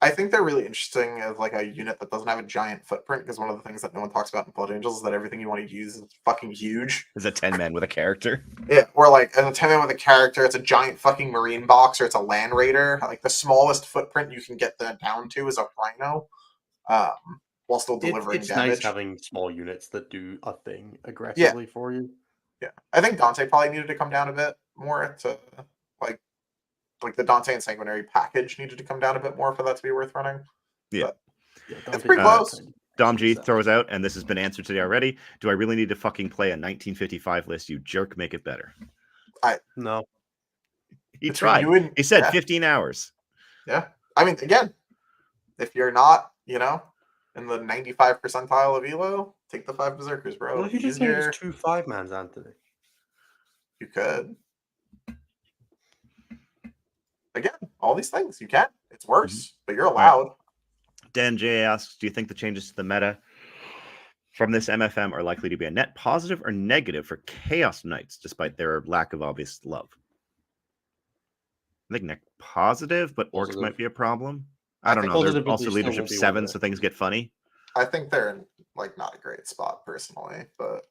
Speaker 2: I think they're really interesting as like a unit that doesn't have a giant footprint, because one of the things that no one talks about in Blood Angels is that everything you want to use is fucking huge.
Speaker 3: Is a 10-man with a character.
Speaker 2: Yeah, or like as a 10-man with a character, it's a giant fucking marine box, or it's a land raider. Like the smallest footprint you can get that down to is a rhino, while still delivering
Speaker 1: It's
Speaker 2: damage.
Speaker 1: nice having small units that do a thing
Speaker 2: Yeah.
Speaker 1: aggressively for you.
Speaker 2: Yeah, I think Dante probably needed to come down a bit more to like the Dante and Sanguinary package needed to come down a bit more for that to be worth running.
Speaker 3: Yeah.
Speaker 2: But
Speaker 1: Yeah,
Speaker 2: it's pretty close.
Speaker 3: Dom G throws out, and this has been answered today already. Do I really need to fucking play a 1955 list? You jerk, make it better.
Speaker 1: No.
Speaker 3: He
Speaker 2: Between
Speaker 3: tried.
Speaker 2: you and-
Speaker 3: He said
Speaker 2: yeah.
Speaker 3: 15 hours.
Speaker 2: Yeah, I mean, again, if you're not, in the 95 percentile of Elo, take the 5 Berserkers, bro.
Speaker 1: What if you just made it 2 5-mans, Anthony?
Speaker 2: You could. Again, all these things you can. It's worse, but you're allowed.
Speaker 3: Dan J asks, do you think the changes to the meta from this MFM are likely to be a net positive or negative for Chaos Knights, despite their lack of obvious love? I think net positive, but orcs might be a problem. I don't know. They're also leadership 7, so things get funny.
Speaker 2: I think they're in not a great spot personally, but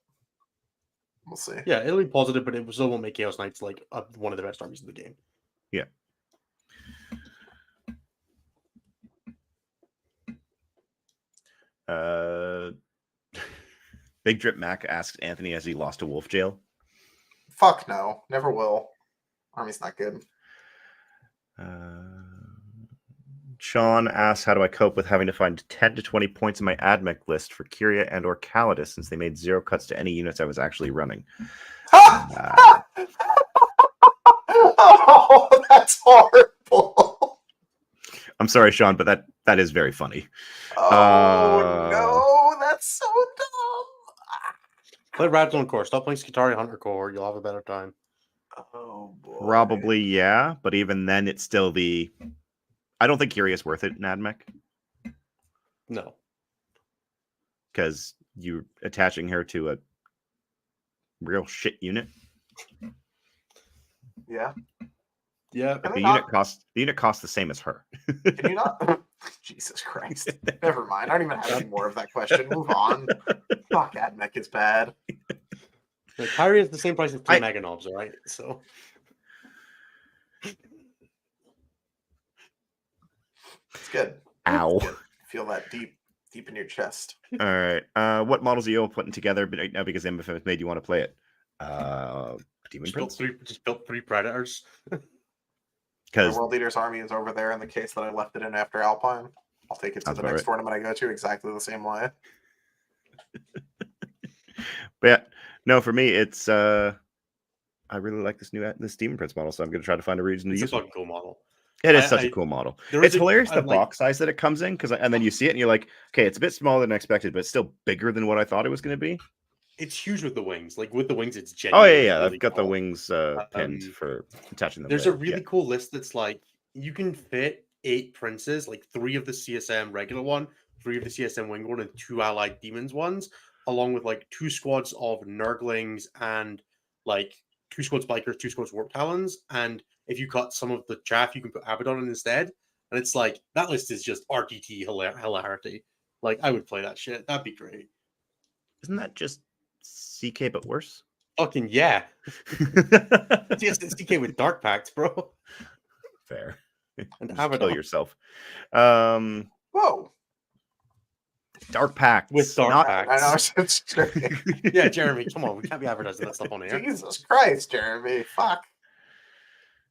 Speaker 2: we'll see.
Speaker 1: Yeah, it'll be positive, but it still won't make Chaos Knights like one of the best armies in the game.
Speaker 3: Yeah. Big Drip Mac asks Anthony, has he lost to Wolf Jail?
Speaker 2: Fuck no, never will. Army's not good.
Speaker 3: Sean asks, how do I cope with having to find 10 to 20 points in my AdMech list for Kyria and or Calidus, since they made 0 cuts to any units I was actually running?
Speaker 2: Oh, that's horrible.
Speaker 3: I'm sorry, Sean, but that is very funny.
Speaker 2: Oh no, that's so dumb.
Speaker 1: Play Radzone Core. Stop playing Skitarii Hunter Core. You'll have a better time.
Speaker 2: Oh boy.
Speaker 3: Probably, yeah, but even then, it's still the. I don't think Kyria is worth it in AdMech.
Speaker 1: No,
Speaker 3: because you're attaching her to a real shit unit.
Speaker 2: Yeah.
Speaker 1: Yeah.
Speaker 3: Like the unit costs the same as her.
Speaker 2: Can you not? Jesus Christ. Never mind. I don't even have any more of that question. Move on. Fuck, AdMech is bad.
Speaker 1: Kyrie is the same price as 2 Meganobs, all right? So.
Speaker 2: It's good.
Speaker 3: Ow.
Speaker 2: It's good. Feel that deep in your chest.
Speaker 3: All right. What models are you all putting together right now because MFM has made you want to play it? Demon Prince?
Speaker 1: Just built 3 Predators.
Speaker 2: The World Leaders Army is over there in the case that I left it in after Alpine. I'll take it to the next tournament I go to exactly the same way.
Speaker 3: But yeah, no, for me, it's I really like this Demon Prince model, so I'm going to try to find a reason to use it.
Speaker 1: It's a fucking cool model.
Speaker 3: It is such a cool model. It's hilarious the
Speaker 1: like,
Speaker 3: box size that it comes in, and then you see it and you're like, okay, it's a bit smaller than expected, but it's still bigger than what I thought it was going to be.
Speaker 1: It's huge with the wings. Like with the wings, it's genuine.
Speaker 3: Oh yeah.
Speaker 1: Really
Speaker 3: I've got
Speaker 1: cool.
Speaker 3: the wings pinned for attaching them.
Speaker 1: There's a really cool list that's like you can fit 8 princes, like 3 of the CSM regular one, 3 of the CSM wing one, and 2 allied demons ones, along with like 2 squads of Nurglings and like 2 squads bikers, 2 squads warp talons. And if you cut some of the chaff, you can put Abaddon in instead. And it's like that list is just RTT hilarity. Like I would play that shit. That'd be great.
Speaker 3: Isn't that just CK but worse?
Speaker 1: Fucking yeah. It's CK with Dark Pacts, bro.
Speaker 3: Fair.
Speaker 1: And
Speaker 3: just
Speaker 1: Abaddon.
Speaker 3: kill yourself.
Speaker 2: Whoa.
Speaker 3: Dark Pacts.
Speaker 1: With Dark Pacts.
Speaker 2: I know. It's
Speaker 1: Yeah, Jeremy, come on. We can't be advertising that stuff on air.
Speaker 2: Jesus Christ, Jeremy. Fuck.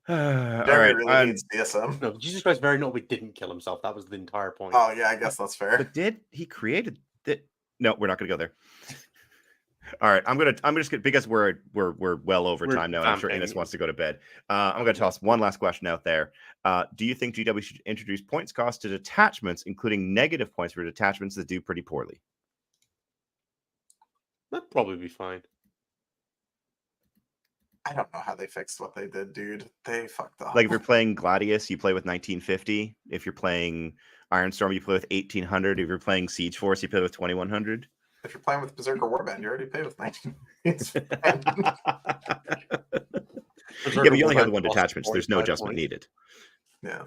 Speaker 3: Jeremy
Speaker 2: really needs DSM.
Speaker 1: No, Jesus Christ very notably didn't kill himself. That was the entire point.
Speaker 2: Oh, yeah, I guess that's fair.
Speaker 3: But did he created that? No, we're not going to go there. All right, I'm just gonna, because we're well over time now. I'm sure Ennis wants to go to bed. I'm going to toss one last question out there. Do you think GW should introduce points cost to detachments, including negative points for detachments that do pretty poorly?
Speaker 1: That'd probably be fine.
Speaker 2: I don't know how they fixed what they did, dude. They fucked up.
Speaker 3: Like if you're playing Gladius, you play with 1950. If you're playing Ironstorm, you play with 1800. If you're playing Siege Force, you play with 2100.
Speaker 2: If you're playing with Berserker Warband, you already pay with 19.
Speaker 3: Yeah, but you only have the one detachment, so there's no adjustment needed.
Speaker 2: Yeah.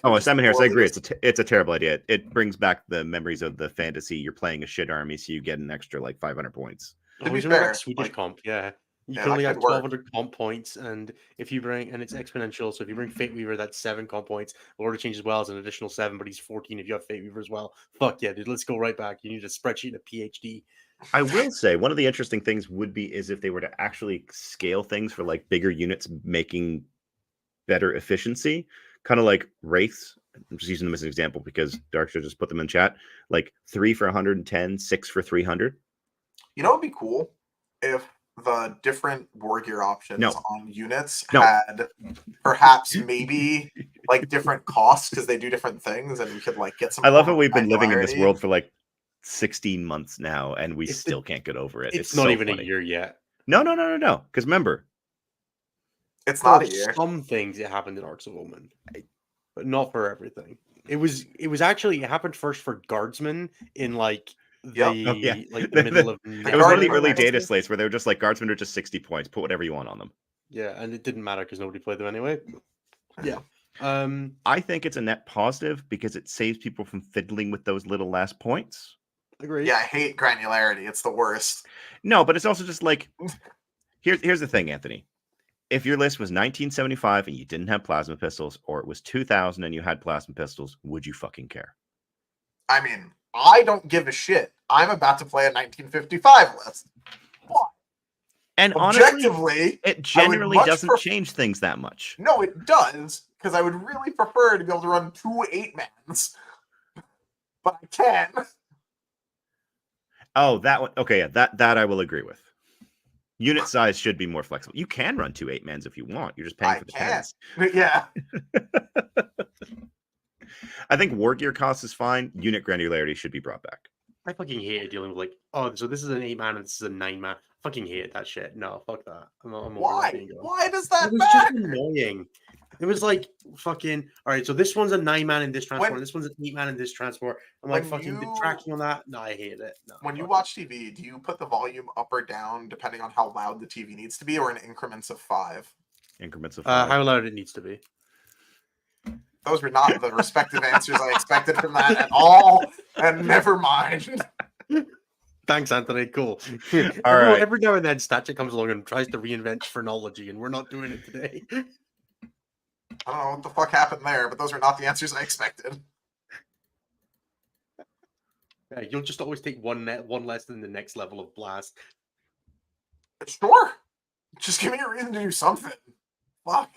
Speaker 3: Oh, Simon Harris, I agree. It's a terrible idea. It brings back the memories of the fantasy. You're playing a shit army, so you get an extra like 500 points.
Speaker 1: Oh, he's like Swedish comp, yeah. You can only have 1,200 comp points, and if you bring, and it's exponential. So if you bring Fate Weaver, that's 7 comp points. Lord of Change as well is an additional 7, but he's 14 if you have Fate Weaver as well. Fuck yeah, dude. Let's go right back. You need a spreadsheet and a PhD.
Speaker 3: I will say one of the interesting things would be is if they were to actually scale things for like bigger units, making better efficiency, kind of like Wraiths. I'm just using them as an example because Darkstar just put them in chat. Like 3 for 110, 6 for 300.
Speaker 2: You know, it'd be cool if the different war gear options on units had perhaps maybe like different costs because they do different things, and we could like get some.
Speaker 3: I love how we've been living in this world for like 16 months now, and we still can't get over it.
Speaker 1: It's not so even funny. A year yet.
Speaker 3: No. Because remember,
Speaker 2: it's not a year.
Speaker 1: Some things it happened in Arcs of Omen, but not for everything. It was actually it happened first for Guardsmen in like the middle of.
Speaker 3: It was one of the early data slates where they were just like Guardsmen are just 60 points. Put whatever you want on them.
Speaker 1: Yeah, and it didn't matter because nobody played them anyway. Yeah.
Speaker 3: I think it's a net positive because it saves people from fiddling with those little last points.
Speaker 1: Agreed.
Speaker 2: Yeah, I hate granularity. It's the worst.
Speaker 3: No, but it's also just like here's the thing, Anthony. If your list was 1975 and you didn't have plasma pistols, or it was 2000 and you had plasma pistols, would you fucking care?
Speaker 2: I mean, I don't give a shit. I'm about to play a 1955 list. What?
Speaker 3: And objectively, honestly, it generally doesn't change things that much.
Speaker 2: No, it does, because I would really prefer to be able to run 2 8-mans. But I can.
Speaker 3: Oh, that one. Okay, yeah, that I will agree with. Unit size should be more flexible. You can run 2 8-mans if you want. You're just paying for the 10s.
Speaker 2: Yeah.
Speaker 3: I think war gear cost is fine. Unit granularity should be brought back.
Speaker 1: I fucking hated dealing with like, oh, so this is an 8-man and this is a 9-man. I fucking hated that shit. No, fuck that.
Speaker 2: Why? Why does that
Speaker 1: matter? It was just annoying. It was like fucking. All right, so this one's a 9-man in this transport. And this one's an 8-man in this transport. I'm like fucking tracking on that. No, I hate it. No,
Speaker 2: when you watch TV, do you put the volume up or down depending on how loud the TV needs to be, or in increments of 5?
Speaker 3: Increments of 5.
Speaker 1: How loud it needs to be.
Speaker 2: Those were not the respective answers I expected from that at all. And never mind.
Speaker 1: Thanks, Anthony. Cool.
Speaker 3: All right.
Speaker 1: Every now and then, StatCheck comes along and tries to reinvent phrenology, and we're not doing it today.
Speaker 2: I don't know what the fuck happened there, but those are not the answers I expected.
Speaker 1: Yeah, you'll just always take one less than the next level of blast.
Speaker 2: Sure. Just give me a reason to do something. Fuck.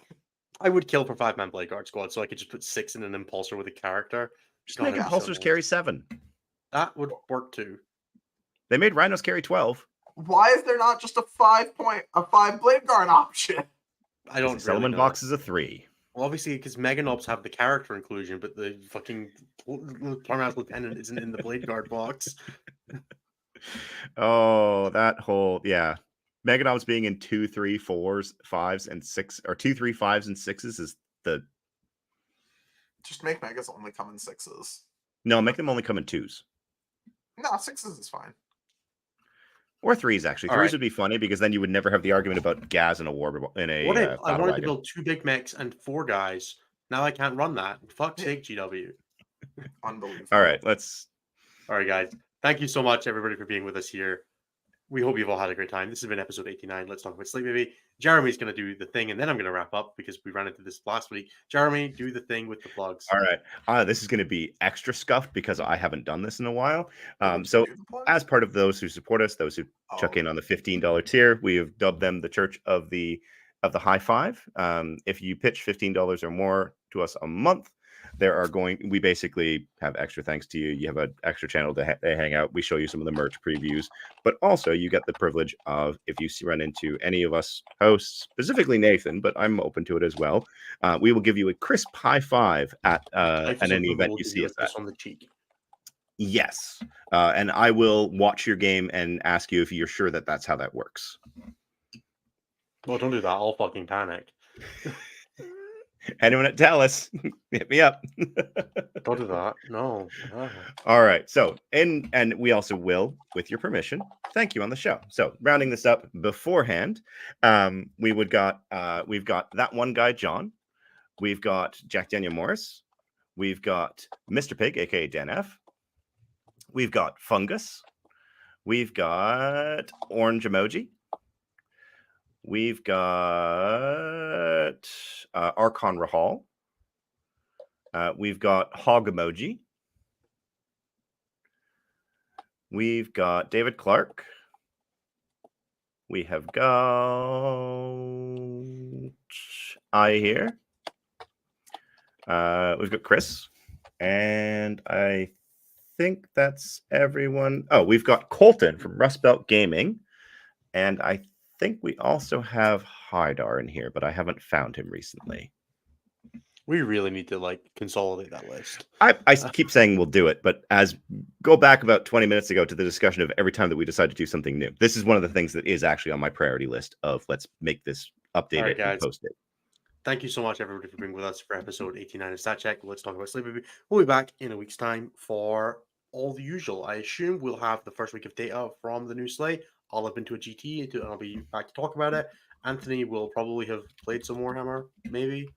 Speaker 1: I would kill for 5-man Blade Guard squad, so I could just put 6 in an impulsor with a character.
Speaker 3: Just make impulsors carry 7.
Speaker 1: That would work too.
Speaker 3: They made rhinos carry 12.
Speaker 2: Why is there not just a 5 Blade Guard option?
Speaker 1: I don't.
Speaker 3: Settlement box is a 3.
Speaker 1: Well, obviously, because Meganobs have the character inclusion, but the fucking Farmhouse Lieutenant isn't in the Blade Guard box.
Speaker 3: Oh, that whole Meganobs being in 2, 3, 4s, 5s, and 6, or 2, 3, 5s, and 6s is the.
Speaker 2: Just make Megas only come in 6s.
Speaker 3: No, make them only come in 2s.
Speaker 2: No, 6s is fine.
Speaker 3: Or 3s, actually. 3s would be funny because then you would never have the argument about gas in a war in a.
Speaker 1: What if I wanted to build 2 big mechs and 4 guys? Now I can't run that. Fuck's sake, GW.
Speaker 2: Unbelievable.
Speaker 3: All right,
Speaker 1: All right, guys. Thank you so much, everybody, for being with us here. We hope you've all had a great time. This has been episode 89. Let's talk about Slate, baby. Jeremy's going to do the thing, and then I'm going to wrap up because we ran into this last week. Jeremy, do the thing with the plugs.
Speaker 3: All right. This is going to be extra scuffed because I haven't done this in a while. So as part of those who support us, those who chuck in on the $15 tier, we have dubbed them the Church of the High Five. If you pitch $15 or more to us a month, we basically have extra thanks to you. You have an extra channel to hang out. We show you some of the merch previews, but also you get the privilege of, if you run into any of us hosts, specifically Nathan, but I'm open to it as well. We will give you a crisp high five at any event you see us at.
Speaker 1: On the cheek.
Speaker 3: Yes. And I will watch your game and ask you if you're sure that that's how that works.
Speaker 1: Well, don't do that. I'll fucking panic.
Speaker 3: Anyone at Dallas, hit me up.
Speaker 1: Don't do that. No.
Speaker 3: All right. So, and we also will, with your permission, thank you on the show. So, rounding this up beforehand, we've got that one guy, John. We've got Jack Daniel Morris. We've got Mr. Pig, aka Dan F. We've got Fungus. We've got Orange Emoji. We've got Archon Rahal. We've got Hog Emoji. We've got David Clark. We have got I here. We've got Chris. And I think that's everyone. Oh, we've got Colton from Rust Belt Gaming. And I think we also have Haidar in here, but I haven't found him recently.
Speaker 1: We really need to like consolidate that list.
Speaker 3: I keep saying we'll do it, but go back about 20 minutes ago to the discussion of every time that we decide to do something new. This is one of the things that is actually on my priority list of let's make this, update
Speaker 1: Alright,
Speaker 3: it, and
Speaker 1: guys.
Speaker 3: post it.
Speaker 1: Thank you so much, everybody, for being with us for episode 89 of Stat Check. Let's talk about Slate Baby. We'll be back in a week's time for all the usual. I assume we'll have the first week of data from the new Slate. I'll have been to a GT, and I'll be back to talk about it. Anthony will probably have played some Warhammer, maybe.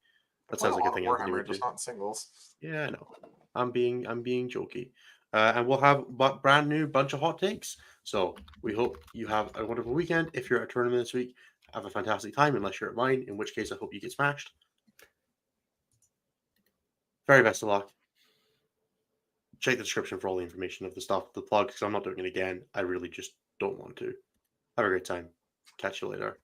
Speaker 1: That sounds like a thing Anthony
Speaker 2: Warhammer,
Speaker 1: would do.
Speaker 2: just not singles.
Speaker 1: Yeah, I know. I'm being jokey. And we'll have a brand new bunch of hot takes. So we hope you have a wonderful weekend. If you're at a tournament this week, have a fantastic time, unless you're at mine, in which case I hope you get smashed. Very best of luck. Check the description for all the information of the stuff, the plug, because I'm not doing it again. I really just don't want to. Have a great time. Catch you later.